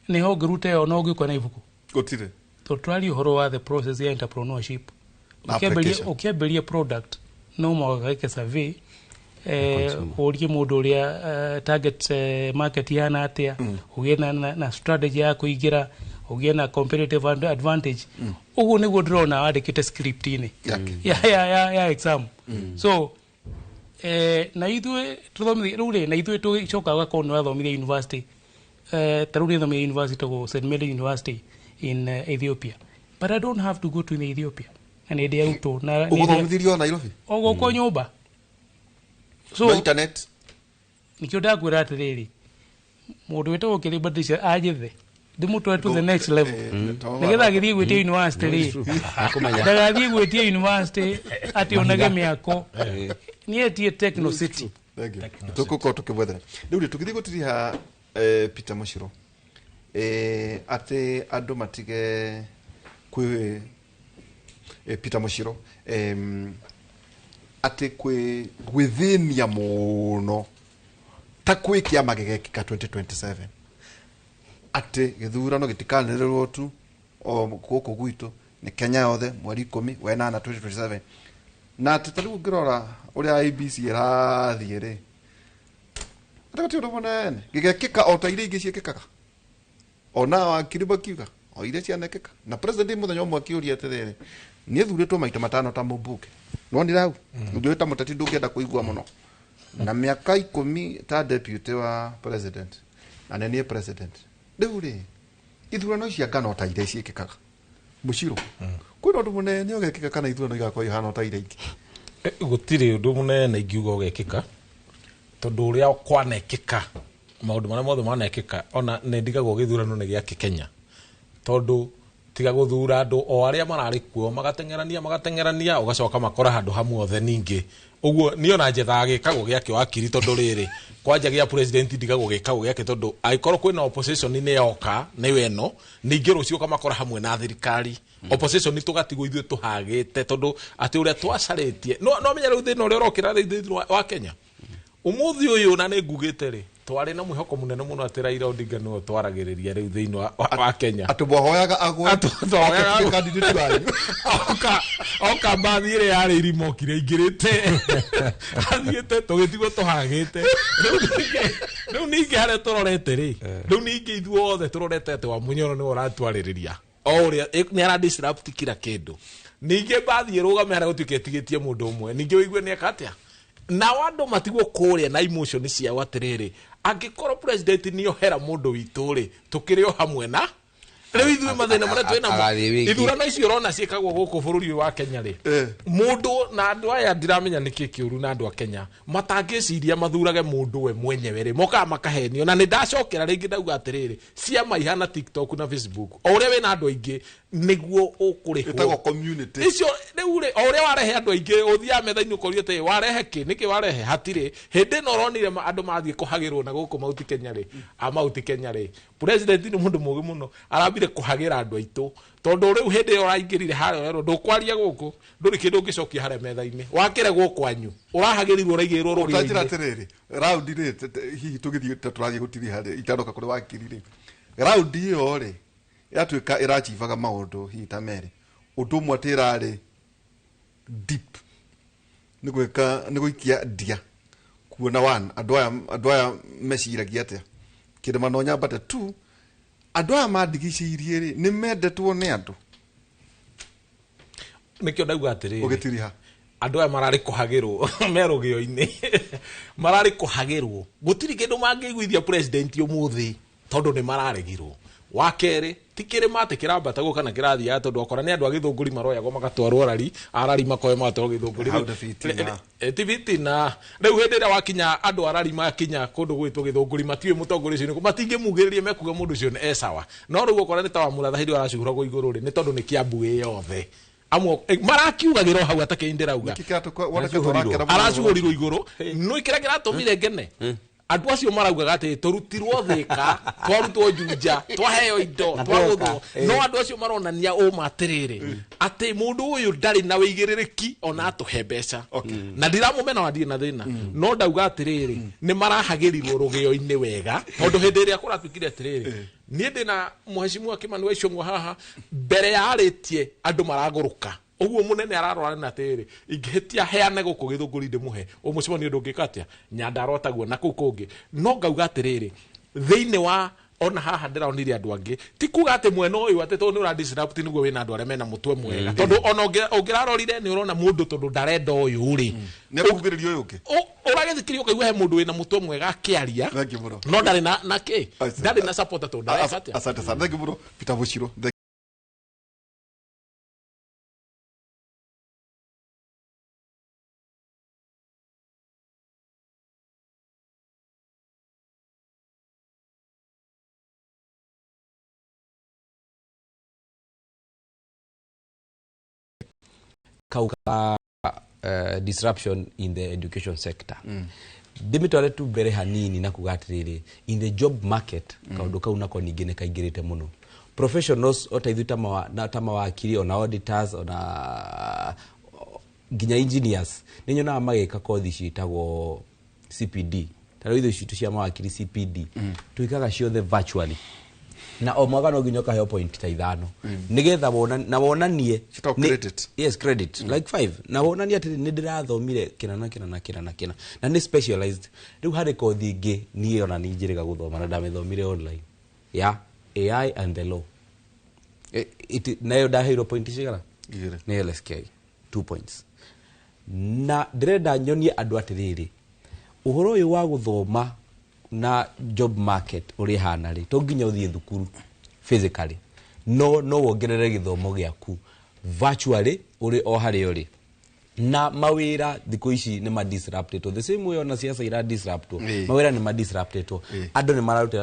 B: nĩho ngĩruta ĩyo no ngĩũka na ibuku gũtirĩ
E: tondũ tũraria ũhoro wa the process ya entrepreneurship ũkĩambĩria product no mwagagĩke survey ũrie mũndũ ũrĩa target market ihana atĩa ũgĩe na strategy ya kũingĩra ũgĩe na competitive advantage ũguo nĩguo ndĩrona wandĩkĩte script-inĩ ya exam so na ithuĩ tũthomithia rĩu rĩ na ithuĩ tũgĩcoka gũgakorwo nĩ wathomithia university ta rĩu nĩthomithia university tagwo St. Mary University in Ethiopia but I don't have to go to Ethiopia na nĩ ndĩ arutwo na
B: ũgũthomithirio Nairobi
E: o gũkũ nyũmba
B: so internet
E: nikio ndakwĩra atĩrĩrĩ mũndũ wĩtagwo Kĩrĩmbadisha anjĩthe ndĩmũtware to the next level nĩgetha agĩthiĩ gwĩtia university rĩ ndagathiĩ gwĩtia university atĩ onage mĩako nĩetie Techno City
B: tũkũkorwo tũkĩbwethera rĩu rĩ tũgĩthiĩ gũtiriha Peter Mũciro atĩ andũ matige kwĩ Peter Mũciro ati gwithinia muno ta kwi kiama gigekika 2027 ati githurano gitikanirwo tu o guku gwitu ni Kenya yothe mweri 10 wenana 2027 na ati tariu ngirora uria ABC irathie ri ati ndo monene gigekika o ta iria ingi ciekikaga ona wakiri bakiuga o iria cianekeka na president muthenya umwe akiuria atiriri ni thuritwo maita matano ta mubuke no ndirau ndio ta mutati ndungenda kuigua muno na miaka 10 ta deputy wa president na ni president ndeuri ithurano cia ngano ta iria ciekikaga muciro kwina undu munene ogekika kana ithurano igakwa ihana ta iria ingi
D: gutiri undu munene ingiuga ogekika tondu uria kwanekika maundu maria mothe manekika ona nendigagwo githurano ni gia Kenya tondu tiga guthura andu o aria marari kuo magatengerania ugacoka makora handu hamwe othe ningi uguo niona njetha gikagwo giake wakiri tondu riri kwanja gia president ndigagwo gikagwo giake tondu aikorwo kwina opposition ni yoka ni weno ningi rucio kamakora hamwe na thirikari opposition tugatigwo ithuĩ tuhagĩte tondu ati uria twacaritie no menya rĩu thĩna ũrĩa ũrokĩra thĩinĩ wa Kenya umuthi uyu na nĩ ngugĩte rĩ twari na mwihoko munene muno ati Raila Odinga no twaragĩrĩria rĩu thĩinĩ wa Kenya
B: atubohoyaga agwe
D: atubohoyaga candidate wanyu oka mbathi ĩrĩa yarĩ irimo kire ingĩrĩte athiĩte tũgĩtigwo tũhagĩte rĩu ningĩ harĩa tũrorete rĩ rĩu ningĩ ithuothe tũrorete atĩ wa Munyoro nĩ ũratwarĩrĩria o ũrĩa nĩ ara disrupt kila kĩndũ ningĩ mbathi ĩrũgame harĩa gũtuĩka ĩtigĩtie mũndũ ũmwe ningĩ ũigue nĩ akatia na wandu matigwo kuria na emotion cia watiriri angikorwo president ni ohera mundu witu ri tukiri o hamwe na riu ithuĩ mathina maria twina ithurano icio rona ciikagwo guku bururi wa Kenya ri mundu na andu aya ndiramenya niki kiuru na andu a Kenya matangiciria mathurage mundu we mwenyewe ri moka makahenio na ni ndacokera ringi ndauga atiriri ciama ihana TikTok na Facebook o uria wina andu aingi niguo ukurihwo
B: itago community
D: icio riu ri o uria warehe andu aingi uthia metha-ini ukorio te warehe ki niki warehe hatiri hindi no ronire andu mathie kuhagirwo na guku mauti Kenya ri amauti Kenya ri president ni mundu mugi muno arambire kuhagira andu aitu tondu riu hindi uraingirire hario rero ndukwaria guku nduri kindu ngicokia hare metha-ini wakiregwo kwanyu urahagirirwo uraigirwo ruri
B: utajira atiriri round ri hihi tugithie turathie gutiri hare itaroka kuri wakirire round iyo ri yatuika irachivaga maundu hita mere undu umwe atirari deep niguikia ndia kuona one andu aya meciragia atia kirima no nyambate tu andu aya mandigicĩirie ri ni mendetwo ni andu
D: nikio ndauga atiriri
B: ugitiriha
D: andu aya marari kuhagirwo merugio-ini marari kuhagirwo gutiri kindu mangĩiguithia president umuthi tondu ni mararegirwo wakere tikire mate kirambata guka na kirathia tondu okora ni andu agithunguri maroyagwo magatwarwo arari makoe matwarwo githunguri tiviti na riu hindi ria wakinya andu arari makinya kundu gwitwo githunguri matiwe mutongori cio matingimugiririe mekuga mundu cio ni sawa no riu okora ni ta wa muratha hindi aracuhuragwo iguru ri ni tondu ni kiambu yothe amwe marakiugagirwo hau atakindĩrauga aracuhũrirwo iguru no ikiragira atumire ngene andu acio maraugaga ati turutirwo thika twarutwo junja twaheo indo twaguthwo no andu acio maronania matiriri ati mundu uyu ndari na wigiririki ona atuhe mbeca na ndiramumena wandie na thina no ndauga atiriri ni marahagirirwo rugio-ini wega tondu hindi iria kuratuikire atiriri nie ndina muheshimu Kimani wa Icũng'wa haha mbere ya aritie andu maraguruka uguo munene ararora na tiri ingihitia heane guku githunguri ndimuhe umucimoni undu ngikatia nyandaro taguo na kuu kungi no ngauga atiriri thiini wa ona haha ndironire andu angi ti kuga ati mwena uyu ati tondu ura disrupt niguo wina andu aria mena mutwe mwega tondu ona ungirarorire ni urona mundu tondu ndarenda uyu ri
B: ni kugiririo uyu ungi
D: uragithikirio kaigua he mundu wina mutwe mwega akiaria no ndari na ki ndari na support tondu ndareka atia
B: asante sana thank you bro Peter Bushiro
C: kauka disruption in the education sector. Dimitore tu bere hanini na kugatiriri in the job market kaundu kau nako ningine kaingirite muno. Professionals ota ithu tama wa akiri ona auditors ona nginya engineers nĩ nyonaga magĩka kothi ciĩtagwo CPD tarĩu ithuĩ citũ cia mawakiri CPD twĩkaga ciothe virtually na o mwaka no nginya kaheo point ta 5 nigetha wonanie yes credit like 5 na wonanie atĩ nĩ ndĩrathomire kina na nĩ specialized rĩu harĩ kothi ingĩ niĩ ona nĩ njĩrĩga gũthoma na ndamĩthomire online ya AI and the law nayo ndaheirwo point cigana nĩ LSK 2 points na ndĩrenda nyonie andũ atĩrĩrĩ ũhoro ũyũ wa gũthoma na job market uri hana ri to nginya uthie thukuru physically no wongerere githomo gĩaku virtually uri o hari uri na mawira thikũ ici nĩ ma disrupted the same way ona ciaca ira disrupted mawira nĩ ma disrupted andũ nĩ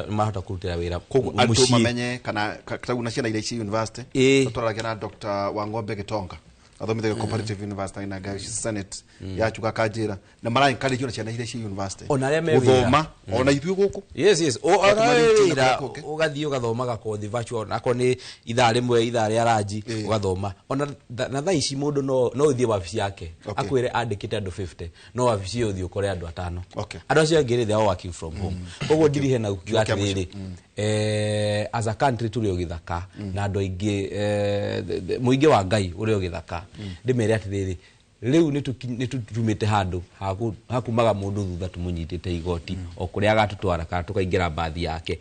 C: marahota kũrutĩra wĩra
B: andũ mamenye kana katagu na ciana ici university tũtwarage na Dr. Wangombe Gitonga athomithio comparative university na Gash Senate ya chuka kajira na mara encourage na ciana ici university gũthoma ona ithuĩ gũkũ
C: yes ona ugathii ugathomaga kothi virtual nako ni ithaa rĩmwe ithaa rĩa ranji ugathoma ona na thaa ici mũndũ no uthie wabici yake akwĩre andĩkĩte andũ 50 no wabici ũthie ũkore andũ 5 andũ acio angĩ they are working from home ũguo ndiri hena ukiuga atĩrĩrĩ as a country tũrĩ ũgĩthaka na andũ aingĩ mũingĩ wa Ngai ũrĩ ũgĩthaka ndĩmere atĩrĩrĩ rĩu nĩ tũtumĩte handũ hakumaga mũndũ thutha tũmũnyitĩte igoti o kũrĩa agatũtwara kana tũkaingĩra bathi yake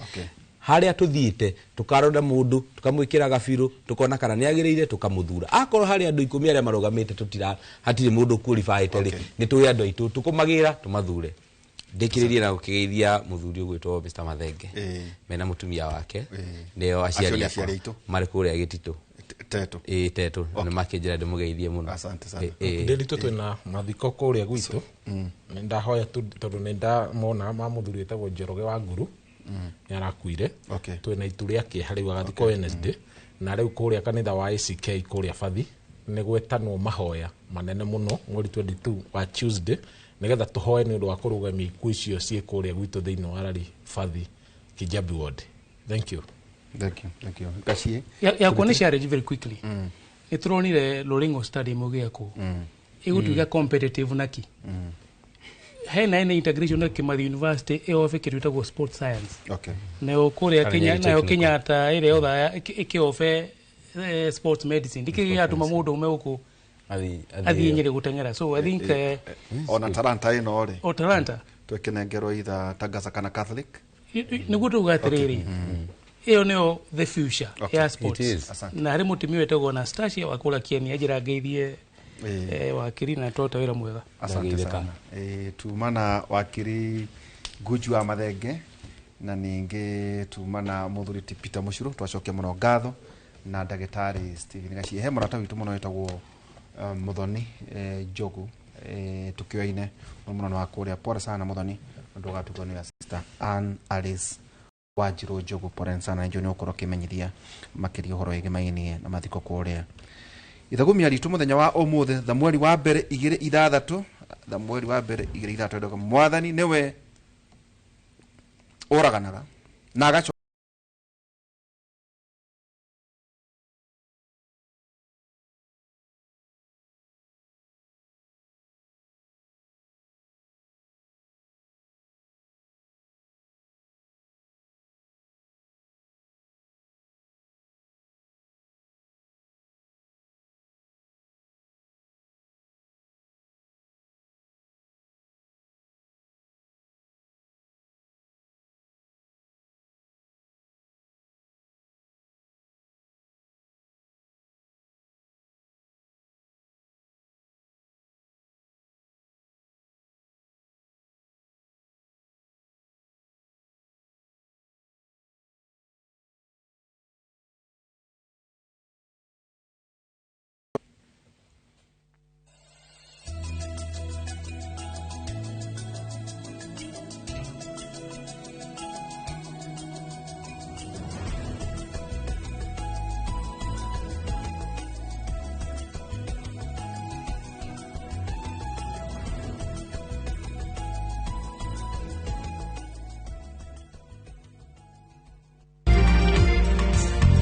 C: harĩa tũthiĩte tũkaronda mũndũ tũkamwĩkĩra gabirũ tũkona kana nĩ agĩrĩire tũkamũthura akorwo harĩ andũ 10 arĩa marogamĩte hatirĩ mũndũ qualified rĩ nĩ tũĩ andũ aitũ tũkũmagĩra tũmathure ndĩkĩrĩrie na gũkĩgeithia mũthuri ũgwĩtwo Mr. Mathenge mena mũtumia wake nĩo aciari akwa marĩ kũrĩa Gĩtitũ Teto nĩ makĩnjĩra ndĩmũgeithie mũno
B: asante sana
D: ndĩritũ twĩna mathiko kũrĩa gwitũ nĩ ndahoya tondũ nĩ ndamona mũthuri wĩtagwo Njoroge wa Nguru nĩ arakuire twĩna itu rĩake harĩ agathikwo Wednesday na rĩu kũrĩa kanitha wa ACK kũrĩa Bathi nĩ gwetanwo mahoya manene mũno mweri 22 wa Tuesday nigetha tuhoe ni undu wa kurugamia ikuũ icio cie kũrĩa gwitũ thĩinĩ wa Rari Bathi Kijabi ward. Thank you
B: Gashie
E: ya kuonesha very quickly nituronire Lorengo Stadium ugiako igutuga competitive naki hena integration na Kimathi University eofe kirutagwo sports science na okuria Kenya na Kenyatta ile otha ikiofe sports medicine dikiga tuma mundu ume uko athi nyere gutengera so I think
B: ona Talanta ino ri
E: o Talanta
B: twekenengerwo itha Tagasa kana Catholic
E: nigutu gatiriri iyo nio the future ya sports na hari mutimi wetagwo na Stasia wakula kieni ajira geithie wakiri na tota wira mwega
B: asante sana tumana wakiri Guju wa Mathenge na ningi tumana muthuri Peter Mushuru twacokia muno ngatho na ndagĩtarĩ Steven Gashie he murata witu muno wetagwo Muthoni Jogu tukioine muno wa kuria pore sana Muthoni ndo gatugonera sister Ann Alice Wajiro Jogu pore sana njo ni ukoro kimenyithia makiri horo igimainie na mathiko kuria ithagumi aritu muthenya wa omuthe tha mweri wa mbere 2-6 tha mweri wa mbere 2-6 mwathani niwe oraganaga na agacho